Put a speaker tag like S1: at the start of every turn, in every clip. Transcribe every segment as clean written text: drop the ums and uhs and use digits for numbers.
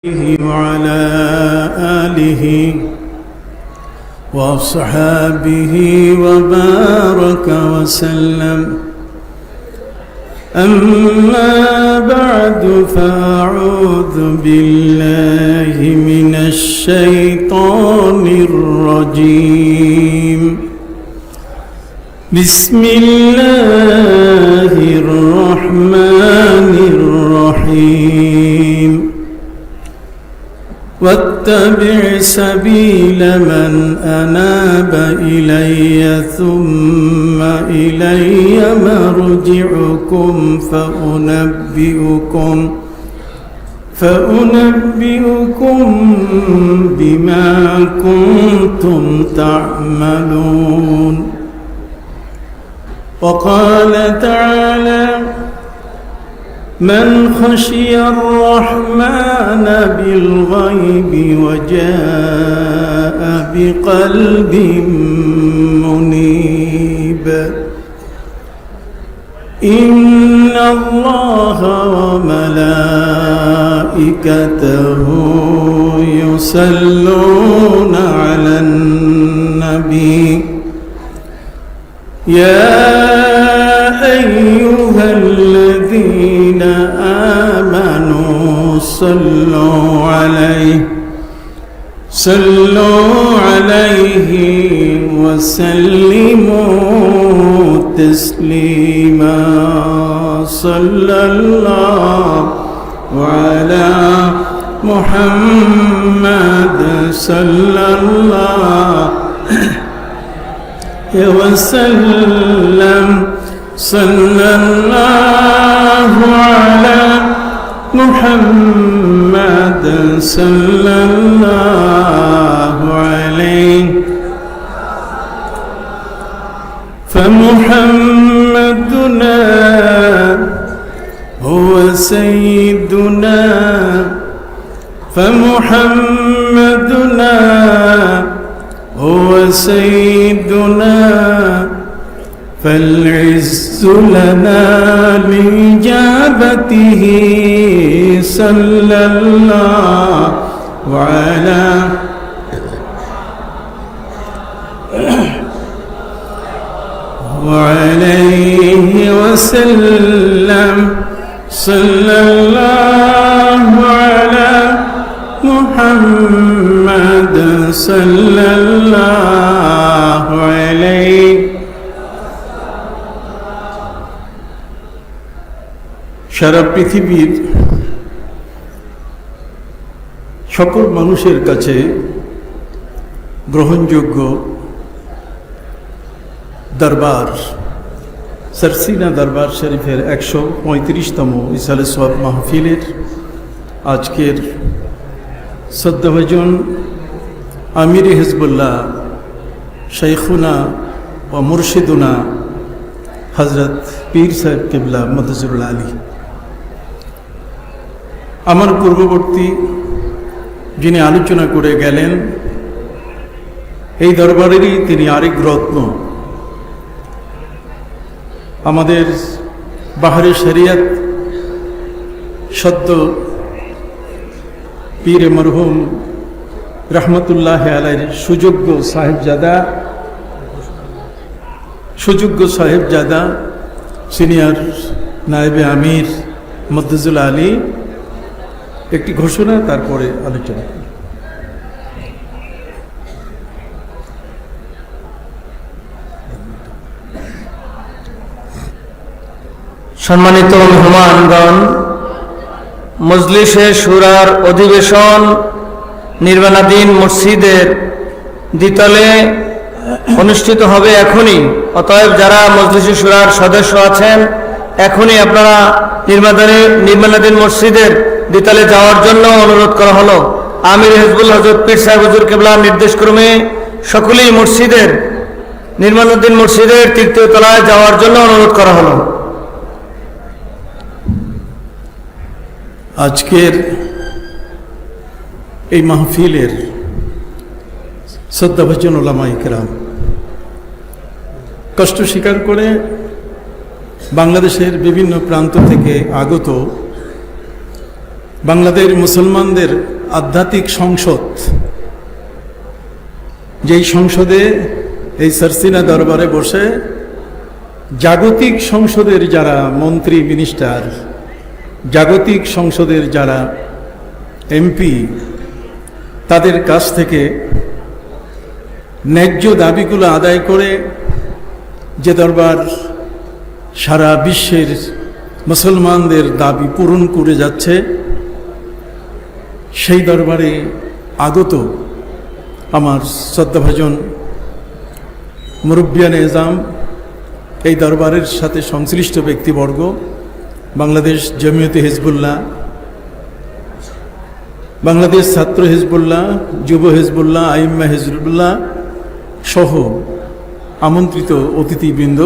S1: وعلى آله وأصحابه وبارك وسلم. أما بعد فأعوذ بالله من الشيطان الرجيم. بسم الله الرحمن الرحيم. واتبع سبيل من أناب إلي ثم إلي مرجعكم فأنبئكم بما كنتم تعملون. وقال تعالى: من خشي الرحمن بالغيب وجاء بقلب منيب. إن الله وملائكته يصلون على النبي يا أيها الذين آمنوا صلوا عليه وسلموا تسليما. صلى الله على محمد صلى الله وسلم. صلى الله على محمد صلى الله عليه. فمحمدنا هو سيدنا، فمحمدنا هو سيدنا، فالعز لنا لإجابته. صلى الله عليه وسلم. صلى الله على محمد صلى الله عليه. সারা পৃথিবীর সকল মানুষের কাছে গ্রহণযোগ্য দরবার সরসিনা দরবার শরীফের 135তম ইসালে সওয়াব মাহফিলের আজকের শ্রদ্ধাভাজন আমির হিজবুল্লাহ শাইখুনা ও মুর্শিদুনা হযরত পীর সাহেব কিবলা মদজুল আলী, আমার পূর্ববর্তী যিনি আলোচনা করে গেলেন, এই দরবারেরই তিনি আরেক রত্ন, আমাদের বাহারে শরিয়ত সদ্য পীর মরহুম রহমতুল্লাহ আলাইহির সুযোগ্য সাহেবজাদা সিনিয়র নায়েবে আমির মদজুল আলী একটি ঘোষণা, তারপরে আলোচনা।
S2: সম্মানিত মেহমানগণ, মজলিসে শুরার অধিবেশন নির্মাণাধীন মসজিদের দ্বিতলে অনুষ্ঠিত হবে এখনই। অতএব যারা মজলিসে শুরার সদস্য আছেন, এখনই আপনারা নির্মাণাধীন মসজিদের দ্বিতলে যাওয়ার জন্য অনুরোধ করা হলো। আমির হিজবুল হযরত পীর সাহেব হুজুর কিবলার নির্দেশক্রমে সকলেই নির্মাণাধীন মসজিদের তৃতীয় তলায় যাওয়ার জন্য অনুরোধ করা হলো।
S1: আজকের এই মাহফিলের শ্রদ্ধাভাজন উলামায়ে কেরাম কষ্ট স্বীকার করে বাংলাদেশের বিভিন্ন প্রান্ত থেকে আগত বাংলাদেশের মুসলমানদের আধ্যাত্মিক সংসদ, যেই সংসদে এই সারসিনা দরবারে বসে জাগতিক সংসদের যারা মন্ত্রী মিনিস্টার, জাগতিক সংসদের যারা এমপি, তাদের কাছ থেকে ন্যায্য দাবিগুলো আদায় করে যে দরবার সারা বিশ্বের মুসলমানদের দাবি পূরণ করে যাচ্ছে, সেই দরবারে আগত আমার শ্রদ্ধাভাজন মুরব্বিয়ান এজাম, এই দরবারের সাথে সংশ্লিষ্ট ব্যক্তিবর্গ, বাংলাদেশ জমিয়তে হিজবুল্লাহ, বাংলাদেশ ছাত্র হিজবুল্লাহ, যুব হিজবুল্লাহ, আইম্মা হিজবুল্লাহ সহ আমন্ত্রিত অতিথিবৃন্দ,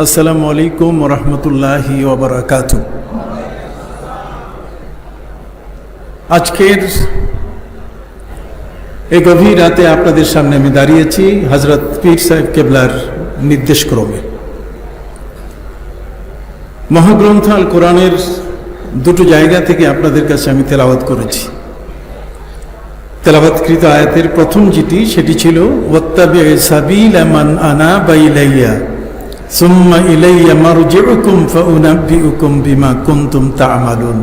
S1: আসসালামু আলাইকুম ওয়া রাহমাতুল্লাহি ওয়া বারাকাতুহু। আজকের এই গভীর রাতে আপনাদের সামনে আমি দাঁড়িয়েছি হযরত পীর সাহেব কেবলার নির্দেশক্রমে। মহাগ্রন্থ আল কোরআনের দুটো জায়গা থেকে আপনাদের কাছে আমি তেলাওয়াত করেছি। তেলাওয়াতকৃত আয়াতের প্রথম যেটি, সেটি ছিল ওয়াত্তাবি সাবিলা মান আনাবা ইলাইয়া সুম্মা ইলাইয়া মারজিউকুম ফাউনাব্বিউকুম বিমা কুনতুম তা'মালুন।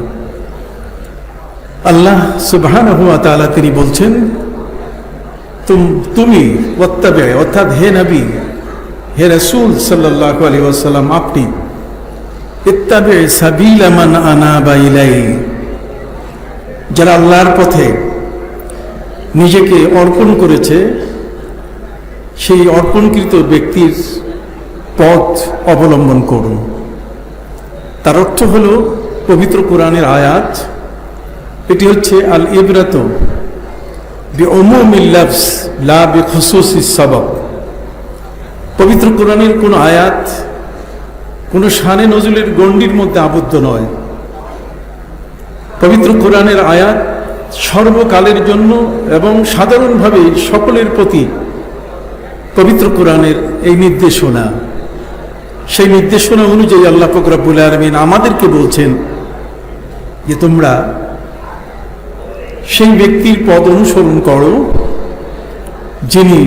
S1: আল্লাহ সুবহানাহু ওয়া তাআলা তিনি বলছেন, তুমি ওয়াত্তাবি, অর্থাৎ হে নবী, হে রাসূল সাল্লাল্লাহু আলাইহি ওয়াসাল্লাম, আপনি ইত্তাবি সাবিলা মান আনাবা ইলাই, যারা আল্লাহর পথে নিজেকে অর্পণ করেছে, সেই অর্পণকৃত ব্যক্তির পথ অবলম্বন করুন। তার অর্থ হল পবিত্র কোরআনের আয়াত, এটি হচ্ছে আল ইবরাত বিউমুমিল লাফজ লা বিখুসুসিস সাবাব। পবিত্র কোরআনের কোন আয়াত কোনো শানে নজুলের গণ্ডির মধ্যে আবদ্ধ নয়। পবিত্র কোরআনের আয়াত সর্বকালের জন্য এবং সাধারণভাবে সকলের প্রতি পবিত্র কোরআনের এই নির্দেশনা, সেই নির্দেশনা অনুযায়ী আল্লাহ পাক রব্বুল আলামিন আমাদেরকে বলছেন যে তোমরা সেই ব্যক্তির পথ অনুসরণ করো যিনি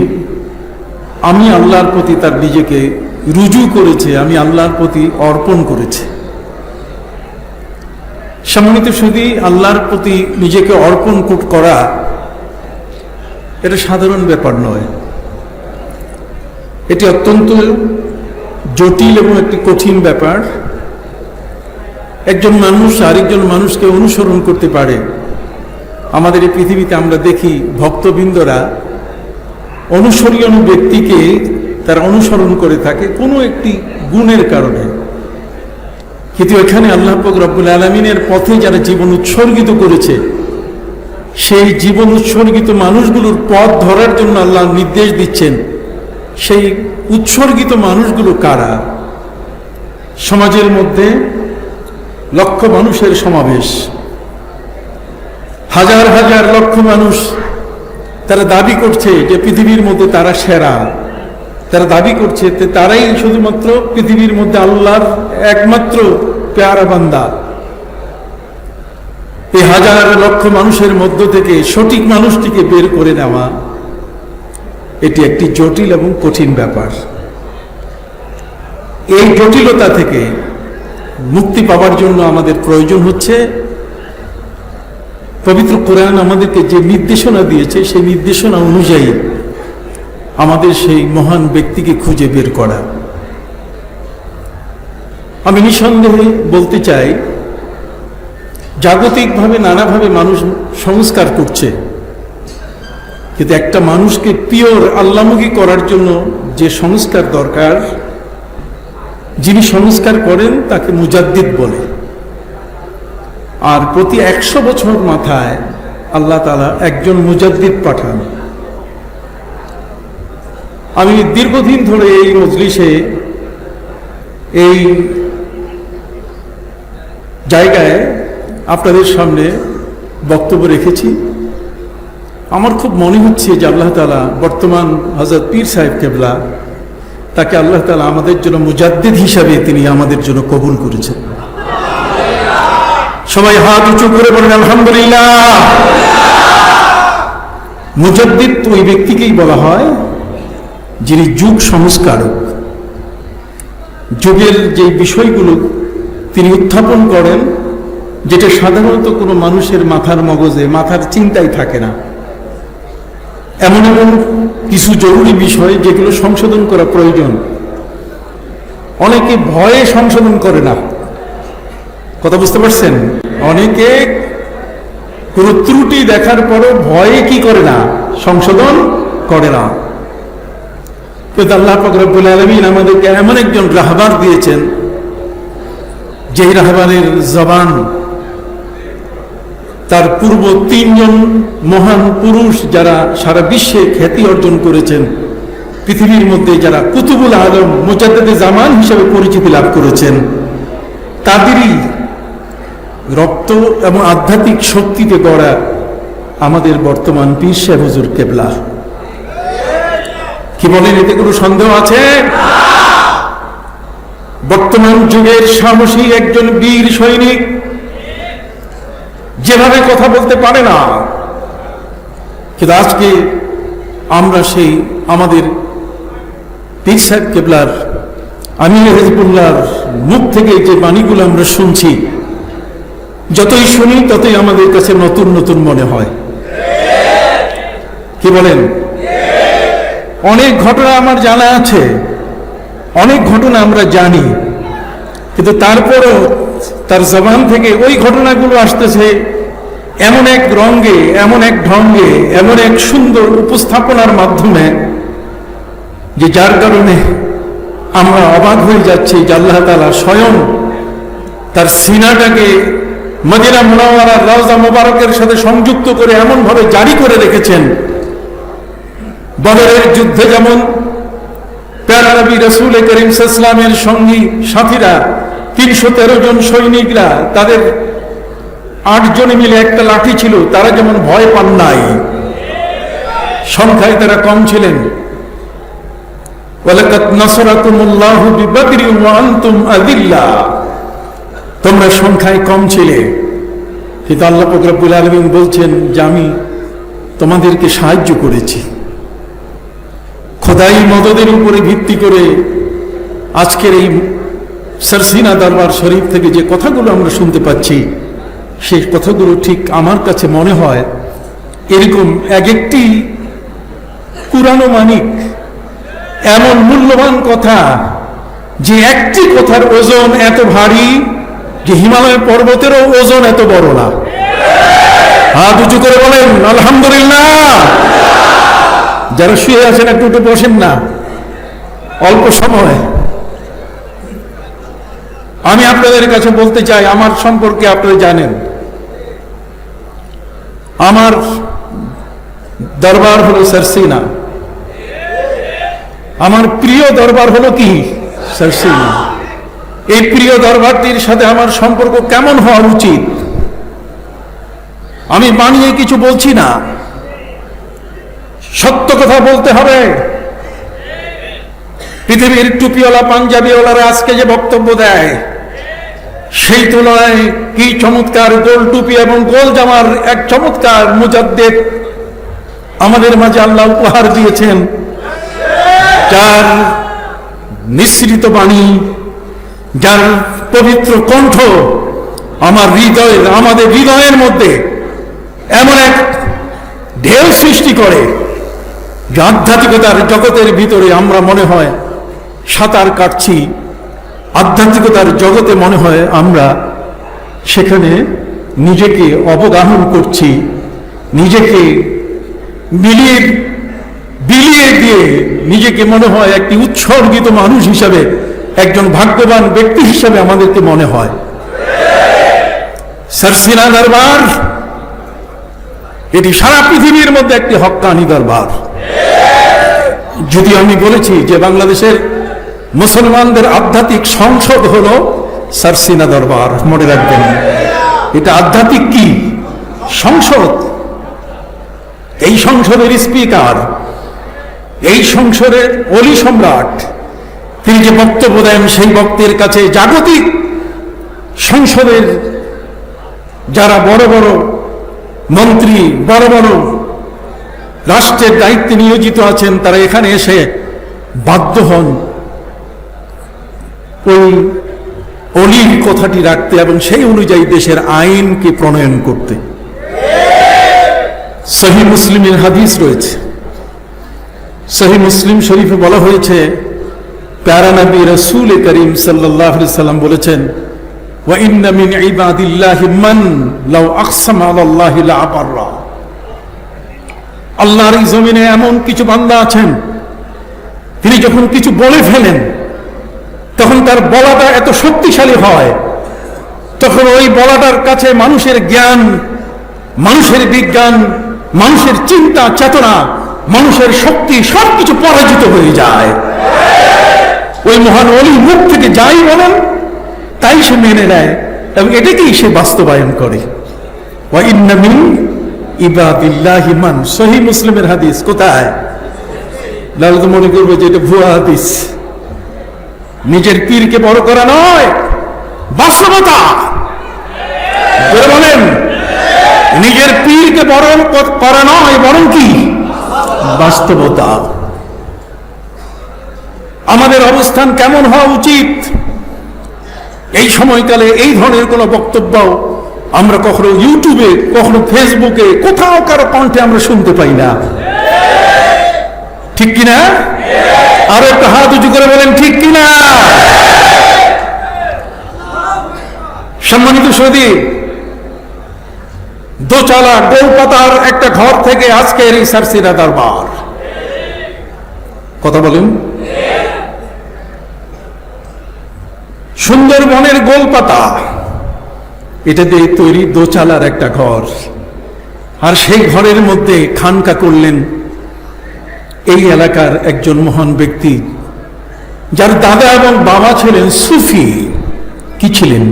S1: আমি আল্লাহর প্রতি তার নিজেকে রুজু করেছে, আমি আল্লাহর প্রতি অর্পণ করেছে। সম্মানিত শুধু আল্লাহর প্রতি নিজেকে অর্পণ করা এটা সাধারণ ব্যাপার নয়, এটি অত্যন্ত জটিল এবং একটি কঠিন ব্যাপার। একজন মানুষ আরেকজন মানুষকে অনুসরণ করতে পারে। আমাদের এই পৃথিবীতে আমরা দেখি ভক্তবৃন্দরা অনুসরণীয় ব্যক্তিকে তারা অনুসরণ করে থাকে কোনো একটি গুণের কারণে, কিন্তু এখানে আল্লাহ পাক রব্বুল আলামিনের পথে যারা জীবন উৎসর্গিত করেছে, সেই জীবন উৎসর্গিত মানুষগুলোর পথ ধরার জন্য আল্লাহ নির্দেশ দিচ্ছেন। সেই উৎসর্গিত মানুষগুলো কারা? সমাজের মধ্যে লক্ষ মানুষের সমাবেশ, হাজার হাজার লক্ষ মানুষ, তারা দাবি করছে যে পৃথিবীর মধ্যে তারা সেরা, তারা দাবি করছে যে তারাই শুধুমাত্র পৃথিবীর মধ্যে আল্লাহর একমাত্র পেয়ারা বান্দা। এই হাজার লক্ষ মানুষের মধ্য থেকে সঠিক মানুষটিকে বের করে নেওয়া, এটি একটি জটিল এবং কঠিন ব্যাপার। এই জটিলতা থেকে মুক্তি পাওয়ার জন্য আমাদের প্রয়োজন হচ্ছে পবিত্র কোরআন আমাদেরকে যে নির্দেশনা দিয়েছে, সেই নির্দেশনা অনুযায়ী আমাদের সেই মহান ব্যক্তিকে খুঁজে বের করা। আমি নিঃসন্দেহে বলতে চাই, জাগতিকভাবে নানাভাবে মানুষ সংস্কার করছে, কিন্তু একটা মানুষকে পিওর আল্লাহমুখী করার জন্য যে সংস্কার দরকার, যিনি সংস্কার করেন তাকে মুজাদ্দিদ বলে। আর প্রতি 100 বছর মাথায় আল্লাহ তাআলা একজন মুজাদ্দিদ পাঠান। আমি দীর্ঘদিন ধরে এই মজলিসে, এই জায়গায় আপনাদের সামনে বক্তব্য রেখেছি। আমার খুব মনে হচ্ছে যে আল্লাহ তাআলা বর্তমান হযরত পীর সাহেব কেবলা, তাকে আল্লাহ তাআলা আমাদের জন্য মুজাদ্দিদ হিসাবে তিনি আমাদের জন্য কবুল করেছেন। সবাই হাত উঁচু করে বলেন আলহামদুলিল্লাহ। মুজাদ্দিদ ওই ব্যক্তিকেই বলা হয় যিনি যুগ সংস্কারক। যুগের যে বিষয়গুলো তিনি উত্থাপন করেন, যেটা সাধারণত কোনো মানুষের মাথার মগজে, মাথার চিন্তায় থাকে না, এমন এমন কিছু জরুরি বিষয় যেগুলো সংশোধন করা প্রয়োজন। অনেকে ভয়ে সংশোধন করে না, কথা বুঝতে পারছেন? অনেকে কোনো ত্রুটি দেখার পরও ভয়ে কি করে না, সংশোধন করে না। কিন্তু আল্লাহ পাক রব্বুল আলামিন আমাদেরকে এমন একজন রাহবার দিয়েছেন, যেই রাহবারের জবান তার পূর্ব তিনজন মহান পুরুষ যারা সারা বিশ্বে খ্যাতি অর্জন করেছেন, পৃথিবীর মধ্যে যারা কুতুবুল আলম মুজাদ্দিদে জামান হিসেবে পরিচিতি লাভ করেছেন, তাদেরই রক্ত এবং আধ্যাত্মিক শক্তিতে গড়া আমাদের বর্তমান পীর সাহেব হুজুর কেবলা। কি বলেন, এতে কোনো সন্দেহ আছে? বর্তমান যুগের সাহসী একজন বীর সৈনিক, যেভাবে কথা বলতে পারে না, কিন্তু আজকে আমরা সেই আমাদের পীর সাহেব কেবলার, আমির হিজবুল্লাহর মুখ থেকে যে বাণীগুলো আমরা শুনছি, যতই শুনি ততই আমাদের কাছে নতুন নতুন মনে হয়। কি বলেন? অনেক ঘটনা আমার জানা আছে, অনেক ঘটনা আমরা জানি, কিন্তু তারপরও তার জবান থেকে ওই ঘটনাগুলো আসতেছে এমন এক রঙে, এমন এক ঢঙ্গে, এমন এক সুন্দর উপস্থাপনার মাধ্যমে, যে যার কারণে আমরা অবাক হয়ে যাচ্ছি যে আল্লাহ তাআলা স্বয়ং তার সিনাটাকে মদিনা মুনাওয়ারার রওজা মুবারকের সাথে সংযুক্ত করে এমন ভাবে জারি করে রেখেছেন, বদরের যুদ্ধে যেমন প্যারা নবী রাসূল করিম সাল্লাল্লাহু আলাইহি ওয়াসাল্লামের সঙ্গী সাথীরা 313 জন সৈনিকরা, তাদের 8 জনে মিলে একটা লাঠি ছিল, তারা যেমন ভয় পান নাই, সংখ্যায় তারা কম ছিলেন। ওয়ালাকাদ নাসারাকুমুল্লাহু বিবদরিন ওয়া আনতুম আযিল্লা, তোমরা সংখ্যায় কম ছিলে, কিন্তু আল্লাহ পাক রব্বুল আলামিন বলছেন যে আমি তোমাদেরকে সাহায্য করেছি। খোদাই মদদের উপরে ভিত্তি করে আজকের এই সরসিনা দরবার শরীফ থেকে যে কথাগুলো আমরা শুনতে পাচ্ছি, সেই কথাগুলো ঠিক আমার কাছে মনে হয় এরকম এক একটি পুরানো মানিক, এমন মূল্যবান কথা, যে একটি কথার ওজন এত ভারী যে হিমালয় পর্বতেরও ওজন এত বড় না। হাত উঁচু করে বলেন আলহামদুলিল্লাহ। যারা শুয়ে আছেন একটু একটু বসেন না, অল্প সময়। আমি আপনাদের কাছে বলতে চাই, আমার সম্পর্কে আপনারা জানেন, আমার দরবার হলো সরসিনা, আমার প্রিয় দরবার হলো কি সরসিনা। এই প্রিয় দরবারটির সাথে আমার সম্পর্ক কেমন হওয়া উচিত? আমি বানিয়ে কিছু বলছি না, সত্য কথা বলতে হবে। পৃথিবীর টুপিওয়ালা পাঞ্জাবিওয়ালারা আজকে যে বক্তব্য দেয়, সেই তুলনায় কি চমৎকার গোল টুপি এবং গোল জামার এক চমৎকার মুজাদ্দিদ আমাদের মাঝে আল্লাহ উপহার দিয়েছেন, যার নিঃসৃত বাণী, যার পবিত্র কণ্ঠ আমাদের হৃদয়ের মধ্যে এমন এক ঢেউ সৃষ্টি করে যে আধ্যাত্মিকতার জগতের ভিতরে আমরা মনে হয় সাঁতার কাটছি, আধ্যাত্মিকতার জগতে মনে হয় আমরা সেখানে নিজেকে অবগাহন করছি, নিজেকে বিলিয়ে দিয়ে নিজেকে মনে হয় একটি উৎসর্গিত মানুষ হিসাবে, একজন ভাগ্যবান ব্যক্তি হিসাবে আমাদেরকে মনে হয়। সরসিনা দরবার এটি সারা পৃথিবীর মধ্যে একটি হক্কানি দরবার। যদি আমি বলেছি যে বাংলাদেশের মুসলমানদের আধ্যাত্মিক সংসদ হলো সরসিনা দরবার, মনে রাখবেন, এটা আধ্যাত্মিক কি সংসদ। এই সংসদের স্পিকার, এই সংসদের অলি সম্রাট, তিনি যে বক্তব্য দেন, সেই বক্তের কাছে জাগতিক সংসদের যারা বড় বড় মন্ত্রী, বড় বড় রাষ্ট্রের দায়িত্বে নিয়োজিত আছেন, তারা এখানে এসে বাধ্য হন ওই অলির কথাটি রাখতে এবং সেই অনুযায়ী দেশের আইনকে প্রণয়ন করতে। সহিহ মুসলিমের হাদিস রয়েছে, সহিহ মুসলিম শরীফে বলা হয়েছে, প্যারা নবী রাসূল করিম সাল্লাল্লাহু আলাইহি সাল্লাম বলেছেন, ওয়া ইন্না মিন ইবাদিল্লাহি মান লাউ আকসামা আলাল্লাহি লা আবাররা। আল্লাহর এই জমিনে এমন কিছু বান্দা আছেন, তিনি যখন কিছু বলে ফেলেন তখন তার বলাটা এত শক্তিশালী হয়, তখন ওই বলাটার কাছে মানুষের জ্ঞান, মানুষের বিজ্ঞান, মানুষের চিন্তা চেতনা, মানুষের শক্তি সবকিছু পরাজিত হয়ে যায়। ওই মহান ওলির মুখ থেকে যাই বলেন তাই সে মেনে নেয় এবং এটাকেই সে বাস্তবায়ন করে। ওয়া ইন্না মিন ইবাদিল্লাহি মান, সহিহ মুসলিমের হাদিস। কোথায়? লালু তো মনে করবে যে এটা ভুয়া হাদিস। নিজের পীরকে বড় করা নয়, বাস্তবতা। বলেন, নিজের পীরকে বড় করা নয়, বরং কি বাস্তবতা। আমাদের অবস্থান কেমন হওয়া উচিত? এই সময়কালে এই ধরনের কোন বক্তব্য আমরা কখনো ইউটিউবে, কখনো ফেসবুকে, কোথাও কারো কণ্ঠে আমরা শুনতে পাই না, ঠিক কিনা? আরো একটা হাত উঁচু করে বলেন ঠিক কিনা? সম্মানিত সৌদি, দোচালা গোলপাতার একটা ঘর থেকে আজকের এই সারসিনা দরবার, কথা বলেন। সুন্দরবনের গোলপাতা, এটা দিয়ে তৈরি দোচালার একটা ঘর, আর সেই ঘরের মধ্যে খানকা করলেন এই এলাকার একজন মহান ব্যক্তি, যার দাদা এবং বাবা ছিলেন সুফি। কি ছিলেন?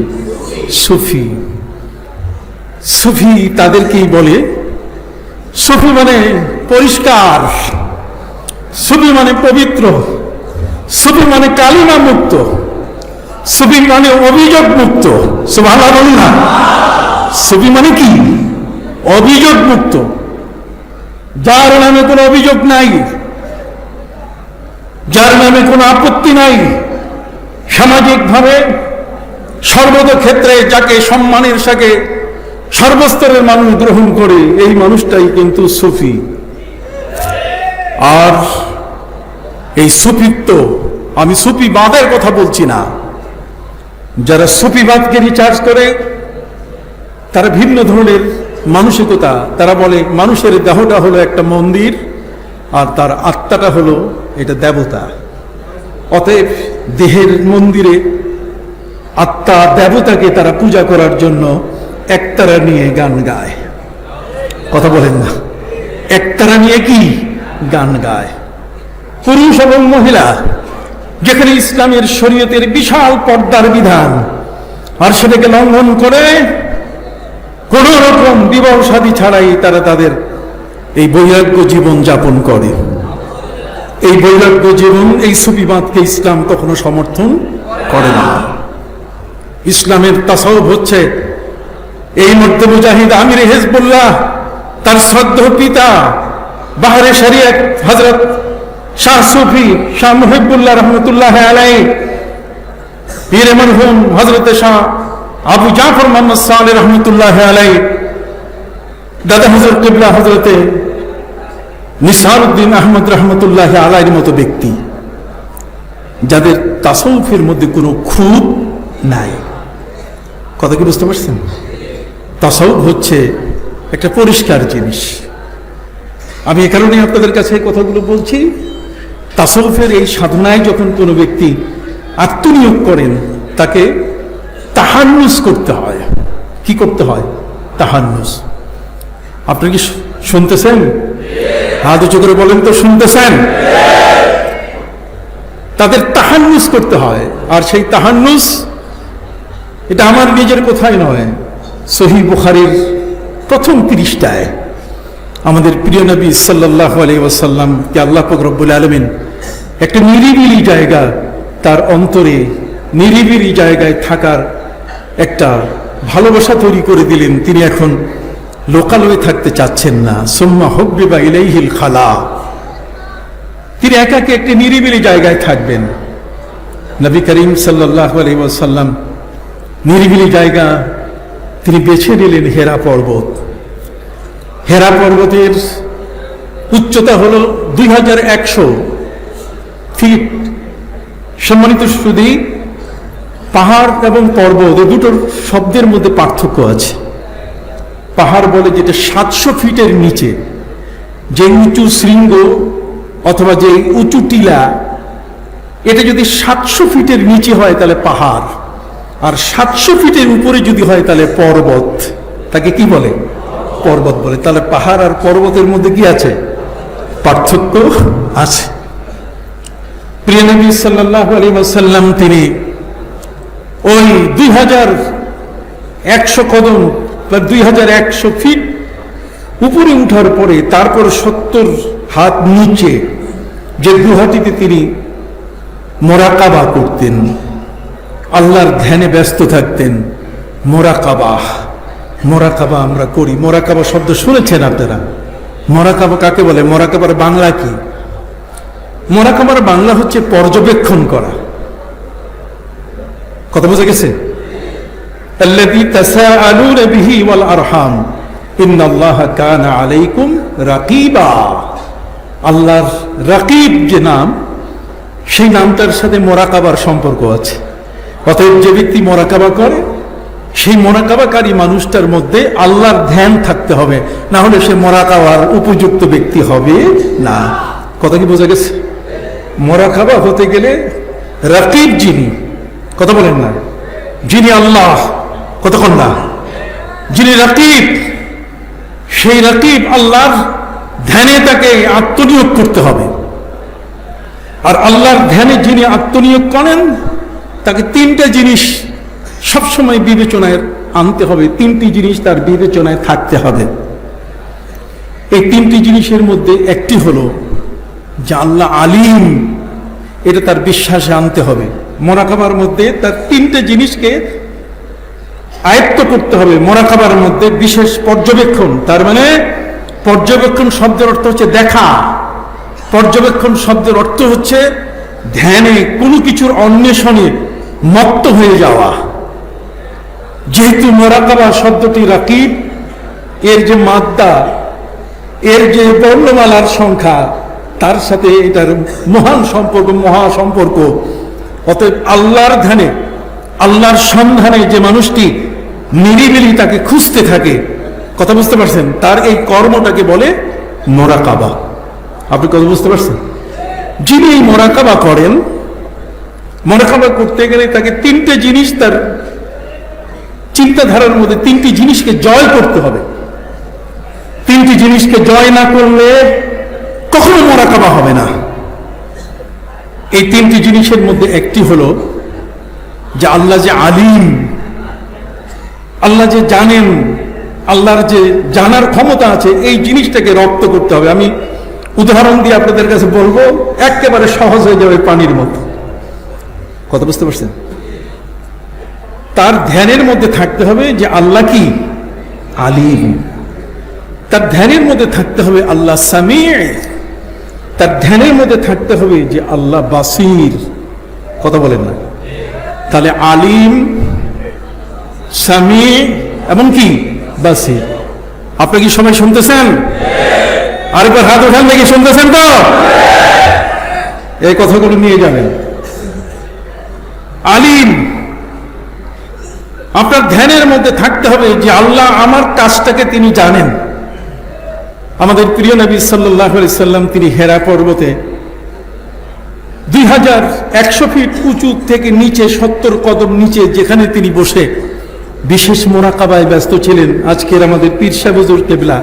S1: সুফি। সুফি তাদেরকেই বলে। সুফি মানে পরিষ্কার, সুফি মানে পবিত্র, সুফি মানে কালিমা মুক্ত, সুফি মানে অভিযোগ মুক্ত। সুবহানাল্লাহ বলুন না। সুফি মানে কি? অভিযোগ মুক্ত, যার নামে কোনো অভিযোগ নাই, যার নামে কোনো আপত্তি নাই, সামাজিকভাবে সর্বক্ষেত্রে যাকে সম্মানের সাথে সর্বস্তরের মানুষ গ্রহণ করে, এই মানুষটাই কিন্তু সুফি। আর এই সুফিত্ব, আমি সুফিবাদের কথা বলছি না, যারা সুফিবাদকে রিচার্জ করে তারা ভিন্ন ধরনের মানসিকতা। তারা বলে মানুষের দেহটা হলো একটা মন্দির আর তার আত্মাটা হলো এটা দেবতা, অতএব দেহের মন্দিরে আত্মা দেবতাকে তারা পূজা করার জন্য একতারা নিয়ে গান গায়। কথা বলেন না? একতারা নিয়ে কি গান গায়? পুরুষ এবং মহিলা, যেখানে ইসলামের শরীয়তের বিশাল পর্দার বিধান, আর সেটাকে লঙ্ঘন করে কোন রকম বিবাহ শাদী ছাড়াই তারা তাদের এই বৈরাগ্য জীবন যাপন করে। এই বৈরাগ্য জীবন, এই সুফিবাদকে ইসলাম কখনো সমর্থন করে না। ইসলামের তাসাউফ হচ্ছে এই মধ্যে মুজাহিদ আমির হিজবুল্লাহ, তার শ্রদ্ধেয় পিতা বাহরে শরিয়ত হযরত শাহ সুফি শাহ মুহিবুল্লাহ রহমতুল্লাহ আলাইহি, পীর মরহুম হযরত শাহ আবু জাফর মোহাম্মদ সালেহ রহমতুল্লাহ আলাইহি, দাদা হযরত কিবলা হযরত নিসারউদ্দিন আহমদ রহমতুল্লাহ আলাইহির মতো ব্যক্তি, যাদের তাসাউফের মধ্যে কোনো খুঁত নাই। কথা কি বুঝতে পারছেন? তাসাউফ হচ্ছে একটা পরিষ্কার জিনিস। আমি এ কারণে আপনাদের কাছে এই কথাগুলো বলছি। তাসাউফের এই সাধনায় যখন কোনো ব্যক্তি আত্মনিয়োগ করেন, তাকে তাহান্নুস করতে হয়। কি করতে হয়? তাহান্নুস। আপনি কি শুনতেছেন? হাত উঁচু করে বলেন তো, শুনতেছেন? তাদের তাহান্নুস করতে হয়। আর সেই তাহান্নুস, এটা আমার নিজের কথাই নয়, সহিহ বুখারীর প্রথম পৃষ্ঠায় আমাদের প্রিয় নবী সাল্লাল্লাহু আলাইহি ওয়াসাল্লামকে আল্লাহ পাক রব্বুল আলামিন একটা নিরিবিলি জায়গা, তার অন্তরে নিরিবিলি জায়গায় থাকার একটা ভালোবাসা তৈরি করে দিলেন। তিনি এখন লোকালয়ে থাকতে চাচ্ছেন না। সুম্মা হুব্বিবা ইলাইহিল খালা, তিনি একাকে একটি নিরিবিলি জায়গায় থাকবেন। নবী করিম সাল্লাল্লাহু আলাইহি ওয়াসাল্লাম নিরিবিলি জায়গা তিনি বেছে নিলেন হেরা পর্বত। হেরা পর্বতের উচ্চতা হলো 2100 ফিট। সম্মানিত সুধী, পাহাড় এবং পর্বত এই দুটোর শব্দের মধ্যে পার্থক্য আছে। পাহাড় বলে যেটা 700 ফিটের নিচে, যে উঁচু শৃঙ্গ অথবা যে উঁচু টিলা, এটা যদি 700 ফিটের নিচে হয় তাহলে পাহাড়, আর 700 ফিটের উপরে যদি হয় তাহলে পর্বত। তাকে কি বলে? পর্বত বলে। তাহলে পাহাড় আর পর্বতের মধ্যে কি আছে? পার্থক্য আছে। প্রিয় নবী সাল্লাল্লাহু আলাইহি ওয়াসাল্লাম তিনি ওই 2100 কদম বা 2100 ফিট উপরে উঠার পরে তারপর 70 হাত নিচে যে গুহাটিতে তিনি মোরাকাবা করতেন, আল্লাহর ধ্যানে ব্যস্ত থাকতেন। মোরাকাবা আমরা করি। মোরাকাবা শব্দ শুনেছেন আপনারা? মোরাকাবা কাকে বলে? মোরাকাবার বাংলা কি? মোরাকাবার বাংলা হচ্ছে পর্যবেক্ষণ করা। কথা বোঝা গেছে? আল্লাযী তাসাআলুনা বিহি ওয়াল আরহাম ইন্নাল্লাহা কানা আলাইকুম রাকিবা। আল্লাহর রাকিব যে নাম, সেই নামটার সাথে মোরাকাবার সম্পর্ক আছে। অতএব যে ব্যক্তি মোরাকাবা করে, সেই মোরাকাবাকারী মানুষটার মধ্যে আল্লাহর ধ্যান থাকতে হবে, না হলে সে মোরাকাবার উপযুক্ত ব্যক্তি হবে না। কথা কি বোঝা গেছে? মোরাকাবা হতে গেলে রাকিব যিনি, কথা বলেন না, যিনি আল্লাহ, কতক্ষণ না, যিনি রাকিব, সেই রাকিব আল্লাহর ধ্যানে তাকে আত্মনিয়োগ করতে হবে। আর আল্লাহর ধ্যানে যিনি আত্মনিয়োগ করেন, তাকে 3টা জিনিস সবসময় বিবেচনায় আনতে হবে। 3টি জিনিস তার বিবেচনায় থাকতে হবে। এই 3টি জিনিসের মধ্যে একটি হলো যে আল্লাহ আলিম, এটা তার বিশ্বাসে আনতে হবে। মোরাকাবার মধ্যে তার 3টে জিনিসকে আয়ত্ত করতে হবে। মোরাকাবার মধ্যে বিশেষ পর্যবেক্ষণ, তার মানে পর্যবেক্ষণ শব্দের অর্থ হচ্ছে দেখা। পর্যবেক্ষণ শব্দের অর্থ হচ্ছে ধ্যানে কোনো কিছুর অন্বেষণে মত্ত হয়ে যাওয়া। যেহেতু মোরাকাবা শব্দটি রাকিব, এর যে মাদ্দা, এর যে বর্ণমালার সংখ্যা, তার সাথে এটার মহান সম্পর্ক, মহা সম্পর্ক। অতএব আল্লাহর ধ্যানে, আল্লাহর সন্ধানে যে মানুষটি নিরিবিলি তাকে খুঁজতে থাকে, কথা বুঝতে পারছেন, তার এই কর্মটাকে বলে মোরাকাবা। আপনি কথা বুঝতে পারছেন? যিনি এই মোরাকাবা করেন, মোরাকাবা করতে গেলে তাকে 3টে জিনিস, তার চিন্তাধারার মধ্যে 3টি জিনিসকে জয় করতে হবে। 3টি জিনিসকে জয় না করলে কখনো মোরাকাবা হবে না। এই 3টি জিনিসের মধ্যে একটি হলো যে আল্লাহ যে আলিম, আল্লাহ যে জানেন, আল্লাহর যে জানার ক্ষমতা আছে, এই জিনিসটাকে রপ্ত করতে হবে। আমি উদাহরণ দিয়ে আপনাদের কাছে বলবো, একেবারে সহজ হয়ে যাবে পানির মতো। কথা বুঝতে পারছেন? তার ধ্যানের মধ্যে থাকতে হবে যে আল্লাহ কি আলিম, তার ধ্যানের মধ্যে থাকতে হবে আল্লাহ সামিঈ, তার ধ্যানের মধ্যে থাকতে হবে যে আল্লাহ বাসির। কথা বলেন না? তাহলে আলিম, সামিঈ এবং কি বাসির। আপনি কি সময় শুনতেছেন? আরেকবার হাত ওঠান দেখি, শুনতেছেন তো? এই কথাগুলো নিয়ে যাবেন। আলিম, আপনার ধ্যানের মধ্যে থাকতে হবে যে আল্লাহ আমার কাজটাকে তিনি জানেন। আমাদের প্রিয় নবী সাল্লাল্লাহু আলাইহি সাল্লাম তিনি হেরা পর্বতে 2100 ফিট উঁচু থেকে নিচে 70 কদম নিচে, যেখানে তিনি বসে বিশেষ মোরাকাবায় ব্যস্ত ছিলেন। আজকের আমাদের পীর সাহেব হুজুর কেবলা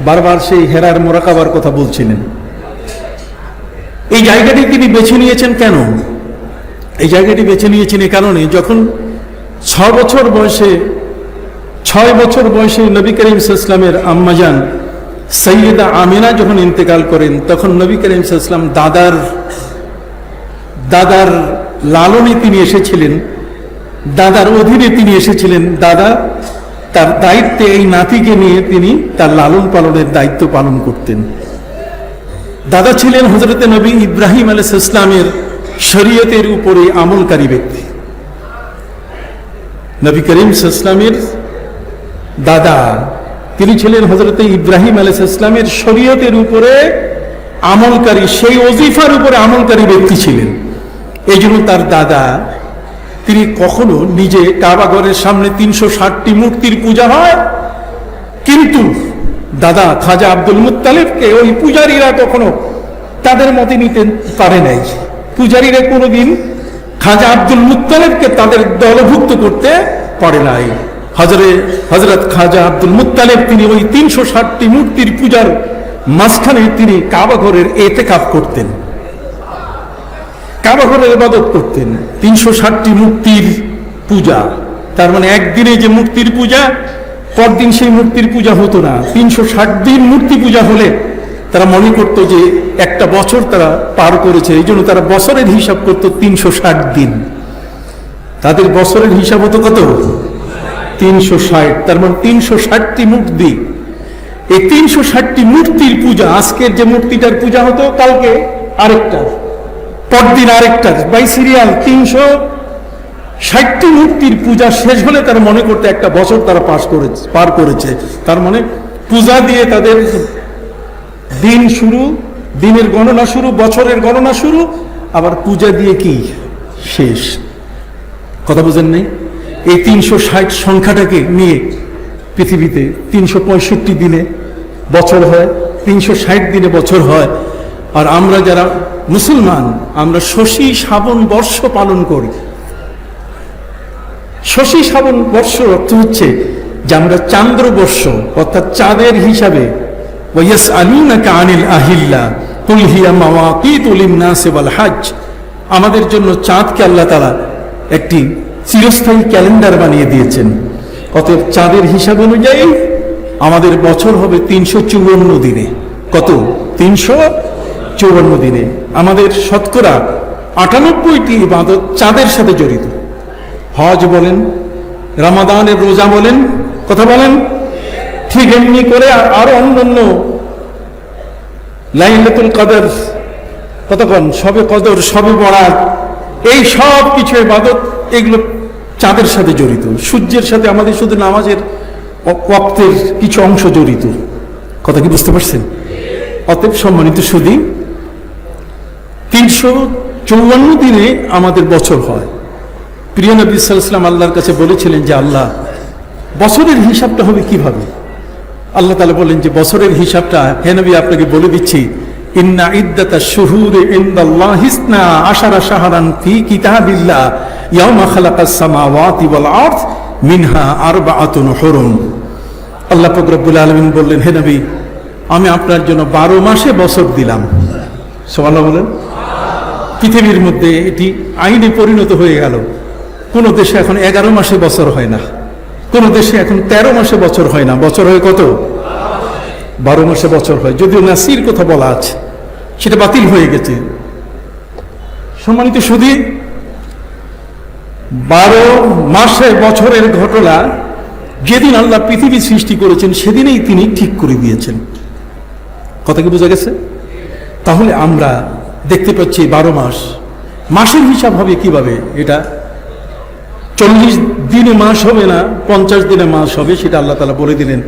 S1: বারবার সেই হেরার মোরাকাবার কথা বলছিলেন। এই জায়গাটি তিনি বেছে নিয়েছেন কেন? এই জায়গাটি বেছে নিয়েছেন এই কারণে, যখন 6 বছর বয়সে নবী করিম সাল্লাল্লাহু আলাইহি ওয়াসাল্লামের আম্মাজান সাইয়্যিদা আমিনা যখন ইন্তেকাল করেন, তখন নবী করিম সাল্লাল্লাহু আলাইহি ওয়াসাল্লাম দাদার লালনে তিনি এসেছিলেন, দাদার অধীনে তিনি এসেছিলেন। দাদা তার দায়িত্বে এই নাতিকে নিয়ে তিনি তার লালন পালনের দায়িত্ব পালন করতেন। দাদা ছিলেন হযরতে নবী ইব্রাহিম আলাইহিস সালামের শরীয়তের উপরে আমলকারী ব্যক্তি। নবী করিম সাল্লাল্লাহু আলাইহি ওয়াসাল্লামের দাদা তিনি ছিলেন হযরতে ইব্রাহিম আলাইহিস সালামের শরীয়তের উপরে আমলকারী, সেই ওজিফার উপরে আমলকারী ব্যক্তি ছিলেন। এই জন্য তার দাদা তিনি কখনো নিজে কাবা ঘরের সামনে 360টি মূর্তির পূজা হয়, কিন্তু দাদা খাজা আব্দুল মুত্তালিবকে ওই পূজারীরা কখনো তাদের মতে নিতে পারে নাই। পূজারীরা কোনোদিন খাজা আব্দুল মুত্তালিবকে তাদের দলভুক্ত করতে পারে নাই। হযরত খাজা আব্দুল মুত্তালিব তিনি ওই 360টি মূর্তির পূজার মাঝখানে তিনি কাবা ঘরের ইতিকাফ করতেন, কাবা ঘরের ইবাদত করতেন। 360টি মূর্তির পূজা, তার মানে একদিনে যে মূর্তির পূজা, পরদিন সেই মূর্তির পূজা হতো না। 360 দিন মূর্তি পূজা হলে তারা মনে করতো যে একটা বছর তারা পার করেছে, এই জন্য তারা বছরের হিসাব করতো 360 দিন। তাদের বছরের হিসাব হতো কত? 360। তার মানে 360টি মূর্তি। এই 360টি মূর্তির পূজা, আজকের যে মূর্তিটার পূজা হতো কালকে আরেকটা, পরদিন আরেকটার, বাই সিরিয়াল 360টি মূর্তির পূজা শেষ হলে তারা মনে করতে একটা বছর তারা পার করেছে। তার মানে পূজা দিয়ে তাদের দিন শুরু, দিনের গণনা শুরু, বছরের গণনা শুরু, আবার পূজা দিয়ে কি শেষ। কথা বুঝেন নেই? এই 360 সংখ্যাটাকে নিয়ে পৃথিবীতে 365 দিনে বছর হয়, 360 দিনে বছর হয়। আর আমরা যারা মুসলমান, আমরা শশী শ্রাবণ বর্ষ পালন করি। শশী শ্রাবণ বর্ষ অর্থ হচ্ছে যে আমরা চান্দ্রবর্ষ অর্থাৎ চাঁদের হিসাবে, ওয়ায়াসআলুনাকা আনিল আহিল্লা কুল হিয়া মাওয়াকিতু লিন-নাসি ওয়াল হজ, আমাদের জন্য চাঁদকে আল্লাহ তাআলা একটি চিরস্থায়ী ক্যালেন্ডার বানিয়ে দিয়েছেন। অতএব চাঁদের হিসাব অনুযায়ী আমাদের বছর হবে 354 দিনে। কত? 354 দিনে। আমাদের শতকরা 98টি ইবাদত চাঁদের সাথে জড়িত। হজ বলেন, রমাদানের রোজা বলেন, কথা বলেন, ঠিক এমনি করে আরো অন্যান্য লাইলাতুল কদর, কতক্ষণ সবে কদর, সবে বরাত, এই সব কিছু ইবাদত এগুলো চাঁদের সাথে জড়িত। সূর্যের সাথে আমাদের শুধু নামাজের ওয়াক্তের কিছু অংশ জড়িত। কথা কি বুঝতে পারছেন? অতএব সম্মানিত সুধী, 354 দিনে আমাদের বছর হয়। প্রিয় নবী সাল্লাল্লাহু আলাইহি ওয়াসাল্লাম আল্লাহর কাছে বলেছিলেন যে আল্লাহ, বছরের হিসাবটা হবে কিভাবে? আল্লাহ তাআলা বলেন যে বছরের হিসাবটা হে নবী আপনাকে বলে দিচ্ছি, ইন্না ইদ্দাতাশ শুহুরি ইনদাল্লাহি 12 শাহরান ফি কিতাবিল্লাহ ইয়াওমা খালাকাস সামাওয়াতি ওয়াল আরদ মিনহা আরবাআতুন হুরুম। আল্লাহ পাক রব্বুল আলামিন বললেন, হে নবী আমি আপনার জন্য 12 মাসে বছর দিলাম। সুবহানাল্লাহ বলেন। পৃথিবীর মধ্যে এটি আইনে পরিণত হয়ে গেল। কোন দেশে এখন 11 মাসে বছর হয় না, কোন দেশে এখন 13 মাসে বছর হয় না। বছর হয় কত? 12 মাসে বছর হয়। যদিও নাসির কথা বলা আছে, সেটা বাতিল হয়ে গেছে। সম্মানিত সুধী, 12 মাসে বছরের ঘটনা যেদিন আল্লাহ পৃথিবী সৃষ্টি করেছেন সেদিনেই তিনি ঠিক করে দিয়েছেন। কথা কি বোঝা গেছে? তাহলে আমরা দেখতে পাচ্ছি 12 মাস, মাসের হিসাব হবে কিভাবে? এটা 40 দিনে মাস হবে না, 50 দিনে মাস হবে, সেটা আল্লাহ তাআলা বলে দিলেন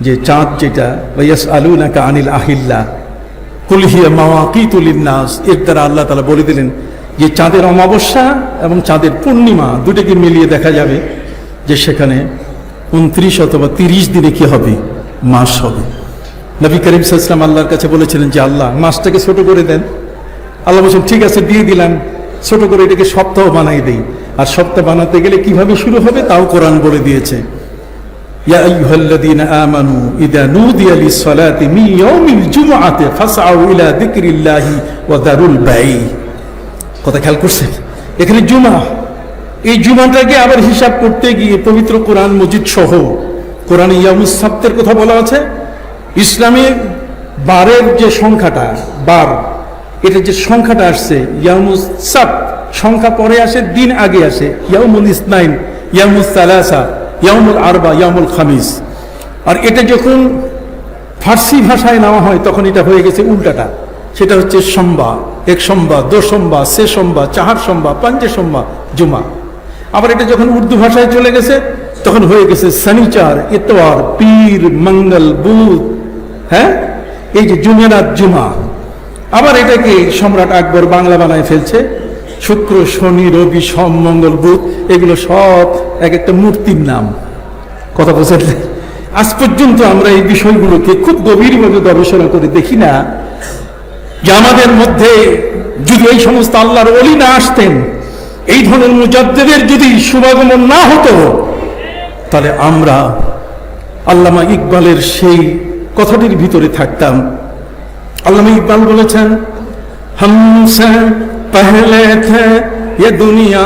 S1: যে চাঁদ যেটা, ওয়ায়াসআলুনাকা আনিল আহিল্লা কুল হিয়া মাওয়াকিতু লিন-নাস, এর দ্বারা আল্লাহ তাআলা বলে দিলেন যে চাঁদের অমাবস্যা এবং চাঁদের পূর্ণিমা দুটোকে মিলিয়ে দেখা যাবে যে সেখানে 29 অথবা 30 দিনে কি হবে? মাস হবে। নবী করিম সাল্লাল্লাহু আলাইহি ওয়াসাল্লাম আল্লাহর কাছে বলেছিলেন যে আল্লাহ মাসটাকে ছোট করে দেন। আল্লাহ বলেছেন ঠিক আছে দিয়ে দিলাম, ছোট করে এটাকে সপ্তাহ বানাই দেই। আর সপ্তাহ বানাতে গেলে কিভাবে শুরু হবে তাও কোরআন বলে দিয়েছে। ইয়া আইয়ুহাল্লাযীনা আমানু ইযা নুদিয়া লিস-সালাতি মিন ইয়াউমিল জুমআতি ফাসআউ ইলা যিকরিল্লাহি ওয়া যারুল বাই। কথা খেয়াল করছেন? এখানে জুমা, এই জুমাটাকে আবার হিসাব করতে গিয়ে পবিত্র কোরআন মজিদ সহ কোরআনে ইয়ামুস সাবতের কথা বলা আছে। ইসলামে বারের যে সংখ্যাটা, বার, এটা যে সংখ্যাটা আসছে ইয়ামুস সাবত, সংখ্যা পরে আসে, দিন আগে আসে। ইয়ামুল ইসনাইন, ইয়ামুস সালাসা, ইয়ামুল আরবা, ইয়ামুল খামিস। আর এটা যখন ফার্সি ভাষায় নেওয়া হয় তখন এটা হয়ে গেছে উল্টাটা, সেটা হচ্ছে সোমবা, এক সোমবা, দো সোমবা, সে সোমবা, চাহার সোমবা, পাঞ্জে সোমবা, জুমা। আবার এটা যখন উর্দু ভাষায় চলে গেছে তখন হয়ে গেছে শনিচার, ইতওয়ার, পীর, মঙ্গল, বুধ, হ্যাঁ, এই যে জুমেরাত, জুমা। আবার এটাকে সম্রাট আকবর বাংলা বানায় ফেলছে, শুক্র, শনি, রবি, সোম, মঙ্গল, বুধ, এগুলো সব এক একটা মূর্তির নাম। কথা বলছেন? আজ পর্যন্ত আমরা এই বিষয়গুলোকে খুব গভীরভাবে গবেষণা করে দেখি না যে আমাদের মধ্যে যদি এই সমস্ত আল্লাহর ওলি না আসতেন, এই ধরনের মুজাদ্দিদের যদি শুভাগমন না হতো, তাহলে আমরা আল্লামা ইকবালের সেই কথাটির ভিতরে থাকতাম। আল্লামা ইকবাল বলেছেন, হামসে পহলে থে ये दुनिया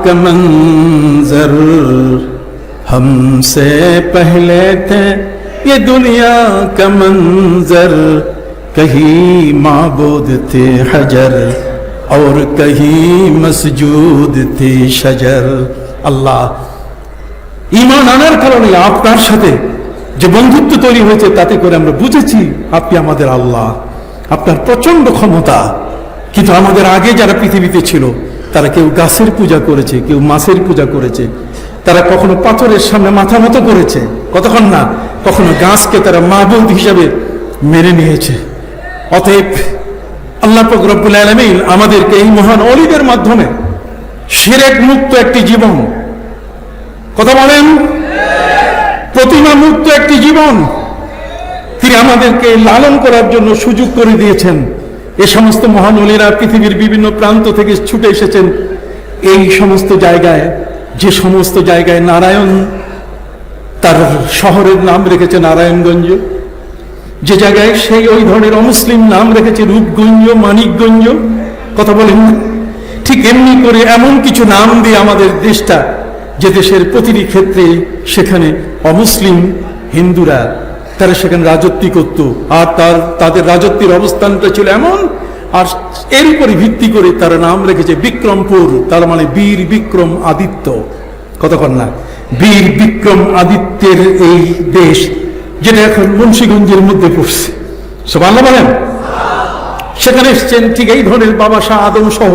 S1: का मंजर, हमसे पहले थे ये दुनिया का मंजर, कहीं माबूद थे हजर और कहीं मसजूद थी शजर। আল্লাহ, ঈমান আনার কারণে আপনার সাথে যে বন্ধুত্ব তৈরি হয়েছে তাতে করে আমরা বুঝেছি আপনি আমাদের আল্লাহ, আপনার প্রচন্ড ক্ষমতা। কিন্তু আমাদের আগে যারা পৃথিবীতে ছিল তারা কেউ গাছের পূজা করেছে, কেউ মাছের পূজা করেছে, তারা কখনো পাথরের সামনে মাথা মতো করেছে, কতক্ষণ না, কখনো গাছকে তারা মাবুদ হিসাবে মেনে নিয়েছে। অতএব আল্লাহ পাক রব্বুল আলামিন আমাদেরকে এই মহান ওলিদের মাধ্যমে শিরক মুক্ত একটি জীবন, কথা বলেন, প্রতিমা মুক্ত একটি জীবন তিনি আমাদেরকে লালন করার জন্য সুযোগ করে দিয়েছেন। এ সমস্ত মহান ওলিরা পৃথিবীর বিভিন্ন প্রান্ত থেকে ছুটে এসেছেন এই সমস্ত জায়গায়, যে সমস্ত জায়গায় নারায়ণ তার শহরের নাম রেখেছে নারায়ণগঞ্জ, যে জায়গায় সেই ওই ধরনের অমুসলিম নাম রেখেছে রূপগঞ্জ, মানিকগঞ্জ, কথা বলেন। ঠিক এমনি করে এমন কিছু নাম দিয়ে আমাদের দেশটা, যে দেশের প্রতিটি ক্ষেত্রে সেখানে অমুসলিম হিন্দুরা তারা সেখানে রাজত্ব করত, আর তাদের রাজত্বের অবস্থানটা ছিল এমন, আর এর উপরে ভিত্তি করে তারা নাম রেখেছে বিক্রমপুর, তার মানে বীর বিক্রম আদিত্য, কতক্ষণ না, বীর বিক্রম আদিত্যের এই দেশ, যেটা এখন মুন্সিগঞ্জের মধ্যে পড়ছে। সুবহানাল্লাহ বলেন। সেখানে এসছেন ঠিক এই ধরনের বাবা শাহ আদম সহ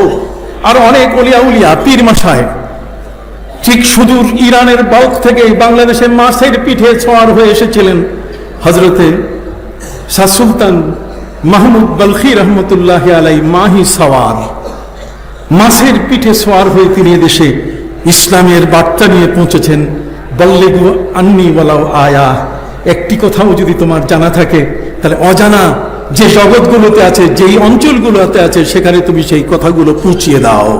S1: আর অনেক ওলিয়া উলিয়া, পীর মাসায়। ঠিক সুদূর ইরানের বাল্ক থেকে বাংলাদেশে মাছের পিঠে ছোঁয়ার হয়ে এসেছিলেন হজরতে শাহ সুলতান মাহমুদ বলখি রহমতুল্লাহ আলাই মাহি সওয়ার। মাছের পিঠে সোয়ার হয়ে তিনি এদেশে ইসলামের বার্তা নিয়ে পৌঁছেছেন। বল্লিগু আন্নি ওয়ালাউ আয়া, একটি কথাও যদি তোমার জানা থাকে তাহলে অজানা যে জগৎগুলোতে আছে, যেই অঞ্চলগুলোতে আছে, সেখানে তুমি সেই কথাগুলো পৌঁছিয়ে দাও।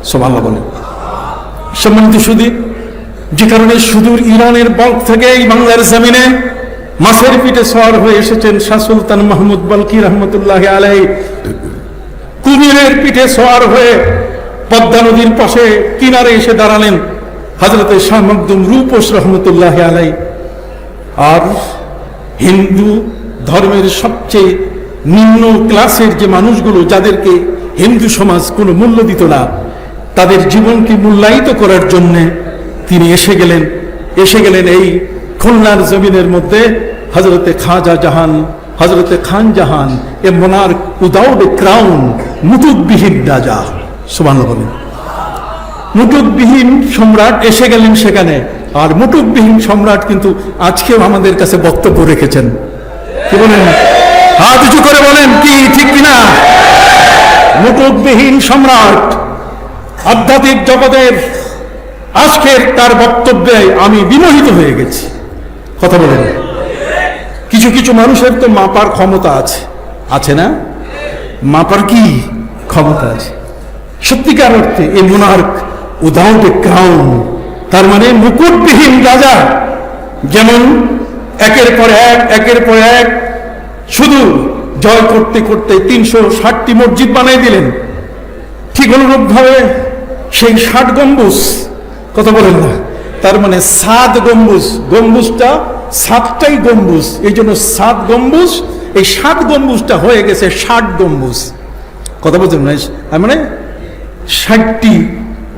S1: সুবহানাল্লাহ বলে। সম্মানিত সুধী, যে কারণে সুদূর ইরানের বল্ক থেকে এই বাংলার জমিনে মাছের পিঠে সওয়ার হয়ে এসেছেন শাহ সুলতান মাহমুদ বলকি রহমতুল্লাহ আলাই। কুমিরের পিঠে সওয়ার হয়ে পদ্মা নদীর পাশে কিনারে এসে দাঁড়ালেন হযরতে শাহ মখদুম রূপোশ রহমতুল্লাহ আলাই। আর হিন্দু ধর্মের সবচেয়ে নিম্ন ক্লাসের যে মানুষগুলো, যাদেরকে হিন্দু সমাজ কোনো মূল্য দিত না, তাদের জীবনকে মূল্যায়িত করার জন্য তিনি এসে গেলেন এই খুলনার জমিনের মধ্যে। হযরতে খাজা জাহান, হযরতে খান জাহান, এ মোনার্ক উইদাউট এ ক্রাউন, মুকুটবিহীন রাজা। সুবহানাল্লাহ বলেন। মুকুটবিহীন সম্রাট এসে গেলেন সেখানে, আর মুকুটবিহীন সম্রাট কিন্তু আজকেও আমাদের কাছে বক্তব্য রেখেছেন। কি বলেন? হাত উঁচু করে বলেন, কি ঠিক কিনা? মুকুটবিহীন সম্রাট আধ্যাত্মিক জগতের আজকের তার বক্তব্যে আমি বিমোহিত হয়ে গেছি। কথা বলেন। কিছু কিছু মানুষের তো মাপার ক্ষমতা আছে না? মাপার কি ক্ষমতা আছে? সত্যিকার অর্থে এই মোনার্ক উইদাউট এ ক্রাউন, তার মানে মুকুটবিহীন রাজা, যেমন একের পর এক শুধু জয় করতে করতে 360টি মসজিদ বানিয়ে দিলেন। ঠিক অনুরূপভাবে সেই 60 গম্বুজ, কথা বলেন না, তার মানে 7 গম্বুজ, গম্বুজটা 7টাই গম্বুজ, এই জন্য 7 গম্বুজ, এই 7 গম্বুজটা হয়ে গেছে 60 গম্বুজ। কথা বলছেন না? মানে 60টি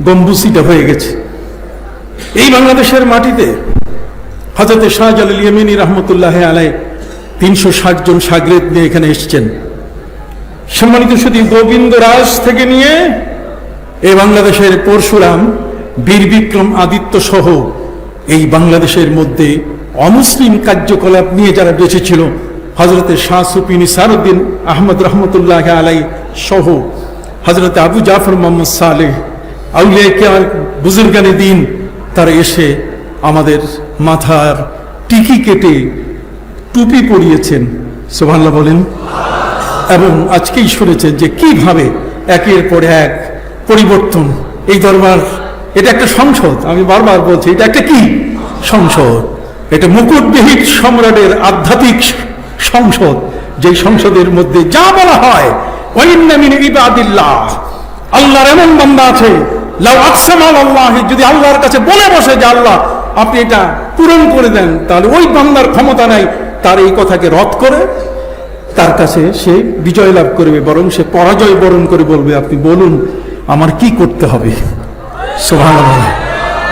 S1: গম্বুজ এটা হয়ে গেছে। এই বাংলাদেশের মাটিতে হযরত শাহজালাল ইয়ামিনী রহমতুল্লাহ আলাইহি 360 জন শাগরেদ নিয়ে এখানে এসেছেন। সম্মানিত শুধু গোবিন্দরাজ থেকে নিয়ে এই বাংলাদেশের পরশুরাম, বীর বিক্রম আদিত্য সহ এই বাংলাদেশের মধ্যে অমুসলিম কার্যকলাপ নিয়ে যারা বেঁচে ছিল, হযরতে শাহ সুফি নিসারউদ্দিন আহমদ রহমতুল্লাহ আলাইহি সহ হযরতে আবু জাফর মোহাম্মদ সালেহ, আউলিয়া কিরাম, বুজুর্গানে দ্বীন, তারা এসে আমাদের মাথার টিকি কেটে টুপি পরিয়েছেন। সুবহানাল্লাহ বলেন। এবং আজকেই শুনেছেন যে কিভাবে একের পর এক পরিবর্তন। এই দরবার এটা একটা সংসদ, আমি বারবার বলছি এটা একটা কি সংসদ, এটা মুকুটবিহীন সম্রাটের আধ্যাত্মিক সংসদ, যেই সংসদের মধ্যে যা বলা হয় ওয়াইন্না মিন ইবাদিল্লাহ, আল্লাহর এমন বান্দা আছে লাউ আকসামা আলাল্লাহি, যদি আল্লাহর কাছে বলে বসে যে আল্লাহ আপনি এটা পূরণ করে দেন, তাহলে ওই বান্দার ক্ষমতা নাই তার এই কথাকে রদ করে তার কাছে সে বিজয় লাভ করবে, বরং সে পরাজয় বরণ করে বলবে আপনি বলুন আমার কি করতে হবে। সুবহানাল্লাহ,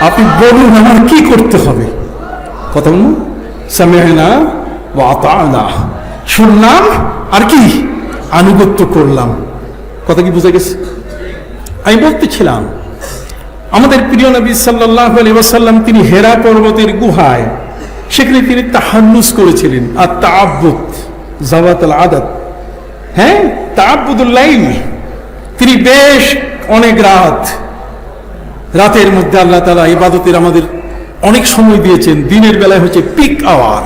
S1: আপনি বলুন আমার কি করতে হবে। কথা বলুন, সামি'না ওয়া আতা'না, শুনলাম আর কি আনুগত্য করলাম। কথা কি বুঝে গেছে? আমি বলতেছিলাম আমাদের প্রিয় নবী সাল্লাল্লাহু আলাইহি ওয়াসাল্লাম তিনি হেরা পর্বতের গুহায় সেখানে তিনি তাহান্নুস করেছিলেন, আর তাআব্বুদ জাওয়াতুল আদাদ, হ্যাঁ তাআব্বুদুল লাইল, তিনি বেশ অনেক রাতের মধ্যে আল্লাহ তাআলা ইবাদতের আমাদের অনেক সময় দিয়েছেন। দিনের বেলায় হচ্ছে পিক আওয়ার,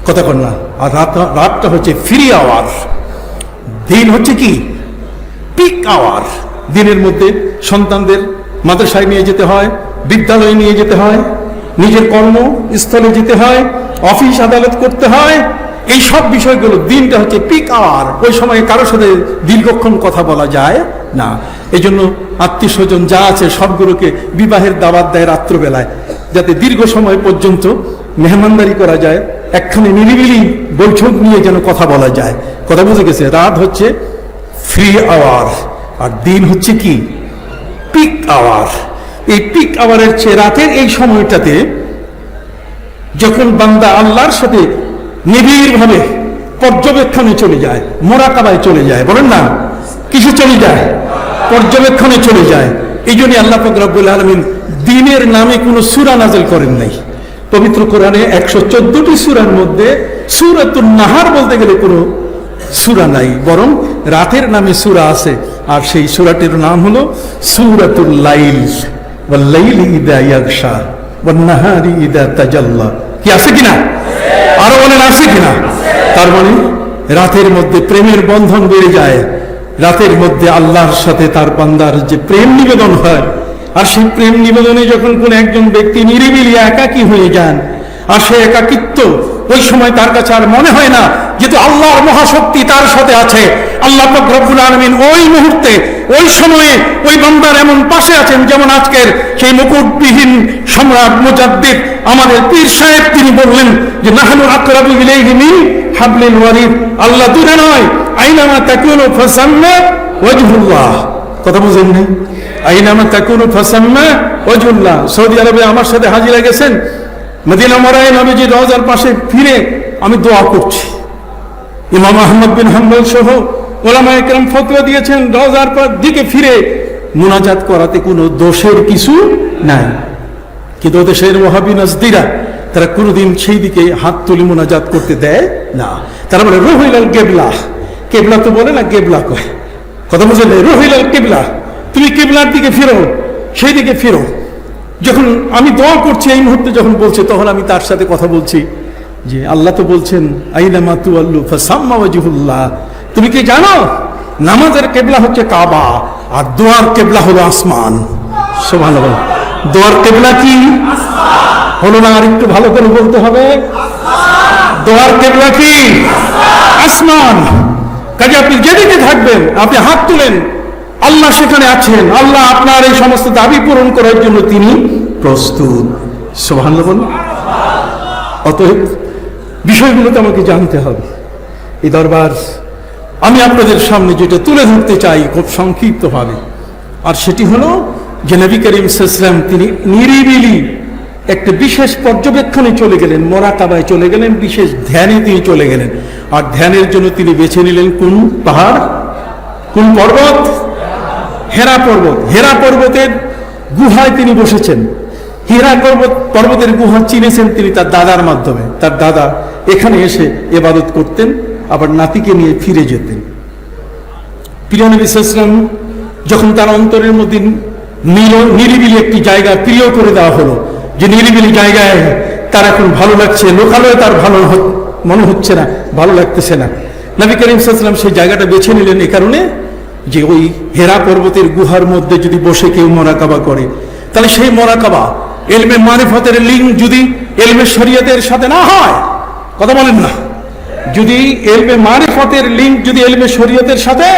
S1: কথা কর না, আর রাতটা হচ্ছে ফ্রি আওয়ার। দিন হচ্ছে কি পিক আওয়ার। দিনের মধ্যে সন্তানদের মাদ্রাসায় নিয়ে যেতে হয়, বিদ্যালয়ে নিয়ে যেতে হয়, নিজের কর্মস্থলে যেতে হয়, অফিস আদালত করতে হয়, এই সব বিষয়গুলো। দিনটা হচ্ছে পিক আওয়ার, ওই সময় কারোর সাথে দীর্ঘক্ষণ কথা বলা যায় না। এই জন্য আত্মীয় স্বজন যা আছে সবগুলোকে বিবাহের দাওয়াত দেয় রাত্রবেলায়, যাতে দীর্ঘ সময় পর্যন্ত মেহমানদারি করা যায়, একখানে নিরিবিলি বৈঠক নিয়ে যেন কথা বলা যায়। কথা বুঝে গেছে? রাত হচ্ছে ফ্রি আওয়ার আর দিন হচ্ছে কি পিক আওয়ার। এই পিক আওয়ারের চেয়ে রাতের এই সময়টাতে যখন বান্দা আল্লাহর সাথে নিবিড় ভাবে পর্যবেক্ষণে চলে যায়, মোরাকাবায় চলে যায়, বলেন না কিছু চলে যায়, পর্যবেক্ষণে চলে যায়। এই জন্য আল্লাহ পাক রব্বুল আলামিন দিনের নামে কোনো সূরা নাযিল করেন নাই। পবিত্র কোরআনে 114টি সূরার মধ্যে সূরাতুন নাহার বলতে গেলে কোনো সূরা নাই, বরং রাতের নামে সূরা আছে, আর সেই সূরাটির নাম হলো সূরাতুল লাইল, ওয়াল লাইলি ইযা ইয়াগশা ওয়ান নাহারি ইযা তাজাল্লা। কি আছে কিনা? আরো বলেন আছে কিনা? তার মানে রাতের মধ্যে প্রেমের বন্ধন বেড়ে যায়, রাতের মধ্যে আল্লাহর সাথে তার বান্দার যে প্রেম নিবেদন হয়, আর সেই প্রেম নিবেদনে যখন কোন একজন ব্যক্তি নিরিবিলি একাকী হয়ে যান, আর সে একাকিত্ব ওই সময় তার কাছে আর মনে হয় না, যেহেতু আল্লাহর মহাশক্তি তার সাথে আছে। আল্লাহ পাক রব্বুল আলামিন ওই মুহূর্তে ওই সময়ে ওই বান্দার এমন পাশে আছেন, যেমন আজকের সেই মুকুটবিহীন সম্রাট মুজাদ্দিদ আমাদের পীর সাহেব তিনি বললেন যে নাহনু আকরাবু ইলাইহি মিন হাবলিল ওয়ারিদ, আল্লাহ দূরে নয়, আইনামা তাকুনু ফাসাম্মা ওয়াজহুল্লাহ। কথা বুঝেন না? আইনামা তাকুনু ফাসাম্মা ওয়াজহুল্লাহ। সৌদি আরবে আমার সাথে হাজিরা গেছেন, মদিনা মরায় নবীজির রওজার পাশে ফিরে আমি দোয়া করছি। ইমাম আহমদ বিন হাম্বল সহ ওলামায়ে কেরাম ফতোয়া দিয়েছেন রওজার দিকে ফিরে মুনাজাত করাতে কোনো দোষের কিছু নাই, কিন্তু দেশের ওয়াহাবি নাজদিরা তারা কোনোদিন সেই দিকে হাত তুলে মুনাজাত করতে দেয় না। তারা বলে রুহিলাল কেবলা, কেবলা তো বলে না, কেবলা কয়। কথা বুঝলে? রুহিলাল কেবলা, তুমি কেবলার দিকে ফিরো, সেই দিকে ফিরো। যখন আমি দোয়া করছি এই মুহূর্তে যখন বলছে, তখন আমি তার সাথে কথা বলছি যে আল্লাহ তো বলছেন আইনামা তুওয়াল্লু ফাসাম্মা ওয়াজহুল্লাহ। তুমি কি জানো নামাজের কেবলা হচ্ছে কাবা, আর দোয়ার কেবলা হলো আসমান। সুবহানাল্লাহ। দোয়ার কেবলা কি হলো না? আর একটু ভালো করে বলতে হবে, দোয়ার কেবলা কি? আসমান। কাজে আপনি যেদিকে থাকবেন, আপনি হাত তুলেন, আল্লাহ সেখানে আছেন, আল্লাহ আপনার এই সমস্ত দাবি পূরণ করার জন্য তিনি প্রস্তুত। সুবহানাল্লাহ বলুন। অতএব বিষয়গুলো তো আমাকে জানতে হবে। এই দরবার আমি আপনাদের সামনে যেটা তুলে ধরতে চাই খুব সংক্ষিপ্তভাবে, আর সেটি হলো যে নবী করিম সাল্লাল্লাহু আলাইহি ওয়াসাল্লাম তিনি নিরিবিলি একটা বিশেষ পর্যবেক্ষণে চলে গেলেন, মোরাকাবায় চলে গেলেন, বিশেষ ধ্যানে তিনি চলে গেলেন। আর ধ্যানের জন্য তিনি বেছে নিলেন কোন পাহাড়, কোন পর্বত? হেরা পর্বত। হেরা পর্বতের গুহায় তিনি বসেছেন। হেরা পর্বতের গুহা চিনেছেন তিনি তার দাদার মাধ্যমে। তার দাদা এখানে এসে ইবাদত করতেন, আবার নাতিকে নিয়ে ফিরে যেতেন। প্রিয় নবী সাল্লাল্লাহু আলাইহি ওয়াসাল্লাম যখন তার অন্তরের মধ্যে নিরিবিলি একটি জায়গা প্রিয় করে দেওয়া হলো, যে নিরিবিলি জায়গায় তার এখন ভালো লাগছে, লোকালয়ে তার ভালো মনে হচ্ছে না, ভালো লাগতেছে না, নবী করিম সাল্লাল্লাহু আলাইহি ওয়াসাল্লাম সেই জায়গাটা বেছে নিলেন এ কারণে যে ওই হেরা পর্বতের গুহার মধ্যে যদি বসে কেউ মোরাকাবা করে, তাহলে সেই মোরাকাবা ইলমে মারিফতের লিঙ্ক যদি ইলমে শরীয়তের সাথে না হয়, কথা বলেন না, যদি ইলমে মারিফতের লিঙ্ক যদি ইলমে শরীয়তের সাথে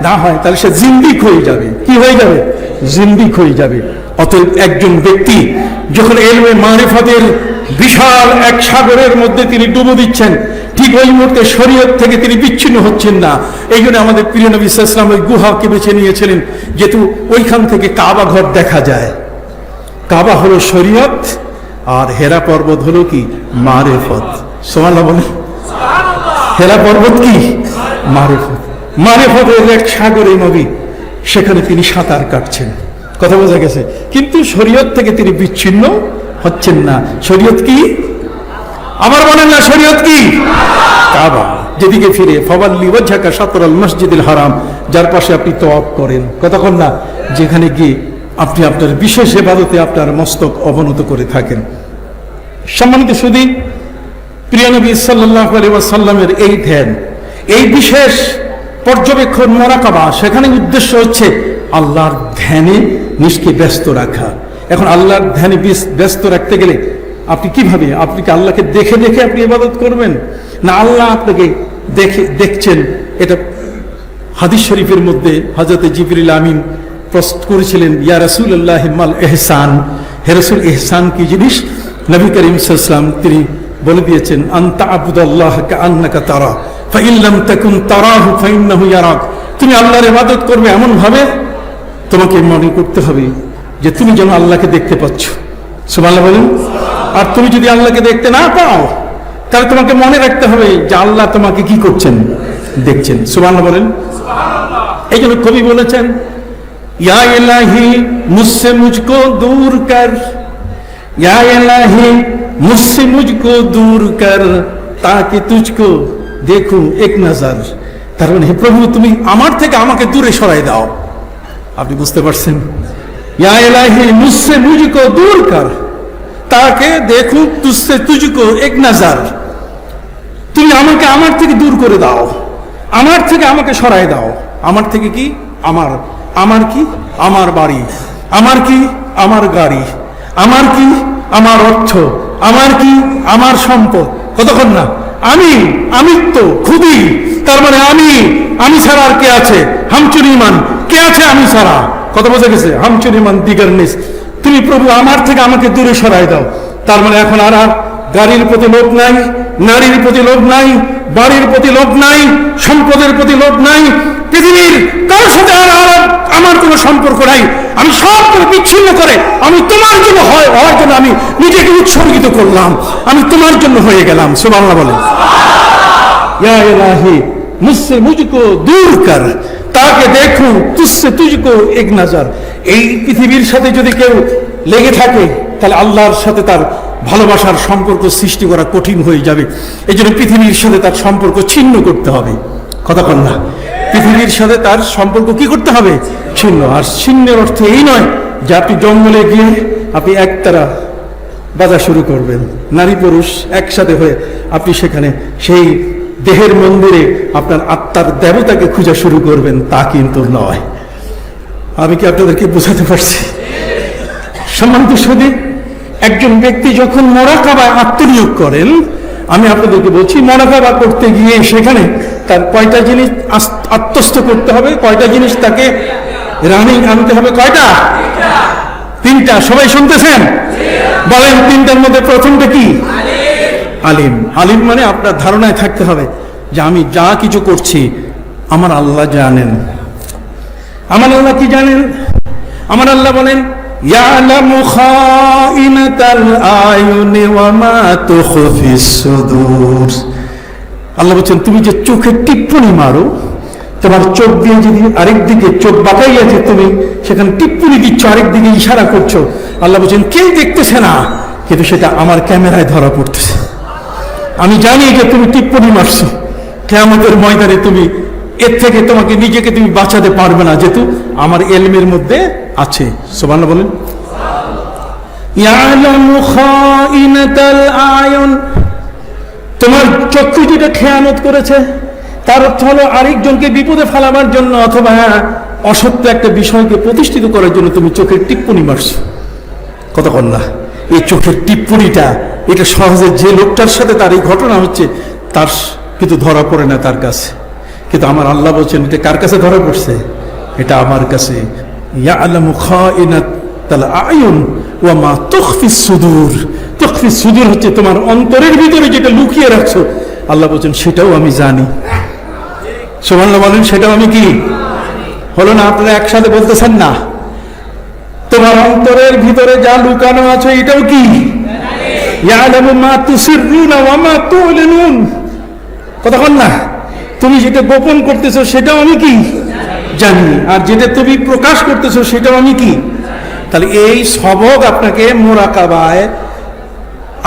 S1: না হয়, তাহলে সে জিন্দিক হয়ে যাবে। কি হয়ে যাবে? জিন্দিক হয়ে যাবে। অতএব একজন ব্যক্তি যখন ইলমে মারিফতের বিশাল এক সাগরের মধ্যে তিনি ডুবো দিচ্ছেন, ঠিক ওই মুহূর্তে শরীয়ত থেকে তিনি বিচ্ছিন্ন হচ্ছেন না। এই জন্য আমাদের প্রিয় নবী সাল্লাল্লাহু আলাইহি ওয়াসাল্লাম ওই গুহাকে বেছে নিয়েছিলেন, যেহেতু ওইখান থেকে কাবা ঘর দেখা যায়। কাবা হলো শরীয়ত, আর হেরা পর্বত হলো কি? মারিফত। সুবহানাল্লাহ বলেন। হেরা পর্বত কি? মারিফত। মারিফতের এক সাগরে নবী, সেখানে তিনি সাঁতার কাটছেন। কথা বোঝা গেছে? কিন্তু শরীয়ত থেকে তিনি বিচ্ছিন্ন হচ্ছেন না। শরীয়ত কি? আবার বলেন না, শরীয়ত কি? কাবা। যেদিকে ফিরে ফাওয়াল্লি ওয়াজহাকা শাতরাল মসজিদিল হারাম, যার পাশে আপনি তওয়াফ করেন, কতক্ষণ না, যেখানে গিয়ে আপনি আপনার বিশেষ ইবাদতে আপনার মস্তক অবনত করে থাকেন। সম্মানিত সুধী, প্রিয় নবী সাল্লাল্লাহু আলাইহি ওয়াসাল্লামের এই ধ্যান, এই বিশেষ পর্যবেক্ষণ মোরাকাবা, সেখানে উদ্দেশ্য হচ্ছে আল্লাহর ধ্যানে নিজকে ব্যস্ত রাখা। এখন আল্লাহর ধ্যানে ব্যস্ত রাখতে গেলে আপনি কিভাবে? আপনি কি আল্লাহকে দেখে দেখে আপনি ইবাদত করবেন, না আল্লাহ আপনাকে দেখছেন? এটা হাদিস শরীফের মধ্যে হযরত জিবরিল আমিন প্রশ্ন করেছিলেন, ইয়া রাসূলুল্লাহ মাল ইহসান, হে রাসূল ইহসান কি জিনিস? নবী করিম সাল্লাল্লাহু আলাইহি ওয়াসাল্লাম তিনি বলে দিয়েছেন, আনতা আবুদাল্লাহ কাআন্নাকা তারা ফাইন লাম তাকুন তারাহু ফাইন্নাহু ইয়ারাক। তুমি আল্লাহর ইবাদত করবে এমন ভাবে তোমাকে মনে করতে হবে যে তুমি যেন আল্লাহকে দেখতে পাচ্ছ। সুবহানাল্লাহ বলেন। আর তুমি যদি আল্লাহকে দেখতে না পাও, তাহলে তোমাকে মনে রাখতে হবে যে আল্লাহ তোমাকে কি করছেন? দেখছেন। সুবহানাল্লাহ বলেন। এই জন্য কবি বলেছেন, ইয়া ইলাহি মুঝসে মুঝকো দূর কর, ইয়া ইলাহি মুঝসে মুঝকো দূর কর, তাকে তুঝকো দেখো এক নজর। তার মানে, হে প্রভু, তুমি আমার থেকে আমাকে দূরে সরাই দাও। আপনি বুঝতে পারছেন? ইয়া ইলাহি মুঝসে মুঝকো দূর কর, তাকে দেখো তুঝসে তুঝকো এক নজর। তুমি আমাকে আমার থেকে দূর করে দাও, আমার থেকে আমাকে সরাই দাও। আমার থেকে কি? আমার কি? আমার বাড়ি, আমার কি? আমার গাড়ি, আমার কি? আমার অর্থ, আমার কি? আমার সম্পদ। কতক্ষণ না, আমি তো খুদি। তার মানে আমি ছাড়া আর কে আছে? হামচুর ইমান, কে আছে আমি ছাড়া? কত বোঝা গেছে? হামচুর ইমান দিগার নিস। তুমি প্রভু আমার থেকে আমাকে দূরে সরাই দাও। তার মানে এখন আর গাড়ির প্রতি লোভ নাই, নারীর প্রতি লোভ নাই, বাড়ির প্রতি লোভ নাই, সম্পদের প্রতি লোভ নাই, পৃথিবীর কারোর সাথে আর আমার কোনো সম্পর্ক নাই। আমি সব বিচ্ছিন্ন করে আমি তোমার জন্য হওয়ার জন্য আমি নিজেকে উৎসর্গিত করলাম, আমি তোমার জন্য হয়ে গেলাম। সুবহানাল্লাহ বলেন। ইয়া ইলাহি মুঝসে মুঝকো দূর কর, তাকে দেখো তুঝসে তুঝকো এক নজর। এই পৃথিবীর সাথে যদি কেউ লেগে থাকে, তাহলে আল্লাহর সাথে তার ভালোবাসার সম্পর্ক সৃষ্টি করা কঠিন হয়ে যাবে। এই জন্য পৃথিবীর সাথে তার সম্পর্ক ছিন্ন করতে হবে। কথা বল না, পৃথিবীর সাথে তার সম্পর্ক কি করতে হবে? ছিন্ন। আর ছিন্নের অর্থ এই নয় যে আপনি জঙ্গলে গিয়ে আপনি একতারা বাজা শুরু করবেন, নারী পুরুষ একসাথে হয়ে আপনি সেখানে সেই দেহের মন্দিরে আপনার আত্মার দেবতাকে খোঁজা শুরু করবেন, তা কিন্তু নয়। আমি কি আপনাদেরকে বোঝাতে পারছি? সম্মানিত সুধী, একজন ব্যক্তি যখন মোরাকাবায় আত্মনিয়োগ করেন, আমি আপনাদেরকে বলছি, মোরাকাবা করতে গিয়ে সেখানে তার কয়টা জিনিস আত্মস্থ করতে হবে, কয়টা জিনিস তাকে রানিং আনতে হবে? কয়টা? তিনটা। সবাই শুনতেছেন? বলেন, তিনটার মধ্যে প্রথমটা কি? আলিম। আলিম মানে আপনার ধারণায় থাকতে হবে যে আমি যা কিছু করছি আমার আল্লাহ জানেন। আমার আল্লাহ কি জানেন? আমার আল্লাহ বলেন ইয়ালামু খাইনাতাল আয়ুনি ওয়া মা তুখফিস সুদূর। আল্লাহ বলছেন তুমি যে চোখে টিপ্পনি মারো, তোমার চোখ দিয়ে যদি আরেক দিকে চোখ বাঁকাই আছে, তুমি সেখানে টিপ্পনি দিচ্ছ, আরেক দিকে ইশারা করছো, আল্লাহ বলছেন কেউ দেখতেছে না, কিন্তু সেটা আমার ক্যামেরায় ধরা পড়তেছে। আমি জানি যে তুমি টিপ্পনি মারছো। কিয়ামতের ময়দানে তুমি এর থেকে তোমাকে নিজেকে তুমি বাঁচাতে পারবে না, যেহেতু আমার ইলমের মধ্যে আছে। সুবহানাল্লাহ বলেন। ইয়ালামু খাইনাতাল আয়ুন, তোমার চক্ষু যেটা খেয়ানত করেছে, তার অর্থ হলো আরেকজনকে বিপদে ফেলাবার জন্য অথবা অসত্য একটা বিষয়কে প্রতিষ্ঠিত করার জন্য তুমি চোখের টিপ্পনি মারছো। কতক্ষণ না এই চোখের টিপ্পনিটা, এটা সহজে যে লোকটার সাথে তার এই ঘটনা হচ্ছে তার কিন্তু ধরা পড়ে না তার কাছে, কিন্তু আমার আল্লাহ বলছেন এটা কার কাছে ধরা পড়ছে? এটা আমার কাছে। ইয়ালামু খাইনাতাল আয়ুন ওয়া মা তুখফিস সুদূর। তুখফিস সুদূর হচ্ছে তোমার অন্তরের ভিতরে যেটা লুকিয়ে রাখছো, আল্লাহ বলছেন সেটাও আমি জানি। সুবহানাল্লাহ বলেন। সেটাও আমি কি হলো না? আপনারা একসাথে বলতেছেন না? তোমার অন্তরের ভিতরে যা লুকানো আছে এটাও কি ইয়ালামু মা তুসিররুনা ওয়া মা তু'লিনুন। কতক্ষণ না তুমি যেটা গোপন করতেছো সেটাও আমি কি জানি, আর যেটা তুমি প্রকাশ করতেছো সেটাও আমি কি। তাহলে এই সবক আপনাকে মুরাকাবায়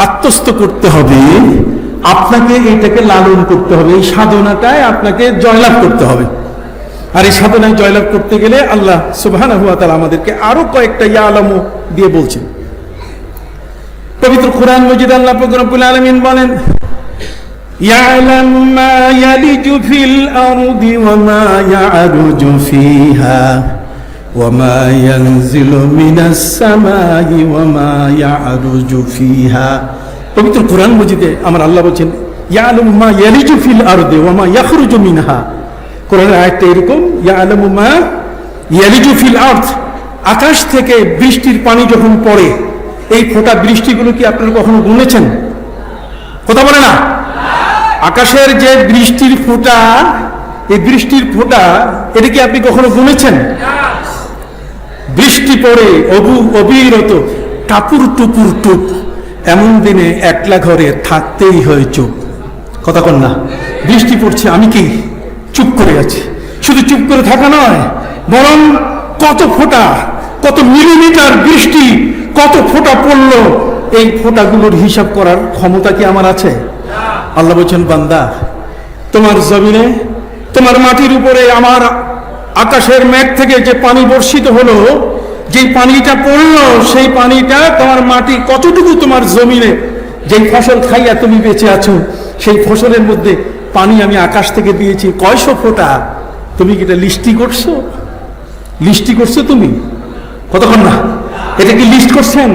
S1: আত্মস্থ করতে হবে, আপনাকে এইটাকে লালন করতে হবে, এই সাধনাটায় আপনাকে জয়লাভ করতে হবে। আর এই সাধনায় জয়লাভ করতে গেলে আল্লাহ সুবহানাহু ওয়া তাআলা আমাদেরকে আরো কয়েকটা ইয়ালামু দিয়ে বলছেন। পবিত্র কুরআন মজিদ আল্লাহ পাক রব্বুল আলামিন বলেন ইয়ালামু মা ইয়ালিজু ফিল আরদি ওয়া মা ইয়ারুজু ফিহা ওয়া মা ইয়ানজিলু মিনাস সামাই ওয়া মা ইয়ারুজু ফিহা। পবিত্র কুরআন মজিদে আমার আল্লাহ বলেন ইয়ালামু মা ইয়ালিজু ফিল আরদি ওয়া মা ইয়াখরুজু মিনহা। কোরআনের আয়াতটা এরকম, ইয়ালামু মা ইয়ালিজু ফিল আরদ, আকাশ থেকে বৃষ্টির পানি যখন পড়ে, এই ফোঁটা বৃষ্টিগুলো কি আপনারা কখনো গুনেছেন? কথা বলে না? আকাশের যে বৃষ্টির ফোঁটা, এই বৃষ্টির ফোঁটা এটা কি আপনি কখনো গুনেছেন? বৃষ্টি পড়ে অবিরত টাপুর টুপুর টুপ, এমন দিনে একলা ঘরে থাকতেই হয় চুপ। কথা কন না? বৃষ্টি পড়ছে, আমি কি চুপ করে আছি? শুধু চুপ করে থাকা নয়, বরং কত ফোঁটা, কত মিলিমিটার বৃষ্টি, কত ফোঁটা পড়লো, এই ফোঁটাগুলোর হিসাব করার ক্ষমতা কি আমার আছে? আল্লাহ বলছেন বান্দা, তোমার জমিনে, তোমার মাটির উপরে আমার আকাশের মেঘ থেকে যে পানি বর্ষিত হলো, যে পানিটা পড়লো, সেই পানিটা তোমার মাটি কতটুকু তোমার জমিনে যেই ফসল খাইয়া তুমি বেঁচে আছো, সেই ফসলের মধ্যে পানি আমি আকাশ থেকে দিয়েছি কয়শো ফোঁটা। তুমি কি এটা লিস্টি করছো? লিস্টি করছো তুমি? কতক্ষণ না এটা কি লিস্ট করছেন?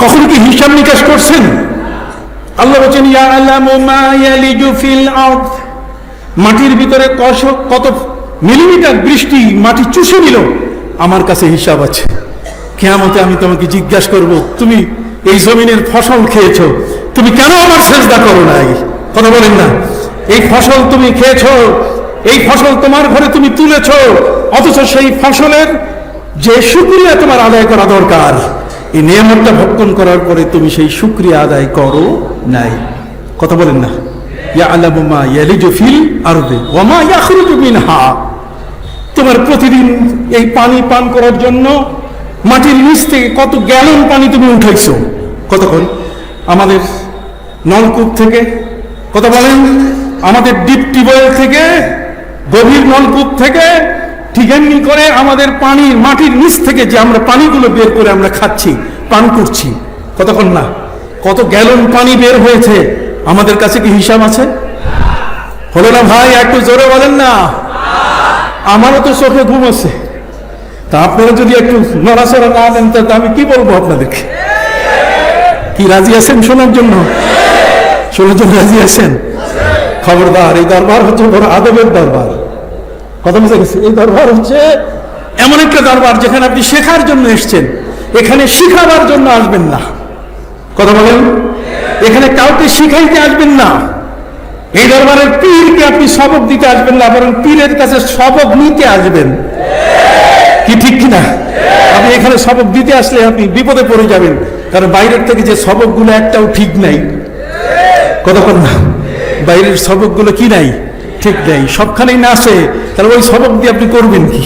S1: কখনো কি হিসাব নিকাশ করছেন? আল্লাহ বলেন ইয়ালামু মা ইয়ালিজু ফিল আরদ, মাটির ভিতরে কত মিলিমিটার বৃষ্টি মাটি চুষে নিল, আমার কাছে হিসাব আছে। কিয়ামতে আমি তোমাকে জিজ্ঞাসা করব, তুমি এই জমিনের ফসল খেয়েছো, তুমি কেন আমার সিজদা করো নাই? কথা বলেন না? এই ফসল তুমি খেয়েছো, এই ফসল তোমার ঘরে তুমি তুলেছো, অথচ সেই ফসলের যে শুকরিয়া তোমার আদায় করা দরকার, এই নিয়ামতটা ভক্ষণ করার পরে তুমি সেই শুকরিয়া আদায় করো নাই। কথা বলেন না? ইয়ালামু মা ইয়ালিজু ফিল আরদি ওয়া মা ইয়াখরুজু মিনহা। তোমার প্রতিদিন এই পানি পান করার জন্য মাটির নিচ থেকে কত গ্যালন পানি তুমি উঠাইছো? কতক্ষণ? আমাদের নলকূপ থেকে, কথা বলেন, আমাদের ডিপ টিউবওয়েল থেকে, গভীর নলকূপ থেকে, ঠিক এমনি করে আমাদের পানি মাটির নিচ থেকে যে আমরা পানিগুলো বের করে আমরা খাচ্ছি, পান করছি, কতক্ষণ না কত গ্যালন পানি বের হয়েছে, আমাদের কাছে কি হিসাব আছে? হলো না ভাই? একটু জোরে বলেন না। আমারও তো চোখে ঘুম আছে, তা আপনারা যদি একটু নড়াচড়া না দেন তা আমি কি বলবো আপনাদেরকে? কি রাজি আছেন শোনার জন্য? শোনার জন্য রাজি আছেন? খবরদার, এই দরবার হচ্ছে বড় আদবের দরবার। কথা বুঝে গেছে? এই দরবার হচ্ছে এমন একটা দরবার যেখানে আপনি শেখার জন্য এসছেন, এখানে শিখাবার জন্য আসবেন না। কথা বলেন? এখানে কাউকে শিখাইতে আসবেন না। এই দরবারের পীরকে আপনি সবক দিতে আসবেন না, বরং পীরের কাছে সবক নিতে আসবেন। কি ঠিক কিনা? আপনি এখানে সবক দিতে আসলে আপনি বিপদে পড়ে যাবেন, কারণ বাইরের থেকে যে সবকগুলো একটাও ঠিক নাই। কতক্ষণ না, বাইরের সবকগুলো কি নাই, ঠিক নাই, সবখানেই না আসে, তাহলে ওই সবক দিয়ে আপনি করবেন কি?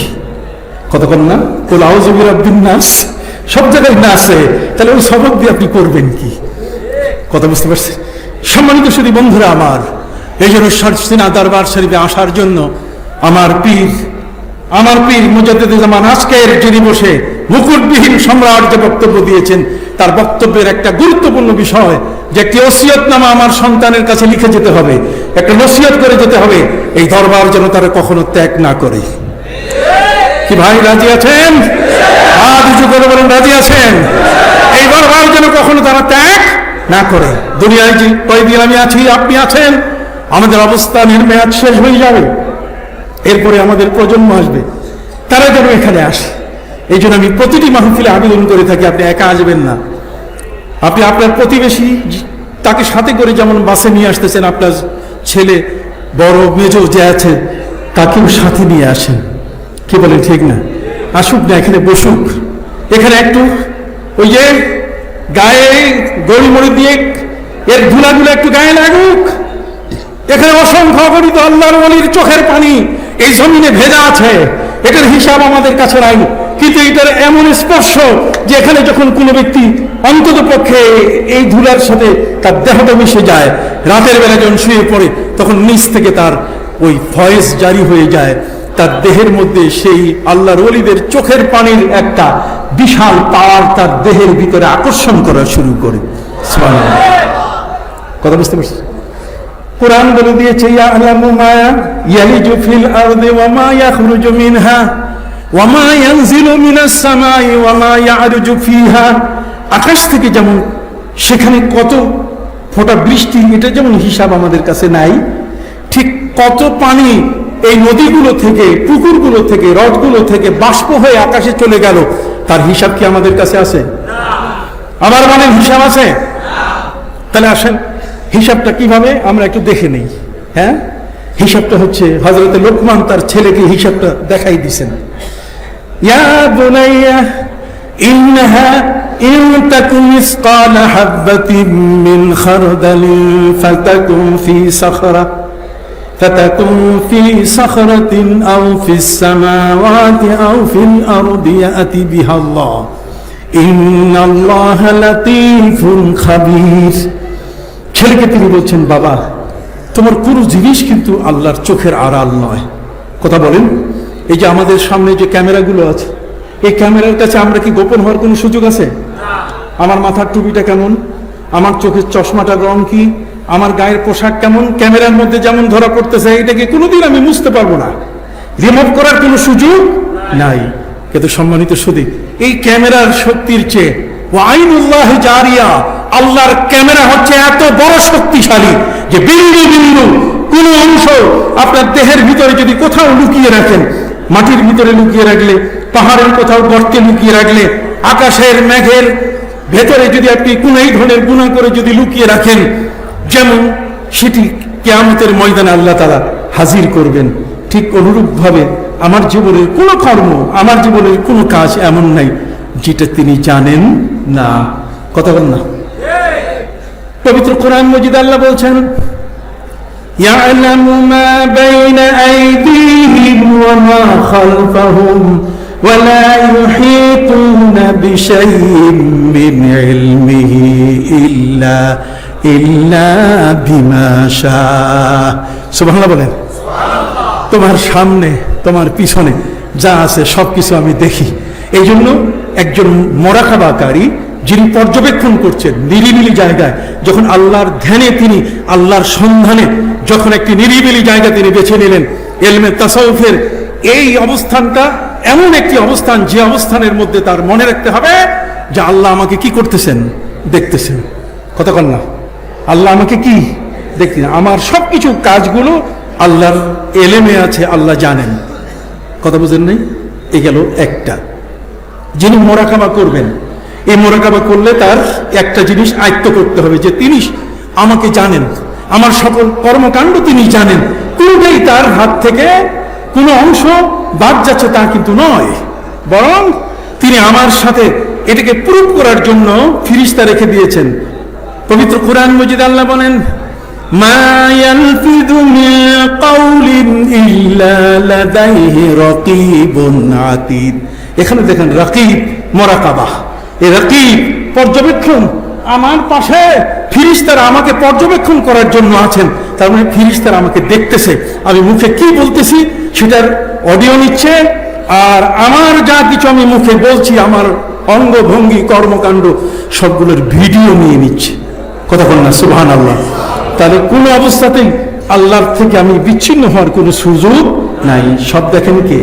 S1: কতক্ষণ না, কুল আউযু বিরাব্বিন নাস সব জায়গায় না আসে, তাহলে ওই সবক দিয়ে আপনি করবেন কি? কথা বুঝতে পারছেন? সম্মানিত সুধী বন্ধুরা আমার, এই জন্য সিনা দরবার শরীফে আসার জন্য আমার পীর মুজাদ্দিদে জামান আজকের যিনি বসে মুকুটবিহীন সম্রাট যে বক্তব্য দিয়েছেন, তার বক্তব্যের একটা গুরুত্বপূর্ণ বিষয় যে একটি ওসিয়তনামা আমার সন্তানের কাছে লিখে যেতে হবে, একটা নসিহত করে যেতে হবে, এই দরবার যেন তারা কখনো ত্যাগ না করে। কি ভাই রাজি আছেন? হাত উঁচু করে বলেন রাজি আছেন? এই দরবার যেন কখনো তারা ত্যাগ না করে। দুনিয়ায় যে কয়েকদিন আমি আছি, আপনি আছেন, আমাদের অবস্থা নির্মেয়াদ শেষ হয়ে যাবে, এরপরে আমাদের প্রজন্ম আসবে, তারা যেন এখানে আসে। এই জন্য আমি প্রতিটি মাহফিলে আবেদন করে থাকি, আপনি একা আসবেন না, আপনি আপনার প্রতিবেশী তাকে সাথে করে যেমন বাসে নিয়ে আসতেছেন, আপনার ছেলে বড় মেজো যে আছে তাকেও সাথে নিয়ে আসেন। কি বলেন ঠিক না? আসুক না, এখানে বসুক, এখানে একটু ওই যে গায়ে গড়িমড়ি দিয়ে এর ধুলাগুলো একটু গায়ে লাগুক। এখানে অসংখ্য অগণিত আল্লাহর ওলির চোখের পানি এই জমিনে ভেজা আছে, এটার হিসাব আমাদের কাছে নাই, কিন্তু এটার এমন স্পর্শ যে এখানে যখন কোনো ব্যক্তি অন্তত পক্ষে এই ধুলার সাথে তার দেহটা মিশে যায়, রাতের বেলা যখন শুয়ে পড়ে তখন নিচ থেকে তার ওই ভয়েস জারি হয়ে যায়, তার দেহের মধ্যে সেই আল্লাহর ওলিদের চোখের পানির একটা বিশাল পাওয়ার তার দেহের ভিতরে আকর্ষণ করা শুরু করে। সুবহানাল্লাহ। কথা বুঝতে পারছি? কুরআন বলে দিয়েছে, ইয়ালামু মা ইয়ালিজু ফিল আরদি ওয়া মা ইয়াখরুজু মিনহা ওয়া মা ইয়ানজিলু মিনাস সামাই ওয়া মা ইয়ারজু ফিহা। আকাশ থেকে যেমন সেখানে কত ফোঁটা বৃষ্টি, এটা যেমন হিসাব আমাদের কাছে নাই, ঠিক কত পানি এই নদীগুলো থেকে, পুকুরগুলো থেকে, হ্রদগুলো থেকে বাষ্প হয়ে আকাশে চলে গেল, তার হিসাব কি আমাদের কাছে আছে? আমার মানে হিসাব আছে? তাহলে আসেন হিসাবটা কিভাবে আমরা একটু দেখে নেই। হ্যাঁ, হিসাবটা হচ্ছে হযরতে লোকমান তার ছেলেকে হিসাবটা দেখাই দিয়েছেন। ইয়া বুনাইয়া ইন্নাহা ইন তাকুম মিসকালা হাববাতিন মিন খারদালিন ফাতাকুন ফি সাখরাতিন আও ফিস সামাওয়াতি আও ফিল আরদি ইয়াতি বিহাল্লাহ ইন্নাল্লাহা লাতীফুন খাবীর। ছেলেকে তিনি বলছেন, বাবা তোমার কোনো জিনিস কিন্তু আল্লাহর চোখের আড়াল নয়। কথা বলেন, এই যে আমাদের সামনে যে ক্যামেরাগুলো আছে, এই ক্যামেরার কাছে আমরা কি গোপন হওয়ার কোনো সুযোগ আছে? আমার মাথার টুপিটা কেমন, আমার চোখের চশমাটার রং কি, আমার গায়ের পোশাক কেমন, ক্যামেরার মধ্যে যেমন ধরা পড়তেছে, এটাকে কোনোদিন আমি বুঝতে পারবো না, রিমুভ করার কোনো সুযোগ নাই। কিন্তু সম্মানিত সুধী, এই ক্যামেরার শক্তির চেয়ে ওয়াইনুল্লাহ জারিয়া, আল্লাহর ক্যামেরা হচ্ছে এত বড় শক্তিশালী যে বিন্দু বিন্দু কোন অংশ আপনার দেহের ভিতরে যদি কোথাও লুকিয়ে রাখেন, মাটির ভিতরে লুকিয়ে রাখলে, পাহাড়ের কোথাও গর্তে লুকিয়ে রাখলে, আকাশের মেঘের ভেতরে যদি আপনি কোনো এই ধরনের গুনাহ করে যদি লুকিয়ে রাখেন, যেমন সেটি কিয়ামতের ময়দানে আল্লাহ তাআলা হাজির করবেন, ঠিক অনুরূপভাবে আমার জীবনের কোনো কর্ম, আমার জীবনের কোনো কাজ এমন নাই যেটা তিনি জানেন না। কথা বল না? পবিত্র কোরআন মজিদ আল্লাহ বলছেন, ইয়ালামু মা বাইনা আইদিহিম ওয়া মা খালফাহুম ওয়া লা ইউহিতুনা বিশাইইন মিন ইলমিহি ইল্লা বিমা শাআ। সুবহানাল্লাহ বলেন। তোমার সামনে, তোমার পিছনে যা আছে সবকিছু আমি দেখি। এই জন্য একজন মুরাকাবাকারী যিনি পর্যবেক্ষণ করছেন নিরিবিলি জায়গায়, যখন আল্লাহর ধ্যানে তিনি আল্লাহর সন্ধানে যখন একটি নিরিবিলি জায়গা তিনি বেছে নিলেন, ইলমে তাসাউফের এই অবস্থানটা এমন একটি অবস্থান যে অবস্থানের মধ্যে তার মনে রাখতে হবে যে আল্লাহ আমাকে কি করতেছেন, দেখতেছেন। কথা বল না? আল্লাহ আমাকে কি দেখতেছেন, আমার সবকিছু কাজগুলো আল্লাহর এলেমে আছে, আল্লাহ জানেন। কথা বুঝেন নাই? এ গেল একটা। যিনি মুরাকাবা করবেন, এই মুরাকাবা করলে তার একটা জিনিস আয়ত্ত করতে হবে যে তিনি আমাকে জানেন, আমার সকল কর্মকাণ্ড তিনি জানেন, কোনটাই তার হাত থেকে কোনো অংশ বাদ যাচ্ছে তা কিন্তু নয়, বরং তিনি আমার সাথে এটাকে প্রুভ করার জন্য ফিরিস্তা রেখে দিয়েছেন। পবিত্র কোরআন মজিদে আল্লাহ বলেন, মা ইয়ালফিযু মিন কাওলিন ইল্লা লাদাইহি রাকীবুন আতীদ। এখানে দেখেন রাকীব, মুরাকাবা। এই রাকীব পর্যবেক্ষণ, আমার পাশে ফিরিস্তারা আমাকে পর্যবেক্ষণ করার জন্য আছেন। তার মানে ফিরিস্তারা আমাকে দেখতেছে, আমি মুখে কি বলতেছি সেটার অডিও নিচ্ছে, আর আমার যা কিছু আমি মুখে বলছি, আমার অঙ্গভঙ্গি কর্মকাণ্ড সবগুলোর ভিডিও নিয়ে নিচ্ছে। কথা বল না সুবহানাল্লাহ। তাহলে কোনো অবস্থাতেই আল্লাহর থেকে আমি বিচ্ছিন্ন হওয়ার কোনো সুযোগ নাই। সব দেখেন কে?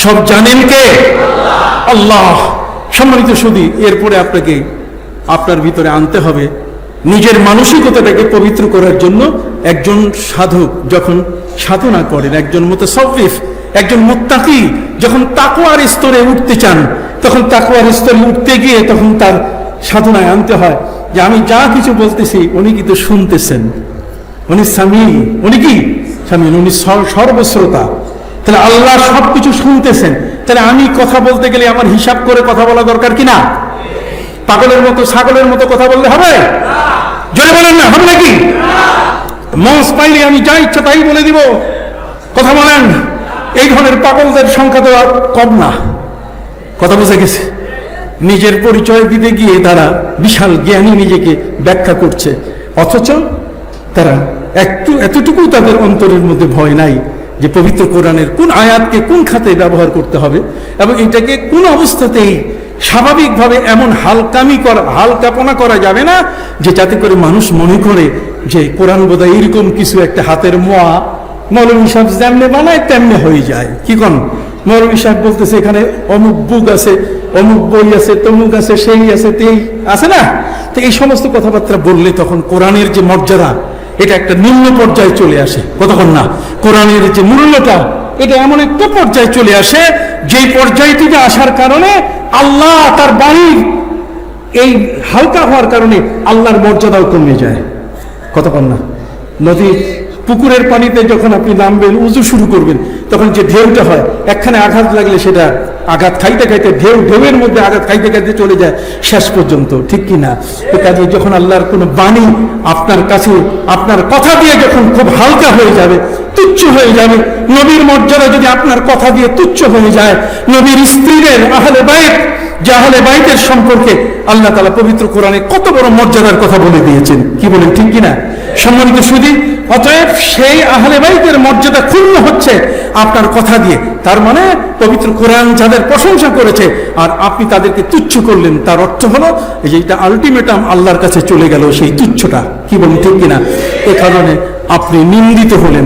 S1: সব জানেন কে? আল্লাহ। সম্মানিত শুধু এরপরে আপনাকে আপনার ভিতরে আনতে হবে নিজের মানসিকতাটাকে পবিত্র করার জন্য। একজন সাধক যখন সাধনা করেন, একজন মুতাসাউফিফ, একজন মুত্তাকি যখন তাকওয়ার স্তরে উঠতে চান, তখন তাকওয়ার স্তরে উঠতে গিয়ে তখন তার সাধনায় আনতে হয় যে আমি যা কিছু বলতেছি উনি কিন্তু শুনতেছেন, উনি সামি, উনি কি সামি, উনি সর্বশ্রোতা। তাহলে আল্লাহ সবকিছু শুনতেছেন। তাহলে আমি কথা বলতে গেলে আমার হিসাব করে কথা বলা দরকার কিনা? পাগলের মতো ছাগলের মতো কথা বললে হবে? জোরে বলেন না, হবে নাকি? মঞ্চ পাইলে আমি যা ইচ্ছা তাই বলে দিব, কথা বলেন। এই ধরনের পাগলদের সংখ্যা তো আর কম না। কথা বোঝা গেছে? নিজের পরিচয় দিতে গিয়ে তারা বিশাল জ্ঞানী নিজেকে ব্যাখ্যা করছে, অথচ তারা এতটুকু তাদের অন্তরের মধ্যে ভয় নাই যে পবিত্র কোরআনের কোন আয়াতকে কোন খাতে ব্যবহার করতে হবে এবং এটাকে কোন অবস্থাতেই স্বাভাবিকভাবে এমন হালকাপনা করা যাবে না যে যাতে করে মানুষ মনে করে যে কোরআন বোধহয় এরকম কিছু একটা হাতের মোয়া, মৌলভী সাহেব যেমনে বানায় তেমনি হয়ে যায়। কি কোন মৌলভী সাহেব বলতেছে এখানে অমুক বুক আছে, অমুক বই আছে, তমুক আছে, সেই আছে, তেই আছে না। তো এই সমস্ত কথাবার্তা বললে তখন কোরআনের যে মর্যাদা এটা একটা নিম্ন পর্যায়ে চলে আসে। কতক্ষণ না কোরআনের যে মূল্যটা এটা এমন একটা পর্যায়ে চলে আসে যেই পর্যায়টিতে আসার কারণে আল্লাহ তার বাণীর এই হালকা হওয়ার কারণে আল্লাহর মর্যাদাও কমে যায়। কতক্ষণ না নদীর পুকুরের পানিতে যখন আপনি নামবেন, উজু শুরু করবেন, তখন যে ঢেউটা হয়, একখানে আঘাত লাগলে সেটা আঘাত খাইতে খাইতে ঢেউয়ের মধ্যে আঘাত খাইতে খাইতে চলে যায় শেষ পর্যন্ত, ঠিক কিনা? এ কাজে যখন আল্লাহর কোনো বাণী আপনার কাছে আপনার কথা দিয়ে যখন খুব হালকা হয়ে যাবে, তুচ্ছ হয়ে যাবে, নবীর মর্যাদা যদি আপনার কথা দিয়ে তুচ্ছ হয়ে যায়, নবীর স্ত্রীদের আহলে বাইত, যে আহলে বাইতের সম্পর্কে আল্লাহ তাআলা পবিত্র কোরআনে কত বড় মর্যাদার কথা বলে দিয়েছেন, কি বলেন ঠিক কিনা? সম্মানিত সুধী, অতএব সেই আহলে বাইতের মর্যাদা ক্ষুণ্ণ হচ্ছে আপনার কথা দিয়ে। তার মানে পবিত্র কোরআন যাদের প্রশংসা করেছে আর আপনি তাদেরকে তুচ্ছ করলেন, তার অর্থ হলো এই যে এটা আলটিমেটাম আল্লাহর কাছে চলে গেল সেই তুচ্ছটা, কি বলেন ঠিক কিনা? এ কারণে আপনি নিন্দিত হলেন,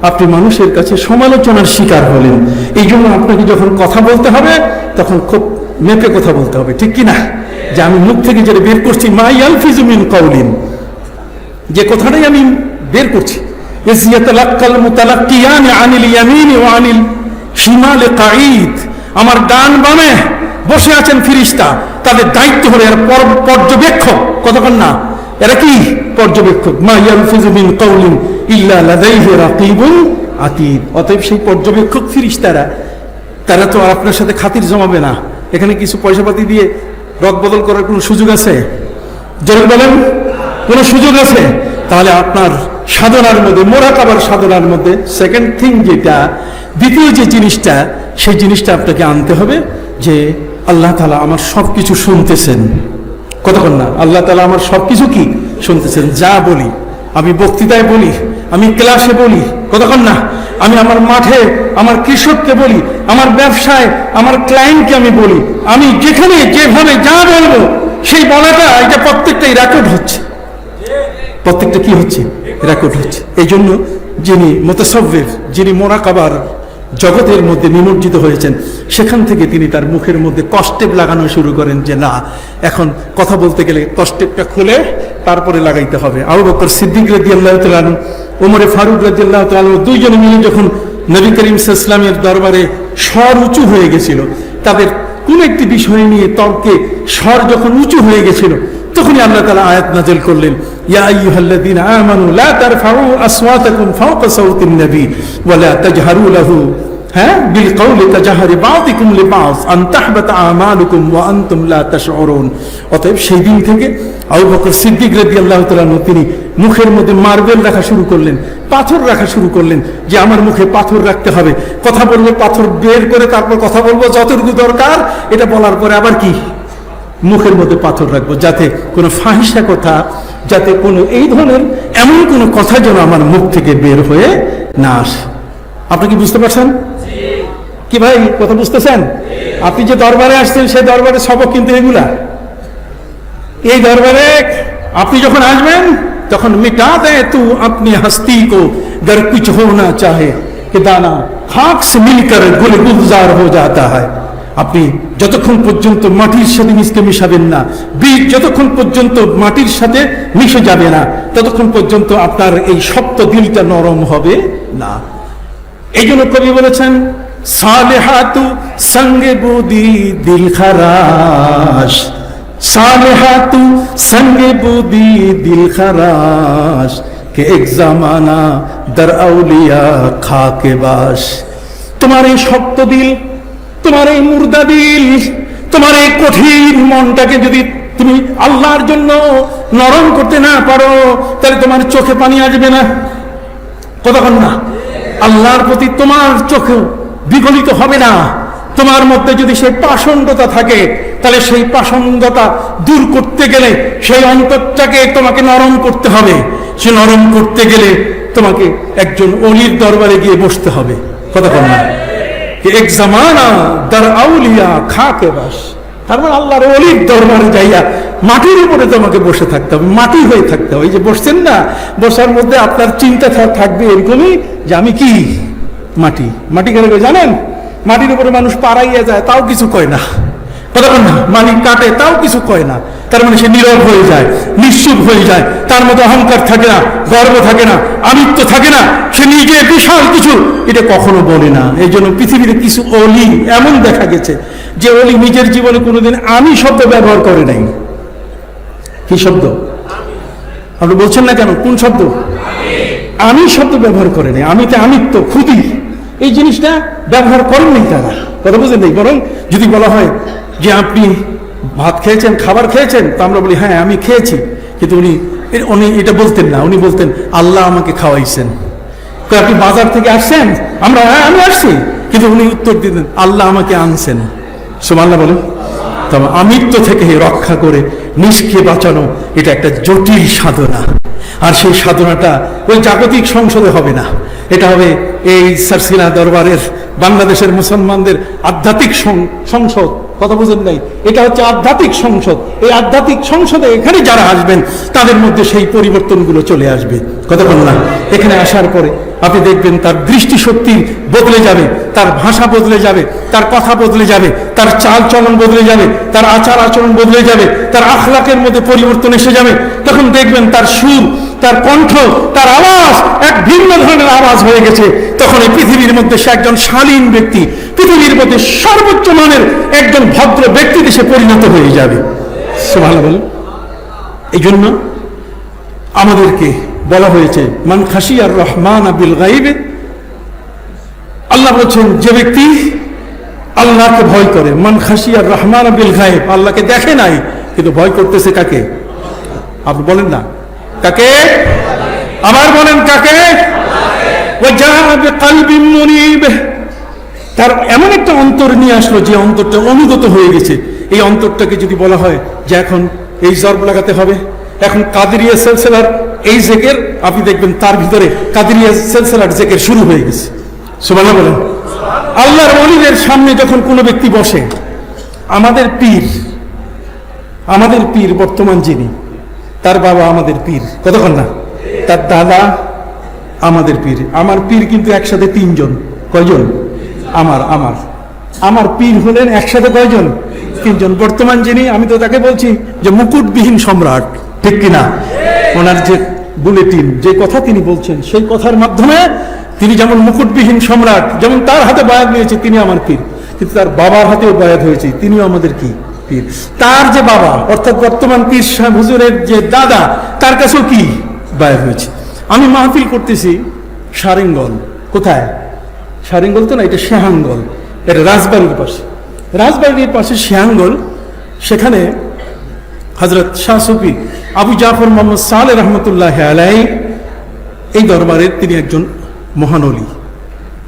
S1: আপনি মানুষের কাছে সমালোচনার শিকার হলেন। এই জন্য আপনাকে যখন কথা বলতে হবে তখন খুব মেপে কথা বলতে হবে, ঠিক কিনা? যে আমি মুখ থেকে যেটা বের করছি, মা ইয়ালফিযু মিন কাওলিন, যে কথাটাই আমি বের করছি, ইয়াতালাক্কাল মুতালাক্কিয়ান আনিল ইয়ামিন ওয়া আনিল শিমাল কাঈদ, আমার ডান বামে বসে আছেন ফেরেশতা, তাদের দায়িত্ব হলো এরা পর্যবেক্ষক। কতক্ষণ না এরা কি পর্যবেক্ষক। মা ইয়ালফিযু মিন কাওলিন ইল্লা লাদাইহি রাকীবুন আতীদ। অতএব সেই পর্যবেক্ষক ফেরেশতারা তারা তো আর আপনার সাথে খাতির জমাবে না। এখানে কিছু পয়সাপাতি দিয়ে রদ বদল করার কোনো সুযোগ আছে? জোরে বলেন, কোনো সুযোগ আছে? তাহলে আপনার সাধনার মধ্যে, মুরাকাবার সাধনার মধ্যে সেকেন্ড থিং যেটা, দ্বিতীয় যে জিনিসটা, সেই জিনিসটা আপনাকে আনতে হবে যে আল্লাহ তাআলা আমার সবকিছু শুনতেছেন। কতক্ষণ না আল্লাহ তাআলা আমার সবকিছু কি শুনতেছেন, যা বলি, আমি বক্তৃতায় বলি, আমি ক্লাসে বলি, কতক্ষণ না আমি আমার মাঠে আমার কৃষককে বলি, আমার ব্যবসায় আমার ক্লায়েন্টকে আমি বলি, আমি যেখানে যেভাবে যা বলবো সেই বলাটা এটা প্রত্যেকটাই রেকর্ড হচ্ছে, প্রত্যেকটা কি হচ্ছে? রেকর্ড হচ্ছে। এই জন্য যিনি মুতাসাউফিফ, যিনি মুরাকাবার জগতের মধ্যে নিমজ্জিত হয়েছেন, সেখান থেকে তিনি তার মুখের মধ্যে কষ্টেপ লাগানো শুরু করেন যে না, এখন কথা বলতে গেলে কষ্টেপটা খুলে তারপরে লাগাইতে হবে। আবু বকর সিদ্দিক রাদিয়াল্লাহু তাআলা আনহু, ওমর ফারুক রাদিয়াল্লাহু তাআলা আনহু, দুইজনে মিলে যখন নবী করিম সাল্লাল্লাহু আলাইহি ওয়াসাল্লামের দরবারে স্বর উঁচু হয়ে গেছিল, তাদের কোন একটি বিষয় নিয়ে তর্কে স্বর যখন উঁচু হয়ে গেছিল, তখনই আল্লাহ তাআলা আয়াত নাযিল করলেন, ইয়া আইয়ুহাল্লাযীনা আমানু লা তারফাউ আসওয়াতাকুম ফাওকা সাওতিন নবী ওয়া লা তাজহারু লাহু হ্যাঁ, বিল কওলি কাজাহরি বাযিকুম লিবা'দ আন তাহবাতা আমালুকুম ওয়া আনতুম লা তাশউরুন। অতএব সেই দিন থেকে আবু বকর সিদ্দিক রাদিয়াল্লাহু তাআলা তিনি মুখের মধ্যে মার্বেল রাখা শুরু করলেন, পাথর রাখা শুরু করলেন, যে আমার মুখে পাথর রাখতে হবে, কথা বলবো পাথর বের করে তারপর কথা বলবো যতটুকু দরকার, এটা বলার পরে আবার কি মুখের মধ্যে পাথর রাখবো, যাতে কোনো ফাহিশা কথা, যাতে কোনো এই ধরনের এমন কোনো কথা যেন আমার মুখ থেকে বের হয়ে না আসে। আপনি কি বুঝতে পারছেন কি ভাই, কথা বুঝতেছেন? আপনি যে দরবারে আসছেন সেই দরবারের সবক কিন্তু এগুলা। এই দরবারে আপনি যখন আসবেন তখন মিটা দেয় তু আপনি হস্তি কো गर कुछ होना चाहे कि दाना खाक से मिलकर गुल गुलजार हो जाता है। আপনি যতক্ষণ পর্যন্ত মাটির সাথে মিশকে মিশাবেন না, বীজ যতক্ষণ পর্যন্ত মাটির সাথে মিশে যাবে না, ততক্ষণ পর্যন্ত আপনার এই শক্ত দিলটা নরম হবে না। এই জন্য কবি বলেছেন, সালেহাতু সঙ্গে বুদি দিল খারাশ, সালেহাতু সঙ্গে বুদি দিল খারাশ কে এক জামানা দর আউলিয়া খাকে বাস। তোমার এই শক্ত দিল, তোমার এই মুর্দা দিল, তোমার এই কঠিন মনটাকে যদি তুমি আল্লাহর জন্য নরম করতে না পারো, তাহলে তোমার চোখে পানি আসবে না, কতক্ষণ না আল্লাহর প্রতি তোমার চোখে বিগলিত হবে না। তোমার মধ্যে যদি সেই পাষণ্ডতা থাকে, তাহলে সেই পাষণ্ডতা দূর করতে গেলে সেই অন্তরটাকে তোমাকে নরম করতে হবে। সে নরম করতে গেলে তোমাকে একজন ওলির দরবারে গিয়ে বসতে হবে, কতক্ষণ না এক জামানা দর আউলিয়া খাকে বাস। তার মানে আল্লাহর ওলির দরবারে যাইয়া মাটির উপরে তোমাকে বসে থাকতে হবে, মাটি হয়ে থাকতে হবে। এই যে বসছেন না, বসার মধ্যে আপনার চিন্তা থাকবে এরকমই যে আমি কি মাটি। মাটি কেন জানেন? মাটির উপরে মানুষ পাড়াইয়া যায় তাও কিছু কয় না, কতক্ষণ না মালিক কাটে তাও কিছু কয় না। তার মানে সে নীরব হয়ে যায়, নিশ্চুপ হয়ে যায়, তার মধ্যে অহংকার থাকে না, গর্ব থাকে না, আমিত্ব থাকে না, সে নিজে বিশাল কিছু এটা কখনো বলে না। এই জন্য পৃথিবীতে কিছু অলি এমন দেখা গেছে যে অলি নিজের জীবনে কোনোদিন আমি শব্দ ব্যবহার করে নাই। কি শব্দ? আপনি বলছেন না কেন? কোন শব্দ? আমি শব্দ ব্যবহার করে নাই। আমিতে আমিত্ব, ক্ষুদি, এই জিনিসটা ব্যবহার করেননি তারা, কথা বুঝলেন নেই। বরং যদি বলা হয় যে আপনি ভাত খেয়েছেন, খাবার খেয়েছেন, তা আমরা বলি হ্যাঁ আমি খেয়েছি, কিন্তু উনি এটা বলতেন না, উনি বলতেন আল্লাহ আমাকে খাওয়াইছেন। তো আপনি বাজার থেকে আসছেন, আমরা হ্যাঁ আমি আসছি, কিন্তু উনি উত্তর দিতেন আল্লাহ আমাকে আনছেন। সুবহানাল্লাহ বলেন। তবে আমিত্ব থেকে রক্ষা করে নিজকে বাঁচানো এটা একটা জটিল সাধনা। আর সেই সাধনাটা ওই জাগতিক সংসদে হবে না, এটা হবে এই সারসিনা দরবারের বাংলাদেশের মুসলমানদের আধ্যাত্মিক সংসদ, কথা বুঝেন নাই? এটা হচ্ছে আধ্যাত্মিক সংসদ। এই আধ্যাত্মিক সংসদে এখানে যারা আসবেন তাদের মধ্যে সেই পরিবর্তনগুলো চলে আসবে, কথা বল না? এখানে আসার পরে আপনি দেখবেন তার দৃষ্টিশক্তি বদলে যাবে, তার ভাষা বদলে যাবে, তার কথা বদলে যাবে, তার চাল চলন বদলে যাবে, তার আচার আচরণ বদলে যাবে, তার আখলাকের মধ্যে পরিবর্তন এসে যাবে। তখন দেখবেন তার সুর, তার কণ্ঠ, তার আওয়াজ এক ভিন্ন ধরনের আওয়াজ হয়ে গেছে। তখন এই পৃথিবীর মধ্যে সে একজন শালীন ব্যক্তি, পৃথিবীর মধ্যে সর্বোচ্চ মানের একজন ভদ্র ব্যক্তিতে সে পরিণত হয়ে যাবে। সুবহানাল্লাহ বলেন। এই জন্য আমাদেরকে বলা হয়েছে মান খাশিয়ার রহমান বিল গায়ব। আল্লাহ বলছেন যে ব্যক্তি আল্লাহকে ভয় করে, মান খাশিয়ার রহমান বিল গায়ব, আল্লাহকে দেখে নাই কিন্তু ভয় করতেছে কাকে? আপনি বলেন না কাকে? আবার বলেন কাকে? তার এমন একটা অন্তর নিয়ে আসলো যে অন্তরটা অনুগত হয়ে গেছে। এই অন্তরটাকে যদি বলা হয় যে এখন এই জর্ব লাগাতে হবে, এখন কাদেরিয়া সিলসিলার এই জেকের, আপনি দেখবেন তার ভিতরে কাদেরিয়া সিলসিলার জেকের শুরু হয়ে গেছে। সুবহানাল্লাহ বলেন। আল্লাহর ওলিদের সামনে যখন কোনো ব্যক্তি বসে, আমাদের পীর বর্তমান যিনি, তার বাবা আমাদের পীর, কতক্ষণ না, তার দাদা আমাদের পীর। আমার পীর কিন্তু একসাথে তিনজন। কয়জন? আমার পীর হলেন একসাথে কয়জন? তিনজন। বর্তমান যিনি, আমি তো তাকে বলছি যে মুকুটবিহীন সম্রাট, ঠিক কিনা? ওনার যে বুলেটিন, যে কথা তিনি বলছেন, সেই কথার মাধ্যমে তিনি যেমন মুকুটবিহীন সম্রাট, যেমন তার হাতে বায়াত নিয়েছে, তিনি আমার পীর। কিন্তু তার বাবার হাতেও বায়াত হয়েছে, তিনিও আমাদের কি পীর। তার যে বাবা অর্থাৎ বর্তমান পীর সাহেব হুজুরের যে দাদা, তার কাছেও কি বায়াত হয়েছে। আমি মাহফিল করতেছি সারেঙ্গল, কোথায়? সারেঙ্গল তো না, এটা শেহাঙ্গল, এটা রাজবাড়ির পাশে। রাজবাড়ির পাশে শেহাঙ্গল, সেখানে হযরত শাহ সুফি আবু জাফর মোহাম্মদ সালেহ রহমতুল্লাহ আলাইহি এই দরবারের তিনি একজন মহান ওলি।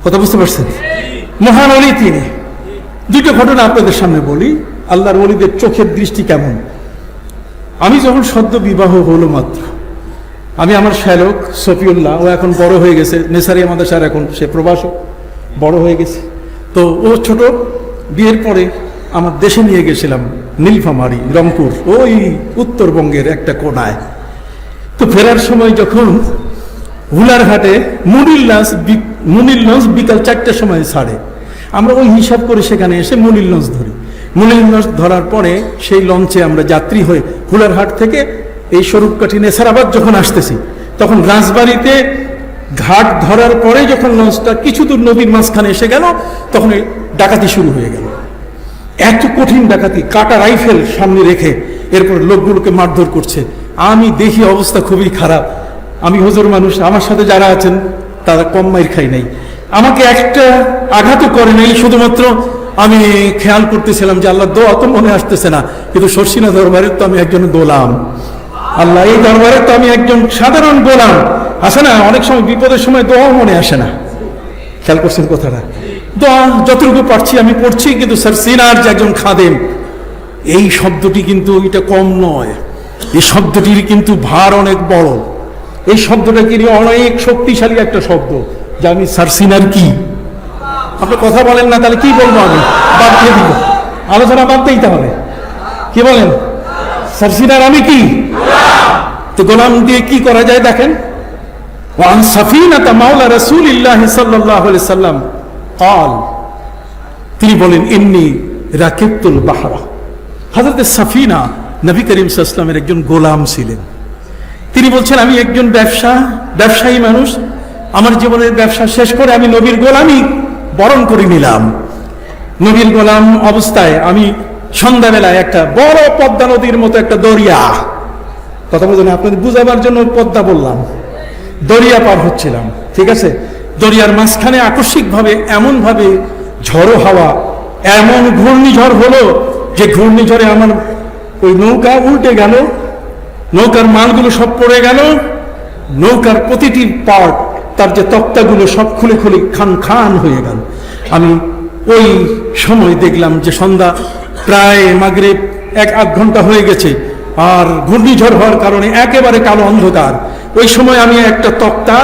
S1: কথা বুঝতে পারছেন? মহান ওলি তিনি। দুটো ঘটনা আপনাদের সামনে বলি, আল্লাহর ওলিদের চোখের দৃষ্টি কেমন। আমি যখন সদ্য বিবাহ হলো মাত্র, আমি আমার শ্যালক সফিউল্লাহ, ও এখন বড় হয়ে গেছে, নেসারিয়া মাদ্রাসার এখন সে প্রভাষক, বড় হয়ে গেছে। তো ও ছোট, বিয়ের পরে আমার দেশে নিয়ে গেছিলাম নীলফামারী, রংপুর, ওই উত্তরবঙ্গের একটা কোনায়। তো ফেরার সময় যখন হুলারহাটে মুনির লঞ্চ বিকাল 4টার সময় ছাড়ে, আমরা ওই হিসাব করে সেখানে এসে মুনির লঞ্চ ধরি। মুনির লঞ্চ ধরার পরে সেই লঞ্চে আমরা যাত্রী হয়ে হুলারহাট থেকে এই স্বরূপকাঠি নেসারাবাদ যখন আসতেছি, তখন রাজবাড়িতে ঘাট ধরার পরে যখন লঞ্চটা কিছু দূর নদীর মাঝখানে এসে গেল, তখন এই ডাকাতি শুরু হয়ে গেল। এত কঠিন ডাকাতি, কাটা রাইফেল সামনে রেখে এরপর লোকগুলোকে মারধর করছে। আমি দেখি অবস্থা খুবই খারাপ। আমি হুজুর মানুষ, আমার সাথে যারা আছেন তারা কম মাইর খাই নাই, আমাকে একটা আঘাতও করে নাই। শুধুমাত্র আমি খেয়াল করতেছিলাম যে আল্লাহ দোয়া তো মনে আসতেছে না, কিন্তু শর্ষিনা দরবারের তো আমি একজন গোলাম, আল্লাহ এই দরবারের তো আমি একজন সাধারণ গোলাম। আসে না অনেক সময় বিপদের সময় দোয়াও মনে আসে না। খেয়াল করছেন কথাটা? দোয়া যতটুকু পারছি আমি পড়ছি, কিন্তু সরসিনার যে একজন খাদেম, এই শব্দটি কিন্তু এটা কম নয়, এই শব্দটির কিন্তু ভার অনেক বড়। এই শব্দটা কিন্তু অনেক শক্তিশালী একটা শব্দ, যে আমি সরসিনার কি। আপনি কথা বলেন না, তাহলে কি বলবো? আমি বাদ দিয়ে দিব, আলোচনা বাদ দিই তাহলে। কি বলেন? সরসিনার আমি কি? তো গোলাম দিয়ে কি করা যায় দেখেন। ওয়ান সাফিনাতা মাওলা রাসূলিল্লাহি সাল্লাল্লাহু আলাইহি সাল্লাম قال, তিনি বলেন ইন্নী রাকিবতুল বাহরা। হযরত সাফিনা নবী করিম সাল্লাল্লাহু আলাইহি ওয়াসাল্লামের একজন গোলাম ছিলেন। তিনি বলছেন আমি একজন ব্যবসায়ী মানুষ, আমার জীবনের ব্যবসা শেষ করে আমি নবীর গোলামি বরণ করে নিলাম। নবীর গোলাম অবস্থায় আমি সন্ধ্যাবেলায় একটা বড় পদ্মা নদীর মতো একটা দরিয়া, কথা বলছেন আপনাদের বুঝাবার জন্য পদ্মা বললাম, দরিয়া পার হচ্ছিলাম। ঠিক আছে, দরিয়ার মাঝখানে আকস্মিকভাবে এমনভাবে ঝড়ো হাওয়া, এমন ঘূর্ণিঝড় হলো যে ঘূর্ণিঝড়ে আমার ওই নৌকা উল্টে গেল, নৌকার মালগুলো সব পড়ে গেল, নৌকার প্রতিটি পার্ট, তার যে তক্তাগুলো সব খুলে খুলে খান খান হয়ে গেল। আমি ওই সময় দেখলাম যে সন্ধ্যা প্রায় মাগরিব 1-8 ঘন্টা হয়ে গেছে, আর ঘূর্ণিঝড় হওয়ার কারণে একেবারে কালো অন্ধকার। ওই সময় আমি একটা তক্তা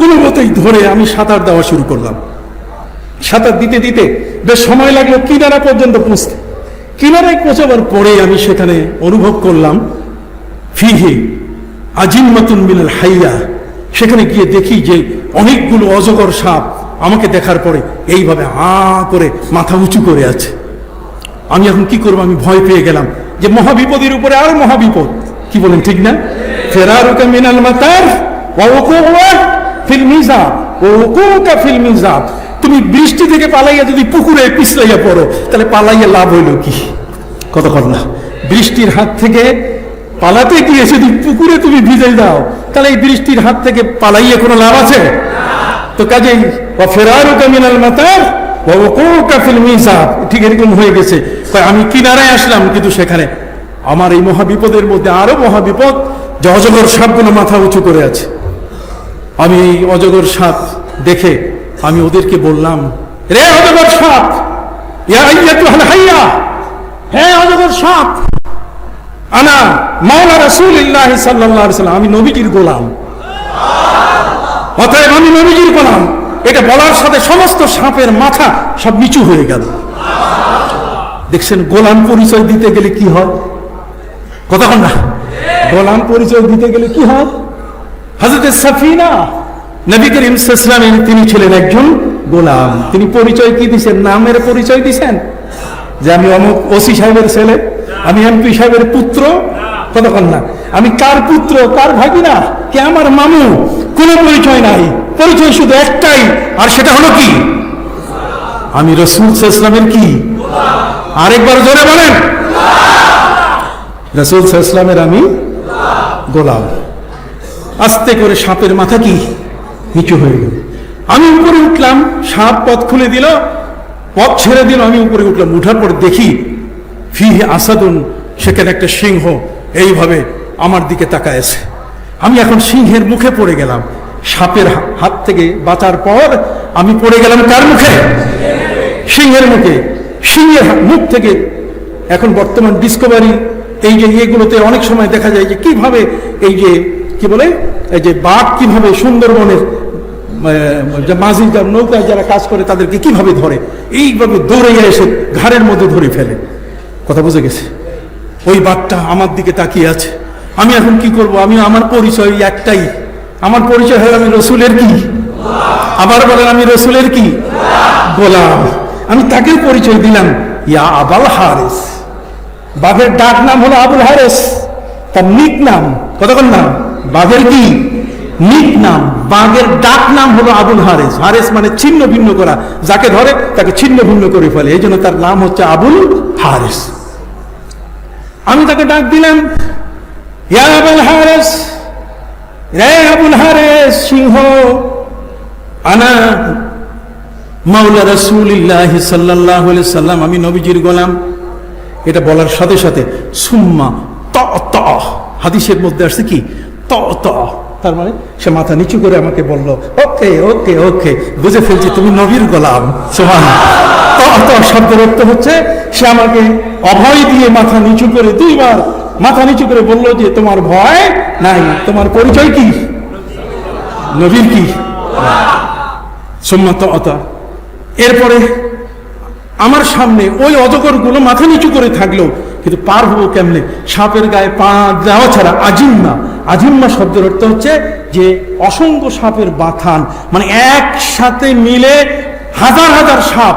S1: কোনো মতেই ধরে আমি সাঁতার দেওয়া শুরু করলাম। সাঁতার দিতে দিতে বেশ সময় লাগলো কিনারা পর্যন্ত পৌঁছতে। কিনারায় পৌঁছাবার পরে আমি সেখানে অনুভব করলাম ফিহি আজিম্মাতুন মিনাল হাইয়া। সেখানে গিয়ে দেখি যে অনেকগুলো অজগর সাপ আমাকে দেখার পরে এইভাবে করে মাথা উঁচু করে আছে। আমি এখন কি করবো? আমি ভয় পেয়ে গেলাম যে মহাবিপদের উপরে আরো মহাবিপদ। কি বলেন ঠিক না? ফেরারুকা মিনাল মাতার ওয়া উকুওয়া ফিল মিজাব ওয়া উকুকা ফিল মিজাব। তুমি বৃষ্টি থেকে পালাইয়া যদি পুকুরে পিছলাইয়া পড়ো, তাহলে পালাইয়া লাভ হইল কি? কত না, বৃষ্টির হাত থেকে পালাতে গিয়ে যদি পুকুরে তুমি ভিজে দাও, তাহলে এই বৃষ্টির হাত থেকে পালাইয়া কোনো লাভ আছে? তো কাজেই ওয়া ফেরারুকা মিনাল মাতার ওয়া উকুকা ফিল মিজাব, ঠিক এরকম হয়ে গেছে। আমি কিনারায় আসলাম, কিন্তু সেখানে আমার এই মহাবিপদের মধ্যে আরো মহাবিপদ, যে অজগর সাপগুলো মাথা উঁচু করে আছে। আমি এই অজগর সাপ দেখে আমি ওদেরকে বললাম, রে অজগর সাপ, ইয়া আইয়াতুহাল হাইয়া, হে অজগর সাপ, আনা মাওলা রাসূলিল্লাহ সাল্লাল্লাহু আলাইহি ওয়াসাল্লাম, আমি নবীজির গোলাম, অতএব আমি নবীজির গোলাম। এটা বলার সাথে সমস্ত সাপের মাথা সব নিচু হয়ে গেল। দেখছেন, গোলাম পরিচয় দিতে গেলে কি হয়? কথা বল না, গোলাম পরিচয় দিতে গেলে কি হয়? হযরত সাফিনা নবী করিম সাল্লাল্লাহু আলাইহি ওয়াসাল্লাম তিনি ছিলেন একজন গোলাম। তিনি পরিচয় কি দিয়েছেন? নামের পরিচয় দিয়েছেন যে আমি অমুক ওসি সাহেবের ছেলে, আমি এমপি সাহেবের পুত্র। কথা বল না, আমি কার পুত্র, কার ভাগিনা, কে আমার মামু, কোনো পরিচয় নাই। পরিচয় শুধু একটাই, আর সেটা হলো কি? আমি রাসূল সাল্লাল্লাহু আলাইহি ওয়াসাল্লামের কি? আরেকবার জোরে বলেন, রাসূল সাল্লাল্লাহু আলাইহি ওয়াসাল্লামের আমি গোলাম। আস্তে করে সাপের মাথা কি নিচু হয়ে গেল। আমি উপরে উঠলাম, সাপ পথ খুলে দিল, পথ ছেড়ে দিল, আমি উপরে উঠলাম। উঠার পর দেখি ফিহি আসাদুন, সেখানে একটা সিংহ এইভাবে আমার দিকে তাকায় আছে। আমি এখন সিংহের মুখে পড়ে গেলাম। সাপের হাত থেকে বাঁচার পর আমি পড়ে গেলাম কার মুখে? সিংহের মুখে। সিংহের মুখ থেকে এখন বর্তমান ডিসকভারি এই যে এগুলোতে অনেক সময় দেখা যায় যে কিভাবে এই যে কি বলে এই যে বাঘ কিভাবে সুন্দরবনের মাঝি নৌকায় যারা কাজ করে তাদেরকে কিভাবে ধরে, এইভাবে দৌড়ে এসে ঘাড়ের মধ্যে ধরে ফেলে। কথা বুঝে গেছে? ওই বাঘটা আমার দিকে তাকিয়ে আছে। আমি এখন কি করব? আমি আমার পরিচয় একটাই, আমার পরিচয় হয় আমি রসুলের কি? আবার বলেন, আমি রসুলের কি? গোলাম। আমি তাকেও পরিচয় দিলাম, ইয়া আবুল হারিস। বাঘের ডাক নাম হলো আবুল হারিস, তার নিক নাম, কতক্ষণ নাম? বাঘের কি নিক নাম? বাঘের ডাক নাম হলো আবুল হারিস। হারিস মানে ছিন্ন ভিন্ন করা, যাকে ধরে তাকে ছিন্ন ভিন্ন করে ফেলে, এই জন্য তার নাম হচ্ছে আবুল হারিস। আমি তাকে ডাক দিলাম, ইয়া আবুল হারিস, রে আবুল হারিস সিংহ, আনা মাওলা রাসূলুল্লাহ সাল্লাল্লাহু আলাইহি সাল্লাম, আমি নবীজির গোলাম। এটা বলার সাথে সাথে সুম্মা ত হাদিসের মধ্যে আসছে কি ত, তার মানে সে মাথা নিচু করে আমাকে বলল, ওকে ওকে ওকে, বুঝে ফেলছি তুমি নবীর গোলাম। সুবহানাল্লাহ। ত শব্দের অর্থ হচ্ছে সে আমাকে অভয় দিয়ে মাথা নিচু করে দুইবার মাথা নিচু করে বলল যে তোমার ভয় নাই, তোমার পরিচয় কি? নবীর কি? সুম্মা ত। এরপরে আমার সামনে ওই অজগরগুলো মাথা নিচু করে থাকলো, কিন্তু পার হবো কেমনে? সাপের গায়ে পা দেওয়া ছাড়া। আজিম্মা শব্দের অর্থ হচ্ছে যে অসংখ্য সাপের বাথান, মানে একসাথে মিলে হাজার হাজার সাপ।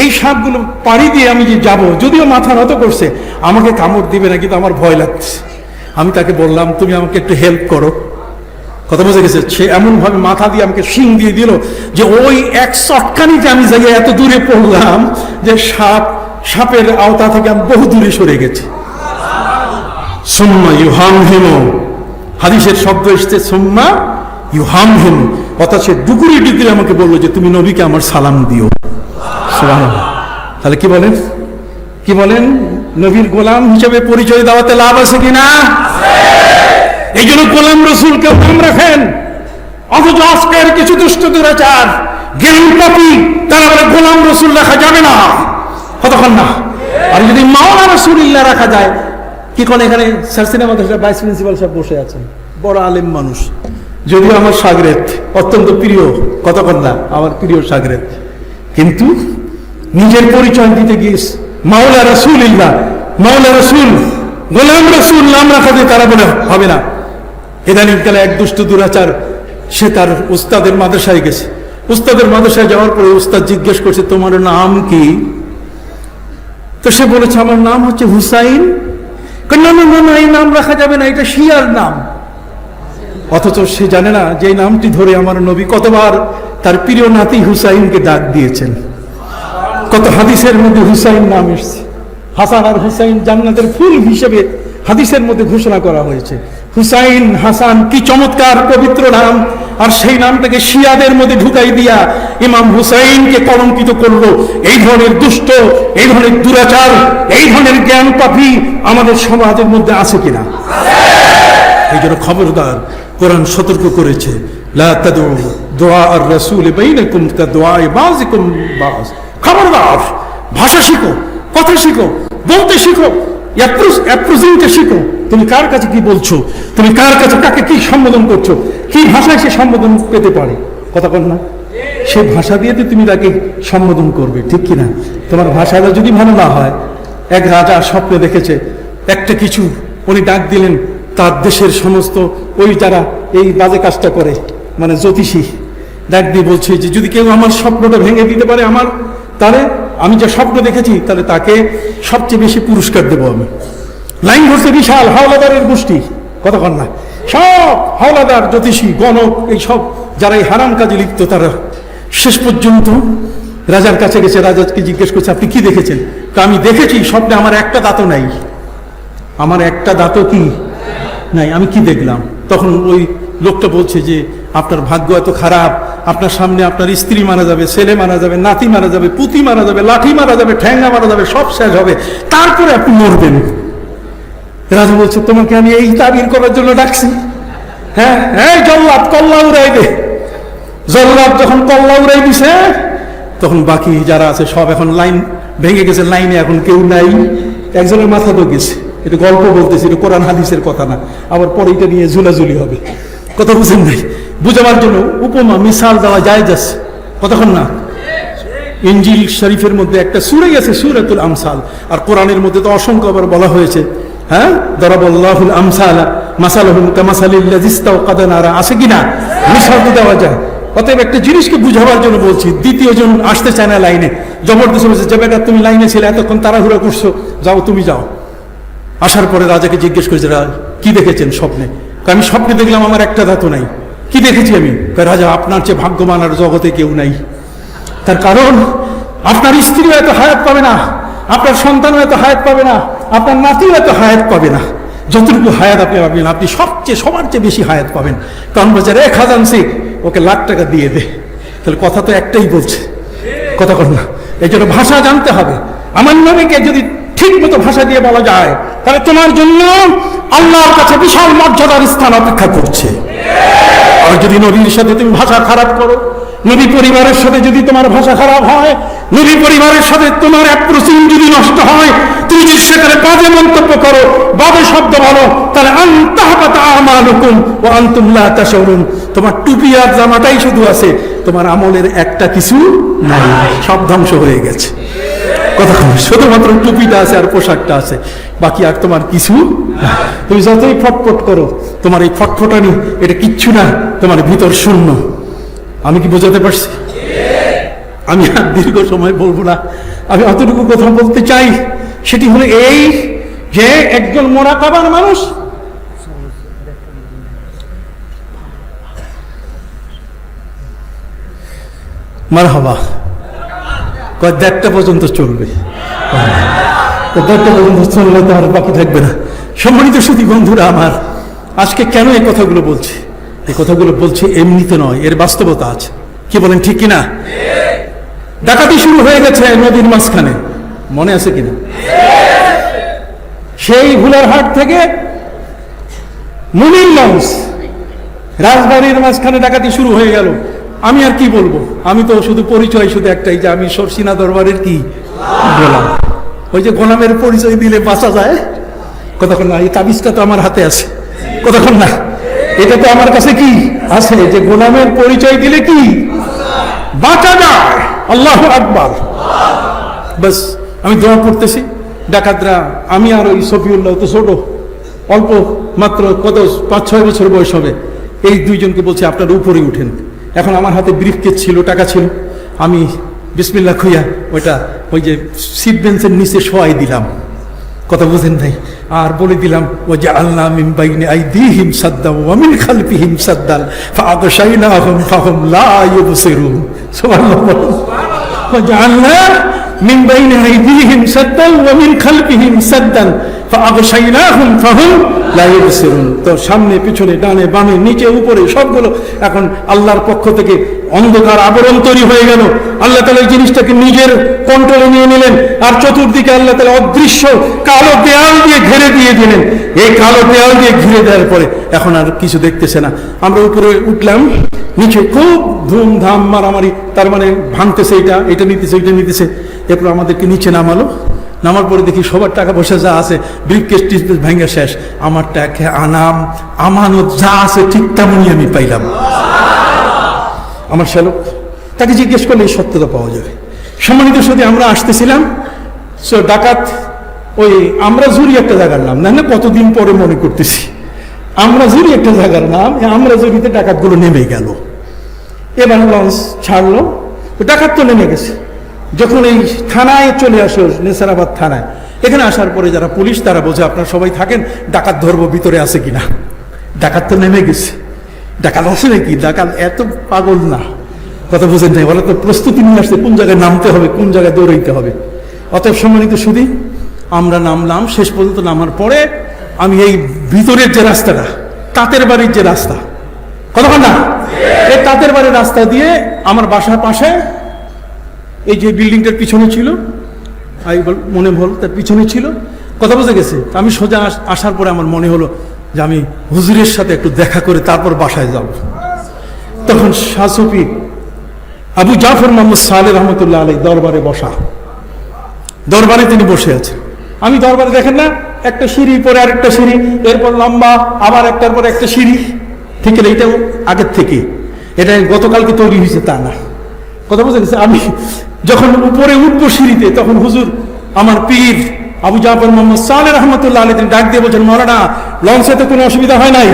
S1: এই সাপগুলো পাড়ি দিয়ে আমি যে যাব, যদিও মাথা নত করছে, আমাকে কামড় দিবে না, কিন্তু আমার ভয় লাগছে। আমি তাকে বললাম, তুমি আমাকে একটু হেল্প করো। কথা বুঝে গেছে? সে এমন ভাবে মাথা দিয়ে আমাকে শিং দিয়ে দিল যে ওই এক চটকানিতে আমি জায়গায় এত দূরে পড়লাম যে সাপের আওতা থেকে আমি বহু দূরে সরে গেছি। সুম্মা ইউহামহিম, হাদিসের শব্দ এসছে সুম্মা ইউহামহিম, অর্থাৎ সে ডুকুরি ডুকুরি আমাকে বললো যে তুমি নবীকে আমার সালাম দিও। সুবহানাল্লাহ। তাহলে কি বলেন? নবীর গোলাম হিসেবে পরিচয় দেওয়াতে লাভ আছে কিনা? এই জন্য গোলাম রসুলকে নাম রাখেন, অথচ আজকের কিছু দুষ্ট দুরাচার জ্ঞান পাপী তারা বলে গোলাম রসুল রাখা যাবে না, কতক্ষণ না। আর যদি মাওলানা রাসূলুল্লাহ রাখা যায়, কি কোন এখানে সারসিনা মাদ্রাসার ভাইস প্রিন্সিপাল সাহেব বসে আছেন, বড় আলেম মানুষ, যদিও আমার শাগরেদ, অত্যন্ত প্রিয়, কতক্ষণ না আমার প্রিয় শাগরেদ, কিন্তু নিজের পরিচয় দিতে গিয়ে মাওলা রাসূলুল্লাহ, মাওলা রসুল, গোলাম রসুল নাম রাখা দিয়ে তারা বলে হবে না। ইদানিংকালে এক দুষ্ট দুরাচার, সে তার উস্তাদের মাদ্রাসায় গেছে। উস্তাদের মাদ্রাসায় যাওয়ার পরে উস্তাদ জিজ্ঞেস করছে, তোমার নাম কি? তো সে বলেছে, আমার নাম হচ্ছে হুসাইন। না না না, এই নাম রাখা যাবে না, এটা শিয়ার নাম। অথচ সে জানে না যে এই নামটি ধরে আমার নবী কতবার তার প্রিয় নাতি হুসাইনকে ডাক দিয়েছেন। কত হাদিসের মধ্যে হুসাইন নাম এসছে। হাসান আর হুসাইন জান্নাতের ফুল হিসেবে হাদিসের মধ্যে ঘোষণা করা হয়েছে। হুসাইন হাসান কি চমৎকার পবিত্র নাম, আর সেই নামটাকে শিয়াদের মধ্যে ঢুকাই দিয়া ইমাম হুসাইনকে কলঙ্কিত করলো। এই ধরনের দুষ্ট, এই ধরনের দুরাচার, এই ধরনের জ্ঞান পাপী আমাদের সমাজের মধ্যে আছে কিনা? এই জন্য খবরদার, কোরআন সতর্ক করেছে, লা তাদউ দুআ আর রাসূল বাইনাকুম কাদুআ বাযিকুম বায। খবরদার, ভাষা শিখো, কথা শিখো, বলতে শিখো, অ্যাপ্রোচিংটা শিখো। তুমি কার কাছে কি বলছো, তুমি কার কাছে কাকে কি সম্বোধন করছো, কি ভাষায় সে সম্বোধন পেতে পারে, কথা বল না। সে ভাষা দিয়ে তুমি তাকে সম্বোধন করবে, ঠিক কিনা? তোমার ভাষাটা যদি ভালো না হয়, এক রাজা স্বপ্নে দেখেছে একটা কিছু, উনি ডাক দিলেন তার দেশের সমস্ত ওই যারা এই বাজে কাজটা করে, মানে জ্যোতিষী, ডাক দিয়ে বলছে যে যদি কেউ আমার স্বপ্নটা ভেঙে দিতে পারে, আমার তাহলে আমি যে স্বপ্ন দেখেছি তাহলে তাকে সবচেয়ে বেশি পুরস্কার দেবো আমি। লাইন ধরছে বিশাল হাওলাদারের গোষ্ঠী, কতক্ষণ না, সব হাওলাদার, জ্যোতিষী, গণক, এই সব যারা এই হারাম কাজে লিপ্ত, তারা শেষ পর্যন্ত রাজার কাছে গেছে। রাজাকে জিজ্ঞেস করছে, আপনি কি দেখেছেন? তা আমি দেখেছি স্বপ্নে আমার একটা দাঁতও নাই, আমার একটা দাঁতও কি নাই, আমি কি দেখলাম? তখন ওই লোকটা বলছে যে আপনার ভাগ্য এত খারাপ, আপনার সামনে আপনার স্ত্রী মারা যাবে, ছেলে মারা যাবে, নাতি মারা যাবে, পুতি মারা যাবে, লাঠি মারা যাবে, ঠ্যাঙ্গা মারা যাবে, সব শেষ হবে, তারপরে আপনি মরবেন। রাজা বলছে তোমাকে আমি এই তাবির করার জন্য ডাকছি? হ্যাঁ হ্যাঁ, জল্লাদ কল্লা উড়াই দে। জল্লাদ যখন কল্লা উড়াই দিছে, তখন বাকি যারা আছে সব এখন লাইন ভেঙে গেছে, লাইনে এখন কেউ নাই। একজনের মাথা তো গেছে, এটা গল্প বলতেছি, এটা কোরআন হাদিসের কথা না, আবার পরে এটা নিয়ে ঝুলাঝুলি হবে। কথা বুঝেন নাই? বুঝাবার জন্য উপমা মিসাল দেওয়া যায় যাচ্ছে, কতক্ষণ না। ইনজিল শরীফের মধ্যে একটা সূরা আছে, সূরাতুল আমসাল, আর কোরআনের মধ্যে তো অসংখ্য আবার বলা হয়েছে, হ্যাঁ, দরাবাল্লাহুল আমসালা মাসালুহুম কামাসালিল্লাযী ইসতাওকাদা নারা, আছে কিনা? মিসাল তো দেওয়া যায়। অতএব একটা জিনিসকে বুঝাবার জন্য বলছি। দ্বিতীয় জন আসতে চায় না লাইনে, জবরদস্তি বলছে যে বেটা তুমি লাইনে ছিলে, এতক্ষণ তাড়াহুড়া করছো, যাও তুমি যাও। আসার পরে রাজাকে জিজ্ঞেস করেছে, কি দেখেছেন স্বপ্নে? আমি স্বপ্নে দেখলাম আমার একটা দাঁতও নাই। কি দেখেছি আমি? রাজা আপনার চেয়ে ভাগ্যবান আর জগতে কেউ নাই। তার কারণ আপনার স্ত্রীও এত হায়াত পাবে না, আপনার সন্তানও এত হায়াত পাবে না, আপনার নাতিও এত হায়াত পাবে না, যতটুকু হায়াত আপনি পাবেন, আপনি সবার চেয়ে বেশি হায়াত পাবেন। কারণ বলছে রে খাজানসি, ওকে লাখ টাকা দিয়ে দে। তাহলে কথা তো একটাই বলছে, কথা কর না। এই জন্য ভাষা জানতে হবে। আমার নবীকে যদি ঠিক মতো ভাষা দিয়ে বলা যায়, তাহলে তোমার জন্য আল্লাহর কাছে বিশাল মর্যাদার স্থান অপেক্ষা করছে। আর যদি নবীর সাথে তুমি ভাষা খারাপ করো, নবী পরিবারের সাথে যদি তোমার ভাষা খারাপ হয়, নবী পরিবারের সাথে তোমার অ্যাপ্রোচিং যদি নষ্ট হয়, তুমি যদি সেখানে বাজে মন্তব্য করো, বাজে শব্দ বলো, তাহলে আনতাহবাতা আমালুকুম ওয়া আনতুম লা তাশউরুন। তোমার টুপি আর জামাটাই শুধু আছে, তোমার আমলের একটা কিছু নাই, সব ধ্বংস হয়ে গেছে। কথা শুধুমাত্র টুপিটা আছে আর পোশাকটা আছে, বাকি আর তোমার কিছু না। তুমি যতই ফটফট করো, তোমার এই ফটফটানি এটা কিচ্ছু না, তোমার ভিতর শূন্য। আমি কি বোঝাতে পারছি? আমি আর দীর্ঘ সময় বলবো না, আমি অতটুকু কথা বলতে চাই। সেটি হলো এই যে একজন মুরাকাবার মানুষ মারহাবা কয় 1:30 পর্যন্ত চলবে, 1:30 পর্যন্ত চললে তো আর বাকি থাকবে না। সম্মানিত সুধী বন্ধুরা আমার, আজকে কেন এই কথাগুলো বলছি? এই কথাগুলো বলছি এমনিতে নয়, এর বাস্তবতা আছে। কি বলেন, ঠিক কিনা? ডাকাতি শুরু হয়ে গেছে নদীর মাঝখানে, মনে আছে কিনা? সেই ভুলারহাট থেকে মুনির লঞ্চ রাজবাড়ির মাঝখানে ডাকাতি শুরু হয়ে গেল। আমি আর কি বলবো, আমি তো শুধু পরিচয় শুধু একটাই, যে আমি সরসিনা দরবারের কি গোলাম। ওই যে গোলামের পরিচয় দিলে বাঁচা যায়, কতক্ষণ না। এই তাবিজটা তো আমার হাতে আছে, কতক্ষণ না। এটা তো আমার কাছে কি আছে, যে গোলামের পরিচয় দিলে কি বাঁচা যায়। আল্লাহু আকবার। বাস আমি দোয়া করতেছি ডাকাতরা, আমি আর ওই সফিউল্লাহ তো ছোট, অল্প মাত্র কত 5-6 বছর বয়স হবে, এই দুইজনকে বলছি আপনারা উপরে উঠেন। এখন আমার হাতে ব্রিফকেস ছিল, টাকা ছিল, আমি বিসমিল্লাহ খুইয়া ওইটা ওই যে সিট বেঞ্চের নিচে শোয়াই দিলাম, কথা বুঝেন নাই, আর বলে দিলাম ওয়াজআলনা মিন বাইনি আইদিহিম সাদ্দান ওয়া মিন খালফিহিম সাদ্দান ফাআগশাইনাহুম ফাহুম লা ইউবসিরুন। সুবহানাল্লাহ। ওয়াজআলনা মিন বাইনি আইদিহিম সাদ্দান ওয়া মিন খালফিহিম সাদ্দান ফাআগশাইনাহুম ফাহুম লা ইউবসিরুন। তো সামনে পিছনে ডানে বামে নিচে উপরে সবগুলো এখন আল্লাহর পক্ষ থেকে অন্ধকার আবরণ তৈরি হয়ে গেল। আল্লাহ তাআলা এই জিনিসটাকে নিজের কন্ট্রোলে নিয়ে নিলেন, আর চতুর্দিকে আল্লাহ তাআলা অদৃশ্য কালো দেয়াল দিয়ে ঘিরে দিয়ে দিলেন। এই কালো দেয়াল দিয়ে ঘিরে দেওয়ার পরে এখন আর কিছু দেখতেছে না। আমরা উপরে উঠলাম, নিচে খুব ধুমধাম মারামারি, তার মানে ভাঙতেছে, এটা নিতেছে, এটা নিতেছে। এরপর আমাদেরকে নিচে নামালো, নামার পরে দেখি সবার টাকা পয়সা যা আছে ব্রিফকেস টিফকেস ভাঙা শেষ। আমার টাকা আনাম আমানত যা আছে ঠিক তেমনই আমি পাইলাম। আমার শ্যালক, তাকে জিজ্ঞেস করলে এই সত্যতা পাওয়া যাবে। সম্মানিত সাথে আমরা আসতেছিলাম, ডাকাত ওই আমরা জুরি একটা জায়গার নাম, না কতদিন পরে মনে করতেছি, আমরা জুরি একটা জায়গার নাম, আমরা জুরিতে ডাকাতগুলো নেমে গেল। এবার লঞ্চ ছাড়লো, ডাকাত তো নেমে গেছে। যখন এই থানায় চলে আসো, নেসারাবাদ থানায়, এখানে আসার পরে যারা পুলিশ তারা বোঝে আপনারা সবাই থাকেন, ডাকাত ধরবো ভিতরে আছে কিনা। ডাকাত তো নেমে গেছে, ডাকাত আছে নাকি, ডাকাত এত পাগল না, কথা বুঝেন নাই, বলে তো প্রস্তুতি নিয়ে আসছে কোন জায়গায় নামতে হবে, কোন জায়গায় দৌড়াইতে হবে। অতএব সম্মানিত শুধু আমরা নামলাম। শেষ পর্যন্ত নামার পরে আমি এই ভিতরের যে রাস্তাটা, তাঁতের বাড়ির যে রাস্তা, কতক্ষণ না এই তাঁতের বাড়ির রাস্তা দিয়ে আমার বাসার পাশে এই যে বিল্ডিংটার পিছনে ছিল, মনে হল তার পিছনে ছিল, কথা বুঝে গেছে। আমি সোজা আসার পরে আমার মনে হলো যে আমি হুজুরের সাথে একটু দেখা করে তারপর বাসায় যাব। তখন শাহ সুফি আবু জাফর মোহাম্মদ সালেহ রহমতুল্লাহ আলাইহি দরবারে বসা, দরবারে তিনি বসে আছেন। আমি দরবারে দেখেন না একটা সিঁড়ি পরে আরেকটা সিঁড়ি, এরপর লম্বা আবার একটার পর একটা সিঁড়ি, ঠিক আছে? এইটাও আগের থেকে, এটা গতকালকে তৈরি হয়েছে তা না, কথা বুঝে গেছে। আমি যখন উপরে উঠবো সিঁড়িতে, তখন হুজুর আমার পীর আবু জাফর মোহাম্মদ সালেহ রহমতুল্লাহ আলাইহি তিনি ডাক দিয়ে বলছেন, মাওলানা লঞ্চে তো কোনো অসুবিধা হয় নাই,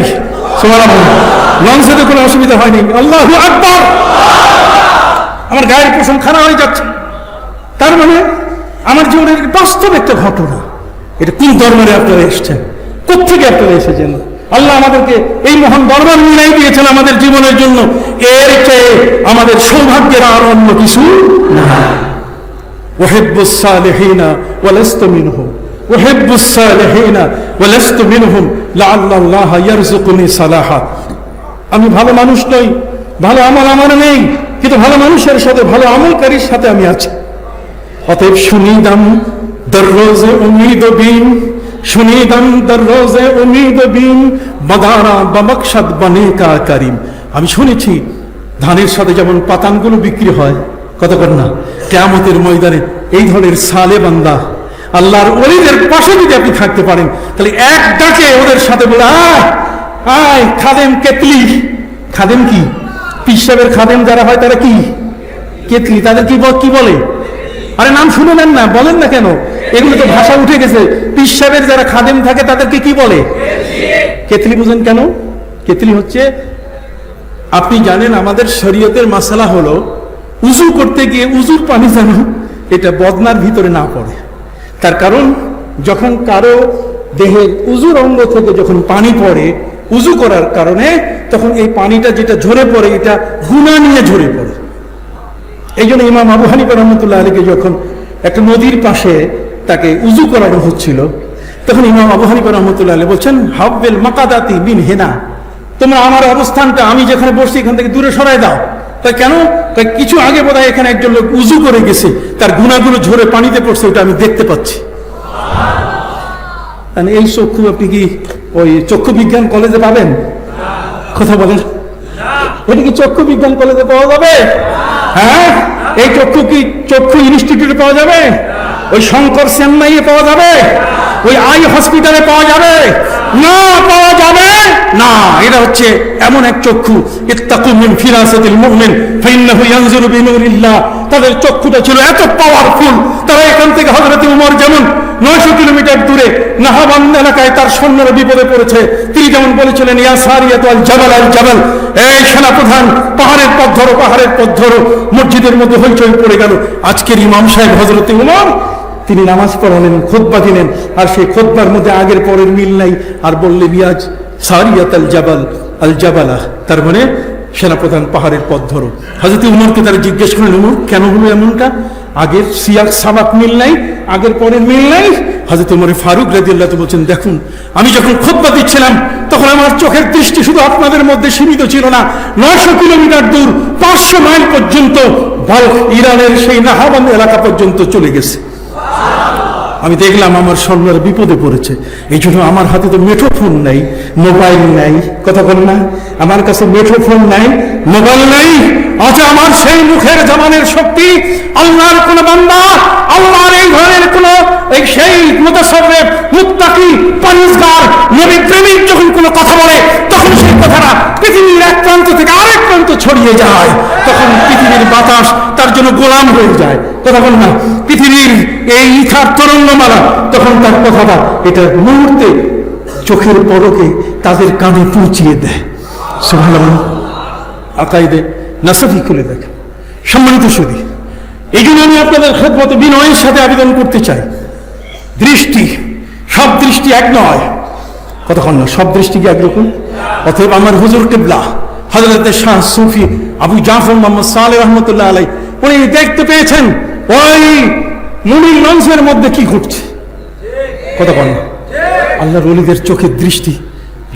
S1: সুবহানাল্লাহ, লঞ্চে তো কোনো অসুবিধা হয়নি, আল্লাহু আকবার। আমার গায়ের পোষণ খারাপ হয়ে যাচ্ছে। তার মানে আমার জীবনের বাস্তব একটা ঘটনা। এটা কোন দরবারে আপনারা এসেছেন, কোথেকে আপনারা এসেছেন? আল্লাহ আমাদেরকে এই মহান দরবার মিলাই দিয়েছেন আমাদের জীবনের জন্য, এর চেয়ে আমাদের সৌভাগ্যের আর অন্য কিছু না। উহিব্বুস সালিহিনা ওয়া লাস্তু মিনহুম, উহিব্বুস সালিহিনা ওয়া লাস্তু মিনহুম লাআল্লাল্লাহা ইয়ারযুকুনি সালাহা। আমি ভালো মানুষ নই, ভালো আমল আমার নেই, কিন্তু ভালো মানুষের সাথে, ভালো আমলকারীর সাথে আমি আছি। অতএব শুনিদাম দররোজে উম্মীদ বিন, শুনিদাম দররোজে উম্মীদ বিন বাদারা বামকশদ বনে কা করিম। আমি শুনেছি ধানের সাথে যেমন পাতানগুলো বিক্রি হয়, কতক্ষণ না কিয়ামতের ময়দানে এই ধরনের সালে বান্দা আল্লাহর ওলিদের পাশে যদি আপনি থাকতে পারেন, তাহলে এক ডাকে ওদের সাথে বলে আয় আয় খাদেম কেতলি। খাদেম কি? পীর সাহেবের খাদেম যারা হয় তারা কি? কেতলি। তাদের কি বলে? আরে নাম শুনে নেন না, বলেন না কেন? এগুলো তো ভাষা উঠে গেছে। পীর সাহেবের যারা খাদেম থাকে তাদেরকে কি বলে? কেতলি। বুঝেন কেন? কেতলি হচ্ছে, আপনি জানেন আমাদের শরীয়তের মাসালা হলো উজু করতে গিয়ে উজুর পানি যেন এটা বদনার ভিতরে না পড়ে। তার কারণ যখন কারো দেহের উজুর অঙ্গ থেকে যখন পানি পড়ে উজু করার কারণে, তখন এই পানিটা যেটা ঝরে পড়ে এটা গুনাহ নিয়ে ঝরে পড়ে। এই জন্য ইমাম আবু হানিফা রহমতুল্লাহ আলাইহিকে যখন একটা নদীর পাশে তাকে উজু করানো হচ্ছিল, তখন ইমাম আবু হানিফা রহমতুল্লাহ আলাইহি বলছেন, হাব্বিল মাকাদাতি বিন হেনা, তোমরা আমার অবস্থানটা আমি যেখানে বসছি এখান থেকে দূরে সরাই দাও। তাই কেন? তাই কিছু আগে বোধহয় এখানে একজন লোক উজু করে গেছে, তার গুনাহগুলো ঝরে পানিতে পড়ছে, ওটা আমি দেখতে পাচ্ছি। এই চক্ষু আপনি কি ওই চক্ষু বিজ্ঞান কলেজে পাবেন? কথা বলেন, এটা কি চক্ষু বিজ্ঞান কলেজে পাওয়া যাবে? হ্যাঁ, এই চক্ষু কি চক্ষু ইনস্টিটিউটে পাওয়া যাবে? ওই শঙ্কর চেন্নাইয়ে পাওয়া যাবে? ওই আই হসপিটালে পাওয়া যাবে? না, পাওয়া যাবে না। এটা হচ্ছে এমন এক চক্ষু, ইত্তাকু মিন ফিরাসাতিল মুমিন ফাইন্নাহু ইয়ানজুরু বিনুরিল্লাহ। তাদের চক্ষুটা ছিল এত পাওয়ারফুল, তারা এখান থেকে হযরত ওমর যেমন 900 কিলোমিটার দূরে নাহাবান এলাকায় তার সৈন্যরা বিপদে পড়েছে, তিনি যেমন বলেছিলেন, ইয়া সারিয়াতু আল জাবাল আল জাবাল, এই সেনাপ্রধান পাহাড়ের পথ ধরো, পাহাড়ের পথ ধরো। মসজিদের মধ্যে হইচই পড়ে গেল। আজকের ইমাম সাহেব হযরত ওমর তিনি নামাজ পড়ালেন, খুতবা দিলেন, আর সেই খুতবার মধ্যে আগের পরের মিল নাই, আর বললেন ইয়াজ সারিয়াত আল জাবাল আল জাবালা, তার মানে সেনাপ্রধান পাহাড়ের পথ ধরো। হযরত উমরকে তারা জিজ্ঞেস করলেন, উমর কেন হলো এমনটা? আগের সিয়াক সাবাক মিল নাই, আগের পরের মিল নাই। হযরত উমর ফারুক রাদিয়াল্লাহু তাআলা বলছেন, দেখুন আমি যখন খুতবা দিচ্ছিলাম তখন আমার চোখের দৃষ্টি শুধু আপনাদের মধ্যে সীমিত ছিল না, 900 কিলোমিটার দূর 500 মাইল পর্যন্ত বাল্ক ইরানের সেই নাহাবান এলাকা পর্যন্ত চলে গেছে। আমি দেখলাম আমার সৈন্যরা বিপদে পড়েছে। এই জন্য আমার হাতে তো মুঠোফোন নাই, মোবাইল নাই, কথা বল না, আমার কাছে মুঠোফোন নাই, মোবাইল নাই, আছে আমার সেই মুখের জবানের শক্তি। আল্লাহর কোন বান্দা, আল্লাহর এই ধরনের কোন এই সেই মুতাসাররিফ মুত্তাকি পরহেজগার নবী প্রেমিক যখন কোনো কথা বলে, তখন সেই কথাটা পৃথিবীর এক প্রান্ত থেকে আরেক প্রান্ত ছড়িয়ে যায়। তখন পৃথিবীর বাতাস তার জন্য গোলাম হয়ে যায়, কথা বল না। পৃথিবীর এই ইথার তরঙ্গমালা তখন তার কথাটা এটা মুহূর্তে চোখের পলকে তাদের কানে পৌঁছিয়ে দেয়। সুবহানাল্লাহ। আকাইদে নাসফি খুলে দেখে। সম্মানিত সুধী, এই জন্য আমি আপনাদের খেদমতে বিনয়ের সাথে আবেদন করতে চাই, দৃষ্টি, সব দৃষ্টি এক নয়, কতক্ষণ না, সব দৃষ্টি কি একরকম? অতএব আমার হুজুর কিবলা হযরত শাহ সুফি আবু জাফর মোহাম্মদ সালেহ রহমতুল্লাহ আলাইহি উনি দেখতে পেয়েছেন ওই মুমিন মানুষের মধ্যে কি ঘটছে, কতক্ষণ না। আল্লাহর ওলিদের চোখের দৃষ্টি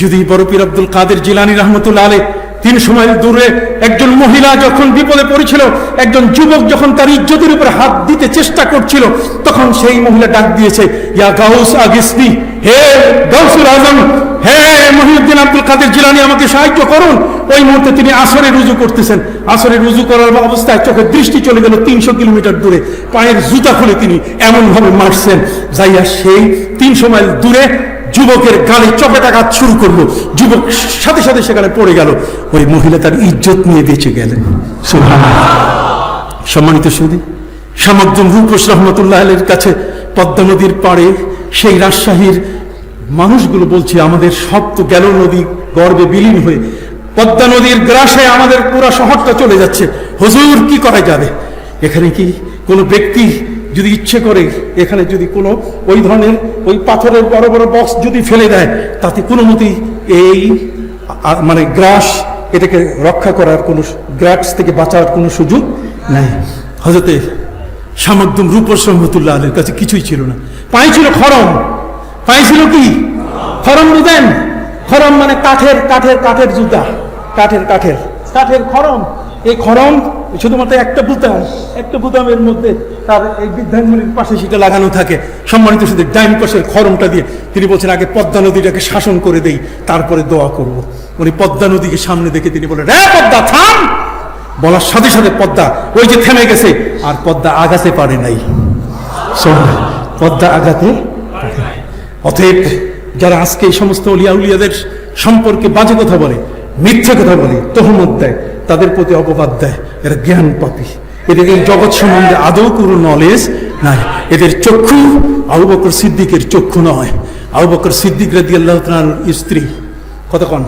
S1: যদি বড় পীর আব্দুল কাদের জিলানী রহমতুল্লাহ আলাইহি 300 মাইল দূরে একজন মহিলা যখন বিপদে পড়েছিল, একজন যুবক যখন তার ইজ্জতের উপর হাত দিতে চেষ্টা করছিল, তখন সেই মহিলা ডাক দিয়েছে, ইয়া গাউস আগিসনি, হে গাউসুল আজম, হে মহিউদ্দিন আব্দুল কাদের জিলানী, আমাকে সাহায্য করুন। ওই মুহূর্তে তিনি আসরে রুজু করতেছেন। আসরে রুজু করার অবস্থায় চোখের দৃষ্টি চলে গেল 300 কিলোমিটার দূরে। পায়ের জুতা খুলে তিনি এমন ভাবে মারছেন, যাইয়া সেই 300 মাইল দূরে যুবকের গালে চপেটাঘাত শুরু করলো। যুবক সাথে সাথে সেখানে পড়ে গেল। ওই মহিলা তার ইজ্জত নিয়ে বেঁচে গেলেন। সম্মানিত সুধী, শামুদ্দিন রূপস রহমতুল্লাহ আলাইহির কাছে পদ্মা নদীর পাড়ে সেই রাজশাহীর মানুষগুলো বলছে, আমাদের সব তো গেল নদী গর্বে বিলীন হয়ে, পদ্মা নদীর গ্রাসে আমাদের পুরো শহরটা চলে যাচ্ছে। হুজুর, কি করা যাবে? এখানে কি কোনো ব্যক্তি যদি ইচ্ছে করে এখানে যদি কোনো ওই ধরনের ওই পাথরের বড় বড় বক্স যদি ফেলে দেয়, তাতে কোনো মতেই এই মানে গ্রাস এটাকে রক্ষা করার কোনো, গ্রাস থেকে বাঁচার কোনো সুযোগ নাই। হযরতে শামুদ্দিন রূপস রহমতুল্লাহ আলাইহির কাছে কিছুই ছিল না। পায়ে ছিল খড়ম। পায়ে ছিল কি? খড়ম বুঝেন? খড়ম মানে কাঠের কাঠের কাঠের জুতা, কাঠের কাঠের কাঠের খড়ম। এই খড়ম শুধুমাত্র একটা বুতামের মধ্যে তার এই বৃদ্ধাঙ্গুলির পাশে সেটা লাগানো থাকে। সম্মানিত শুধু ডাইন পাশের খড়মটা দিয়ে তিনি বলছেন, আগে পদ্মা নদীটাকে শাসন করে দেই, তারপরে দোয়া করব। উনি পদ্মা নদীকে সামনে দেখে তিনি বলেন, রে পদ্মা থাম। বলার সাথে সাথে পদ্মা ওই যে থেমে গেছে, আর পদ্মা আগাতে পারে নাই। পদ্মা আগাতে। অতএব যারা আজকে এই সমস্ত অলিয়া উলিয়াদের সম্পর্কে বাজে কথা বলে, মিথ্যে কথা বলে, তহমত দেয়, তাদের প্রতি অপবাদ দেয়, এরা জ্ঞান পাপী। এদের এই জগৎ সম্বন্ধে আদৌ কোনো নলেজ নাই। এদের চক্ষু আবু বকর সিদ্দিকের চক্ষু নয়। আবু বকর সিদ্দিক রাদিয়াল্লাহু তাআলার স্ত্রী কতক্ষণ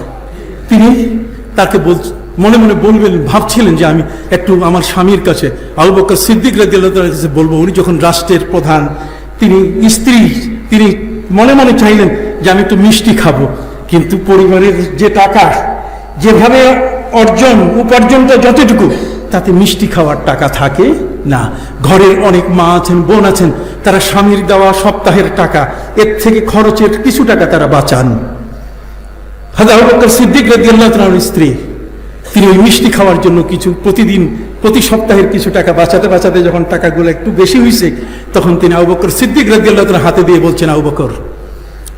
S1: তিনি তাকে মনে মনে বলবেন, ভাবছিলেন যে আমি একটু আমার স্বামীর কাছে আবু বকর সিদ্দিক রাদিয়াল্লাহু তাআলার কাছে বলবো। উনি যখন রাষ্ট্রের প্রধান, তিনি স্ত্রী, তিনি মনে মনে চাইলেন যে আমি একটু মিষ্টি খাবো, কিন্তু পরিবারের যে টাকা, যেভাবে উপার্জনটা যতটুকু, তাতে মিষ্টি খাওয়ার টাকা থাকে না। ঘরের অনেক মা আছেন, বোন আছেন, তারা স্বামীর দেওয়া সপ্তাহের টাকা, এর থেকে খরচের কিছু টাকা তারা বাঁচান। হযরত আবু বকর সিদ্দিক রাদিয়াল্লাহু তাআলার স্ত্রী, তিনি ওই মিষ্টি খাওয়ার জন্য কিছু প্রতি সপ্তাহের কিছু টাকা বাঁচাতে বাঁচাতে যখন টাকাগুলো একটু বেশি হয়েছে, তখন তিনি আবু বকর সিদ্দিক রাদিয়াল্লাহু তাআলা হাতে দিয়ে বলছেন, আবু বকর,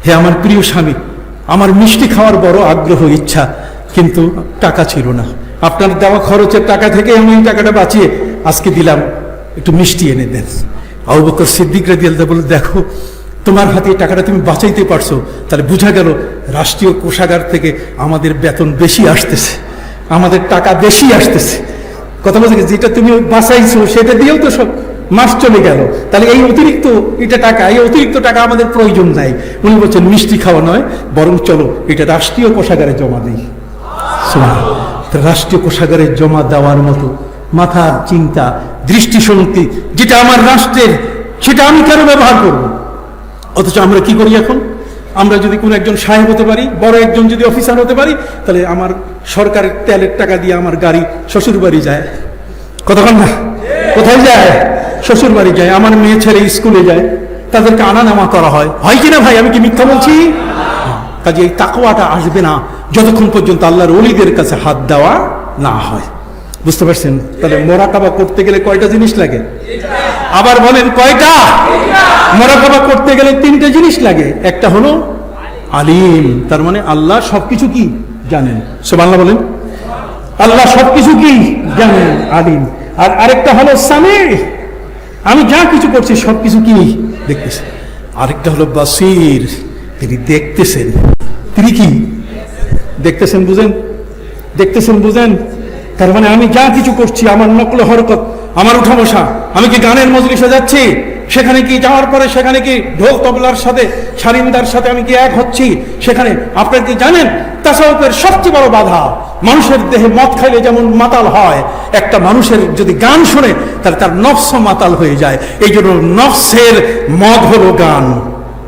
S1: হে আমার প্রিয় স্বামী, আমার মিষ্টি খাওয়ার বড় আগ্রহ, ইচ্ছা, কিন্তু টাকা ছিল না। আপনার দেওয়া খরচের টাকা থেকে আমি এই টাকাটা বাঁচিয়ে আজকে দিলাম, একটু মিষ্টি এনে দেন। আবু বকর সিদ্দিক রাদিয়াল্লাহু তাআলা বলে, দেখো তোমার হাতে এই টাকাটা তুমি বাঁচাইতে পারছো, তাহলে বোঝা গেল রাষ্ট্রীয় কোষাগার থেকে আমাদের বেতন বেশি আসতেছে, আমাদের টাকা বেশি আসতেছে। কথা বলছে, যেটা তুমি বাঁচাইছো সেটা দিয়েও তো সব মাস চলে গেল, তাহলে এই অতিরিক্ত টাকা আমাদের প্রয়োজন নাই। উনি বলছেন, মিষ্টি খাওয়া নয়, বরং চলো এটা রাষ্ট্রীয় কোষাগারে জমা দিই। রাষ্ট্রীয় কোষাগারে জমা দেওয়ার মতো মাথার চিন্তা, দৃষ্টিশক্তি যেটা আমার রাষ্ট্রের, সেটা আমি কেন ব্যবহার করব? অথচ আমরা কি করি এখন? আমরা যদি কোনো একজন সাহেব হতে পারি, বড় একজন যদি অফিসার হতে পারি, তাহলে আমার সরকারের তেলের টাকা দিয়ে আমার গাড়ি শ্বশুর বাড়ি যায়। কতক্ষণ না? কোথায় যায়? শ্বশুর বাড়ি যায়। আমার মেয়ে ছেলে স্কুলে যায়, তাদেরকে আনা নেওয়া করা হয় কিনা ভাই? আমি কি মিথ্যা বলছি? কাজে এই তাকওয়াটা আসবে না যতক্ষণ পর্যন্ত আল্লাহর ওলিদের কাছে হাত দেওয়া না হয়। বুঝতে পারছেন? তাহলে মোরাকাবা করতে গেলে কয়টা জিনিস লাগে? আবার বলেন, কয়টা? মোরাকাবা করতে গেলে 3টে জিনিস লাগে। একটা হলো আলিম, তার মানে আল্লাহ সবকিছু কি জানেন। সুবহানাল্লাহ বলেন। আল্লাহ সবকিছু কি জানেন, আলিম। আর আরেকটা হলো সামি, আমি যা কিছু করছি সবকিছু কি দেখতেছেন। আরেকটা হলো বাসির, তিনি দেখতেছেন। তিনি কি দেখতেছেন? বুঝেন? তার মানে আমি যা কিছু করছি, আমার নকল হরকত, আমার উঠা বসা, আমি কি গানের মজলিসে যাচ্ছি, সেখানে কি যাওয়ার পরে সেখানে কি ঢোল তবলার সাথে, সারিন্দার সাথে আমি কি এক হচ্ছি সেখানে? আপনারা কি জানেন তাসাউফের সবচেয়ে বড় বাধা, মানুষের দেহে মদ খাইলে যেমন মাতাল হয়, একটা মানুষের যদি গান শুনে তাহলে তার নফস মাতাল হয়ে যায়। এই জন্য নফসের মদ হলো গান।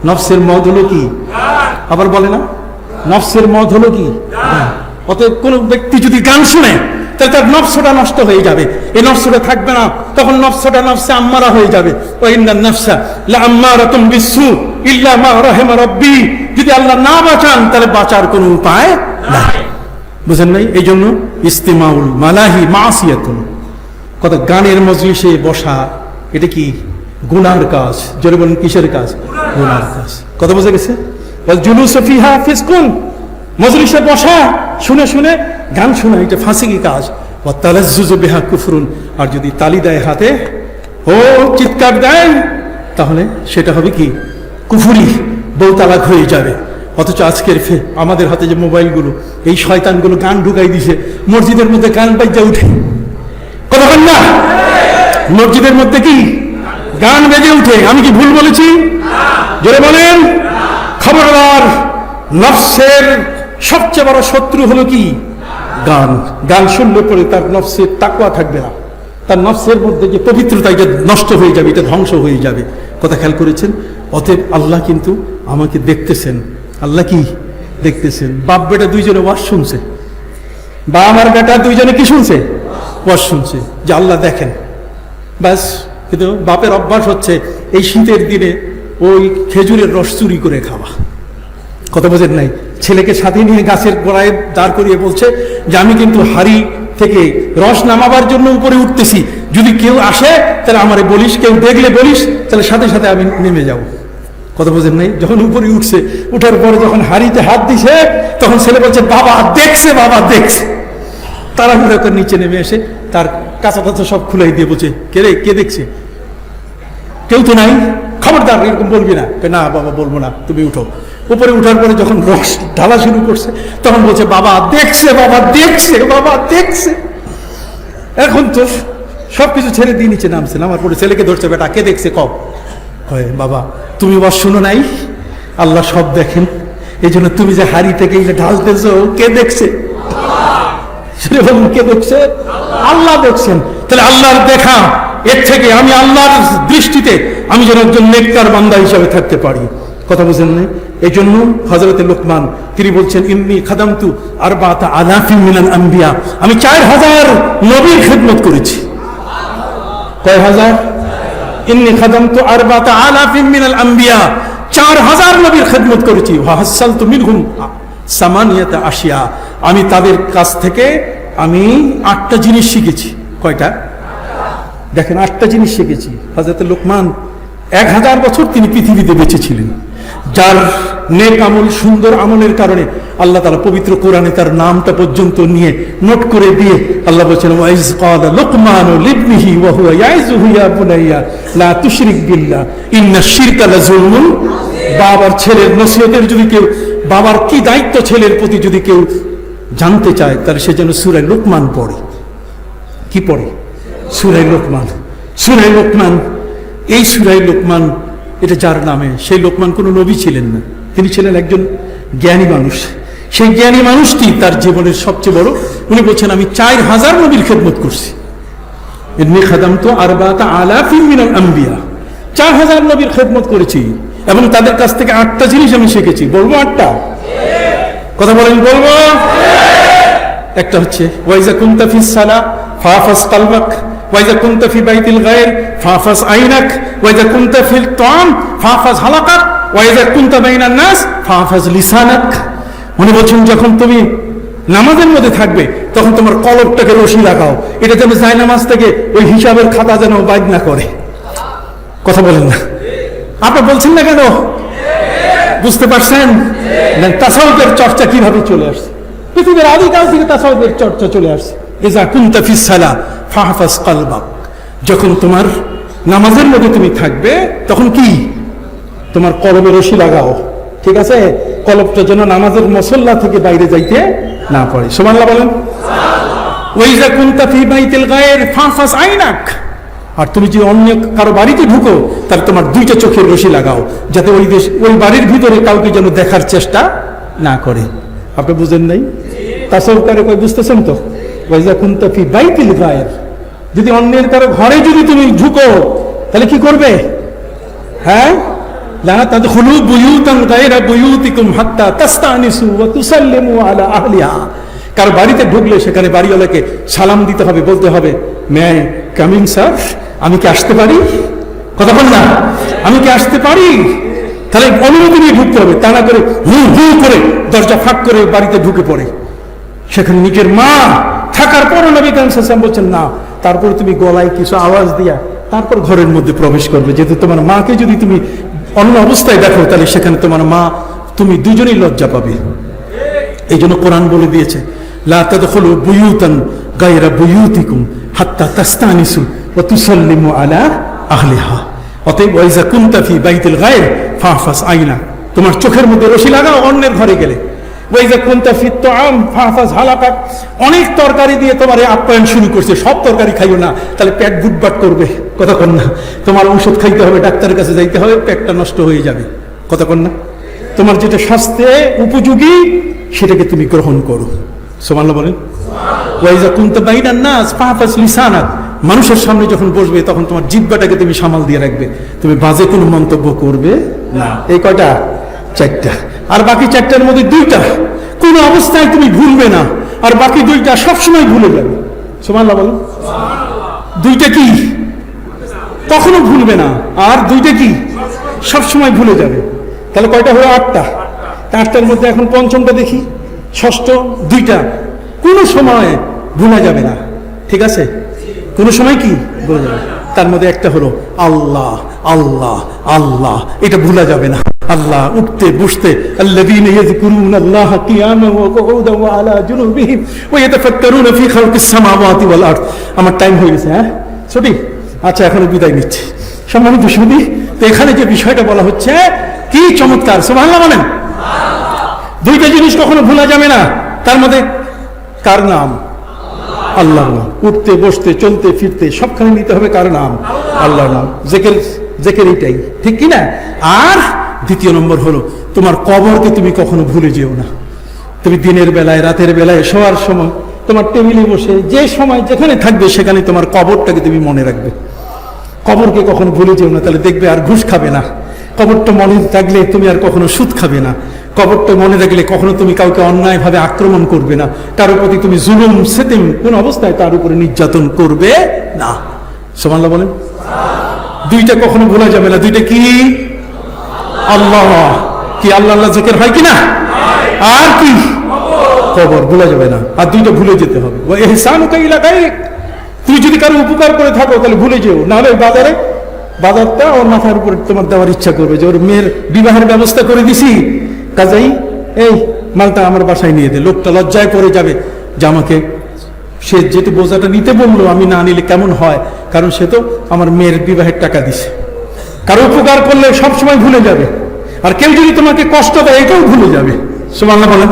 S1: নফসের মদ হলো কি? আবার বলে না, নফসের মদ হলো কি? অতএব কোন ব্যক্তি যদি গান শুনে তাহলে তার নফসটা নষ্ট হয়ে যাবে, এই নফসটা থাকবে না, তখন নফসটা নফসে আম্মারা হয়ে যাবে। ওয়া ইন্নান নাফসা লাআম্মারাতুম বিসসু ইল্লা মা রাহিমা রাব্বি। যদি আল্লাহ না বাঁচান তাহলে বাঁচার কোনো উপায় নাই। বুঝেন নাই? এই জন্য ইস্তেমাউল মালাহি মাসিয়াতুন, কত গানের মজলিসে বসা এটা কি গুনার কাজ। জোরে বলেন কিসের কাজ? গুনার কাজ। কথা বোঝা গেছে? জুলুস ফিহা ফিসকুন, মজলিসে বসা শুনে শুনে গান শোনা এটা ফাঁসিকি কাজ। তালাজ্জুজু বিহা কুফরুন, আর যদি তালি দেয় হাতে, ও চিৎকার দেয়, তাহলে সেটা হবে কি কুফুরি, বউ তালাক হয়ে যাবে। অথচ আজকের আমাদের হাতে যে মোবাইলগুলো, এই শয়তানগুলো গান ঢুকাই দিছে, মসজিদের মধ্যে গান বাজা উঠে। কথা বল না? মসজিদের মধ্যে কি গান বেজে উঠে? আমি কি ভুল বলেছি? জোরে বলেন। খবরদার, নফসের সবচেয়ে বড় শত্রু হলো কি? গান। গান শুনলে পরে তার নফসের তাকওয়া থাকবে না, তার নফসের মধ্যে যে পবিত্রতা এটা নষ্ট হয়ে যাবে, এটা ধ্বংস হয়ে যাবে। কথা খেয়াল করেছেন? অতএব আল্লাহ কিন্তু আমাকে দেখতেছেন। আল্লাহ কি দেখতেছেন? বাপ বেটা দুইজনে ওয়াজ শুনছে, বা আমার বেটা দুইজনে কি শুনছে? ওয়াজ শুনছে, যে আল্লাহ দেখেন। ব্যাস। কিন্তু বাপের অভ্যাস হচ্ছে এই শীতের দিনে ওই খেজুরের রস চুরি করে খাওয়া। কথা বোঝেন নাই? ছেলেকে সাথে নিয়ে গাছের গোড়ায় দাঁড় করিয়ে বলছে যে আমি কিন্তু হাড়ি থেকে রস নামাবার জন্য উপরে উঠতেছি, যদি কেউ আসে তাহলে আমারে বলিস, কেউ দেখলে বলিস, তাহলে সাথে সাথে আমি নেমে যাব। কথা বোঝেন নাই? যখন উপরে উঠছে, উঠার পরে যখন হাড়িতে হাত দিছে, তখন ছেলে বলছে বাবা দেখছে, বাবা দেখছে। তাড়াহুড়া করে নিচে নেমে এসে তার কাঁচা কাঁচা সব খুলাই দিয়ে বলছে, কে রে, কে দেখছে? কেউ তো নাই, খবরদার এরকম বলবি না। না বাবা বলবো না, তুমি উঠো। উপরে উঠার পরে যখন রস ঢালা শুরু করছে, তখন বলছে বাবা দেখছে, বাবা দেখছে, বাবা দেখছে। এখন তো সবকিছু ছেড়ে দিয়ে নিচে নামছে, নামার পরে ছেলেকে ধরছে, বেটা কে দেখছে কব? বাবা তুমি বস শুনো নাই, আল্লাহ সব দেখেন, এই জন্য তুমি যে হাড়ি থেকে ঢালতেছ, কে দেখছে? কে দেখছে? আল্লাহ দেখছেন। তাহলে আল্লাহর দেখা, এর থেকে আমি আল্লাহর দৃষ্টিতে আমি যেন একজন নেককার বান্দা হিসাবে থাকতে পারি। কথা বুঝেন না? এই জন্য হযরতে লোকমান তিনি বলছেন ইন্নী খাদামতু আরবাতা আলাফি মিনাল আম্বিয়া, আমি 4000 নবীর খেদমত করেছি। কয় হাজার? ইন্নী খাদামতু আরবাতা আলাফি মিনাল আম্বিয়া, 4000 নবীর খেদমত করেছি। ওয়া হাসালতু মিনহুম সামানিয়াতা আশিয়া, আমি তাদের কাছ থেকে আমি 8টা জিনিস শিখেছি। কয়টা? দেখেন 8টা জিনিস শিখেছি। হযরতে লোকমান 1000 বছর তিনি পৃথিবীতে বেঁচে ছিলেন, যার নেক আমল, সুন্দর আমলের কারণে আল্লাহ তাআলা পবিত্র কোরআনে তার নামটা পর্যন্ত নিয়ে নোট করে দিয়ে আল্লাহ বলেছেন ওয়াইজ ক্বালা লুকমানু লিবনিহি ওয়া হুয়া ইয়াইযুহু ইয়া বুনাইয়া লা তুশরিক বিল্লাহ ইন্নাশ শিরকা লাযুলমুন। বাবার ছেলের নসিহতের যদি কেউ, বাবার কি দায়িত্ব ছেলের প্রতি যদি কেউ জানতে চায়, তাহলে সে যেন সূরা লোকমান পড়ে। কি পড়ে? সূরা লোকমান। সূরা লোকমান, এই সূরা লোকমান এটা যার নামে, সেই লোকমান কোনো নবী ছিলেন না, তিনি ছিলেন একজন জ্ঞানী মানুষ। সেই জ্ঞানী মানুষটি তার জীবনের সবচেয়ে বড়, উনি বলছেন আমি 4000 নবীর খেদমত করছি। ইন্নী খাদামতু আরবাতা আলাফিন মিনাল আম্বিয়া, 4000 নবীর খেদমত করেছি এবং তাদের কাছ থেকে 8টা জিনিস আমি শিখেছি। বলবো 8টা? কথা বলেন, বলবো? একটা হচ্ছে ওয়াইজা কুনতা ফিস সালাহ ফাহফাজ কলবাক, ওয়াইজা কুনতা ফি বাইতিল গায়র ফাহফাজ আইনাক, ওয়াইজা কুনতা ফিল তাআম ফাহফাজ হালাকাক, ওয়াইজা কুনতা বাইনান নাস ফাহফাজ লিসানাক। উনি বলছেন যখন তুমি নামাজের মধ্যে থাকবে তখন তোমার কলবটাকে রশি লাগাও, এটা যেন যায় নামাজ থেকে ওই হিসাবের খাতা যেন বাইদ না করে। কথা বলেন না? আপনি বলছেন না কেন? বুঝতে পারছেন? তাসাউফের চর্চা কিভাবে চলে আসছে? পৃথিবীর আদিকাল থেকে তাসাউফের চর্চা চলে আসছে। ইজা কুনতা ফিস সালাহ ফাহফাজ কলবাক, যখন তোমার নামাজের মধ্যে তুমি থাকবে তখন কি তোমার কলবে রশি লাগাও, ঠিক আছে? কলবটা যেন নামাজের মুসল্লা থেকে বাইরে যাইতে না পারে। সুবহানাল্লাহ বলেন। ওয়াইজা কুনতা ফি বাইতিল গায়র ফাহফাজ আইনাক, আর তুমি যদি অন্য কারো বাড়িতে ঢুকো তাহলে তোমার 2টা চোখের রশি লাগাও, যাতে ওই বাড়ির ভিতরে কাউকে যেন দেখার চেষ্টা না করে। আপনি বুঝেন নাই? তাসাউফকারে কই বুঝতেছেন তো? ওয়াইজা কুনতা ফি বাইতিল গায়র, যদি অন্যের কারো ঘরে যদি তুমি ঢুকো তাহলে কি করবে? হ্যাঁ, লা তাদখুলু বুয়ুতান গায়রা বুয়ুতিকুম হাত্তা তাস্তানিসু ওয়া তুসাল্লিমু আলা আহলিহা, কারো বাড়িতে ঢুকলে সেখানে বাড়িওয়ালাকে সালাম দিতে হবে, বলতে হবে মে আই কামিং স্যার, আমি কি আসতে পারি? কথা বল না, আমি কি আসতে পারি? তাহলে অনুমতি নিয়ে ঢুকতে হবে, তা না করে হু হু করে দরজা ফাঁক করে বাড়িতে ঢুকে পড়ে। সেখানে নিজের মা থাকার পরও নবী করিম সাল্লাল্লাহু আলাইহি ওয়াসাল্লাম বলছেন না, তারপরে তুমি গলায় কিছু আওয়াজ দিয়া তারপর ঘরের মধ্যে প্রবেশ করবে। যেহেতু তোমার মাকে যদি তুমি অন্য অবস্থায় দেখো, তাহলে সেখানে তোমার মা তুমি দুজনেই লজ্জা পাবে। এই জন্য কোরআন বলে দিয়েছে, লা তাদখুলু বুয়ুতান গায়রা বুয়ুতিকুম হাত্তা তাস্তানিসু ওয়া তুসাল্লিমু আলা আহলিহা। অতএব ওয়াইজা কুনতা ফি বাইতিল গায়র ফাহফাজ আইনা, তোমার চোখের মধ্যে রশি লাগাও অন্যের ঘরে গেলে। ওয়াইজা কুনতা ফি তুআম ফাহফাজ হালাকাক, অনেক তরকারি দিয়ে তোমার আপ্যায়ন শুরু করছে, সব তরকারি খাইও না, তাহলে পেট গুটবাট করবে। কথা কন না? তোমার ঔষধ খাইতে হবে, ডাক্তারের কাছে যাইতে হবে, পেটটা নষ্ট হয়ে যাবে। কথা কন না? তোমার যেটা স্বাস্থ্যে উপযোগী সেটাকে তুমি গ্রহণ করো। সুবহানাল্লাহ বলেন। ওয়াইজা কুনতা বাইনান নাস ফাহফাজ লিসানাক, মানুষের সামনে যখন বসবে তখন তোমার জিহ্বাটাকে তুমি সামাল দিয়ে রাখবে, তুমি বাজে কোনো মন্তব্য করবে না। এই কয়টা? চারটা। আর বাকি চারটার মধ্যে দুইটা কোন অবস্থায় তুমি ভুলবে না, আর বাকি দুইটা সবসময় ভুলে যাবে। সুবহানাল্লাহ বলেন। দুইটা কি? কখনো ভুলবে না, আর দুইটা কি? সবসময় ভুলে যাবে। তাহলে কয়টা হলো? আটটা। আটটার মধ্যে এখন পঞ্চমটা দেখি, ষষ্ঠ দুইটা কোনো সময় ভুলা যাবে না। ঠিক আছে? কোনো সময় কি ভুলা যাবে? তার মধ্যে একটা হলো আল্লাহ আল্লাহ আল্লাহ, এটা ভুলা যাবে না। আল্লাহ উঠতে বসতে, আল্লাযীনা ইয়াযকুরুনাল্লাহা কিয়ামান ওয়া কুউদান ওয়া আলা জুনুবিহিম ওয়া ইয়াতাফাক্কারুনা ফি খালকিস সামাওয়াতি ওয়াল আরদ। আমার টাইম হয়ে গেছে। হ্যাঁ ছুটি? আচ্ছা, এখন বিদায় নিচ্ছি। সম্মানিত সুধী, তো এখানে যে বিষয়টা বলা হচ্ছে কি চমৎকার! সুবহানাল্লাহ বলেন। দুইটা জিনিস কখনো ভুলা যাবে না। তার মধ্যে কার নাম? আল্লাহর নাম। উঠতে বসতে চলতে ফিরতে সবখানে নিতে হবে কার নাম? আল্লাহর নাম। জেকের এইটাই, ঠিক কি না? আর দ্বিতীয় নম্বর হলো তোমার কবরকে তুমি কখনো ভুলে যেও না। তুমি দিনের বেলায় রাতের বেলায় শোয়ার সময় তোমার টেবিলে বসে যে সময় যেখানে থাকবে সেখানে তোমার কবরটাকে তুমি মনে রাখবে। কবরকে কখনো ভুলে যেও না, তাহলে দেখবে আর ঘুষ খাবে না। কবরটা মনে থাকলে তুমি আর কখনো সুদ খাবে না। কবরটা মনে রাখলে কখনো তুমি কাউকে অন্যায়ভাবে আক্রমণ করবে না, কারোর প্রতি তুমি জুলুম সেতিম কোন অবস্থায় তার উপরে নির্যাতন করবে না। সুবহানাল্লাহ বলেন। দুইটা কখনো ভোলা যাবে না। দুইটা কি? আল্লাহ কি? আল্লাহ আল্লাহ জিকির হয় কিনা? আর কি? কবর ভোলা যাবে না। আর দুইটা ভুলে যেতে হবে। ওয়া ইহসানুকা ইলা গায়রিক, তুমি যদি কারো উপকার করে থাকো তাহলে ভুলে যেও না। হলে বাজারটা ওর মাথার উপরে তোমার দেওয়ার ইচ্ছা করবে যে ওর মেয়ের বিবাহের ব্যবস্থা করে দিছি, কাজেই এই মালটা আমার বাসায় নিয়ে দে। লোকটা লজ্জায় পড়ে যাবে যে আমাকে সে যেহেতু বোঝাটা নিতে বললো, আমি না নিলে কেমন হয়, কারণ সে তো আমার মেয়ের বিবাহের টাকা দিছে। কারো উপকার করলে সবসময় ভুলে যাবে। আর কেউ যদি তোমাকে কষ্ট দেয় এটাও ভুলে যাবে। সুবহানাল্লাহ বলেন।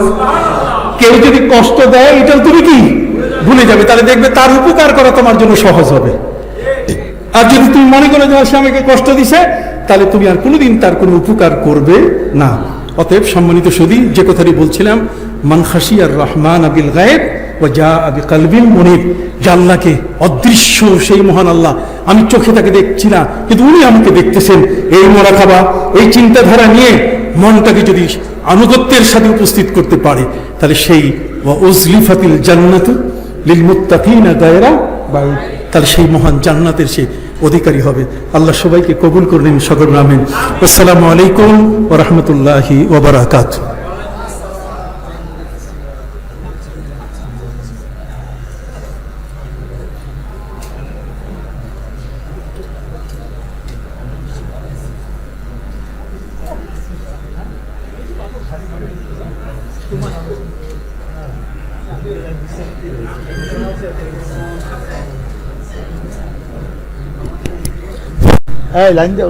S1: কেউ যদি কষ্ট দেয় এটাও তুমি কি ভুলে যাবে, তাহলে দেখবে তার উপকার করা তোমার জন্য সহজ হবে। আর যদি তুমি মনে করো যে সে আমাকে কষ্ট দিছে, তাহলে তুমি আর কোনোদিন তার কোনো উপকার করবে না। অতএব সম্মানিত সুধী, যে কথাটি বলছিলাম, মান খাশিয়ার রহমান বিল গায়ব ওয়া জাআ বিকলবিন মুনিব, আল্লাহকে অদৃশ্য সেই মহান আল্লাহ, আমি চোখে তাকে দেখছি না কিন্তু উনি আমাকে দেখতেছেন, এই মুরাকাবা এই চিন্তাধারা নিয়ে মনটাকে যদি আনুগত্যের সাথে উপস্থিত করতে পারে, তাহলে সেই ওয়া উজলিফাতিল জান্নাতু লিল মুত্তাকিনা গায়রা বাঈদ, তাহলে সেই মহান জান্নাতের সেই অধিকারী হবে। আল্লাহ সবাইকে কবুল করলেন, সকল আমিন। আসসালামু আলাইকুম ওয়া রাহমাতুল্লাহি ওয়া বারাকাতুহু।
S3: লাইন দাও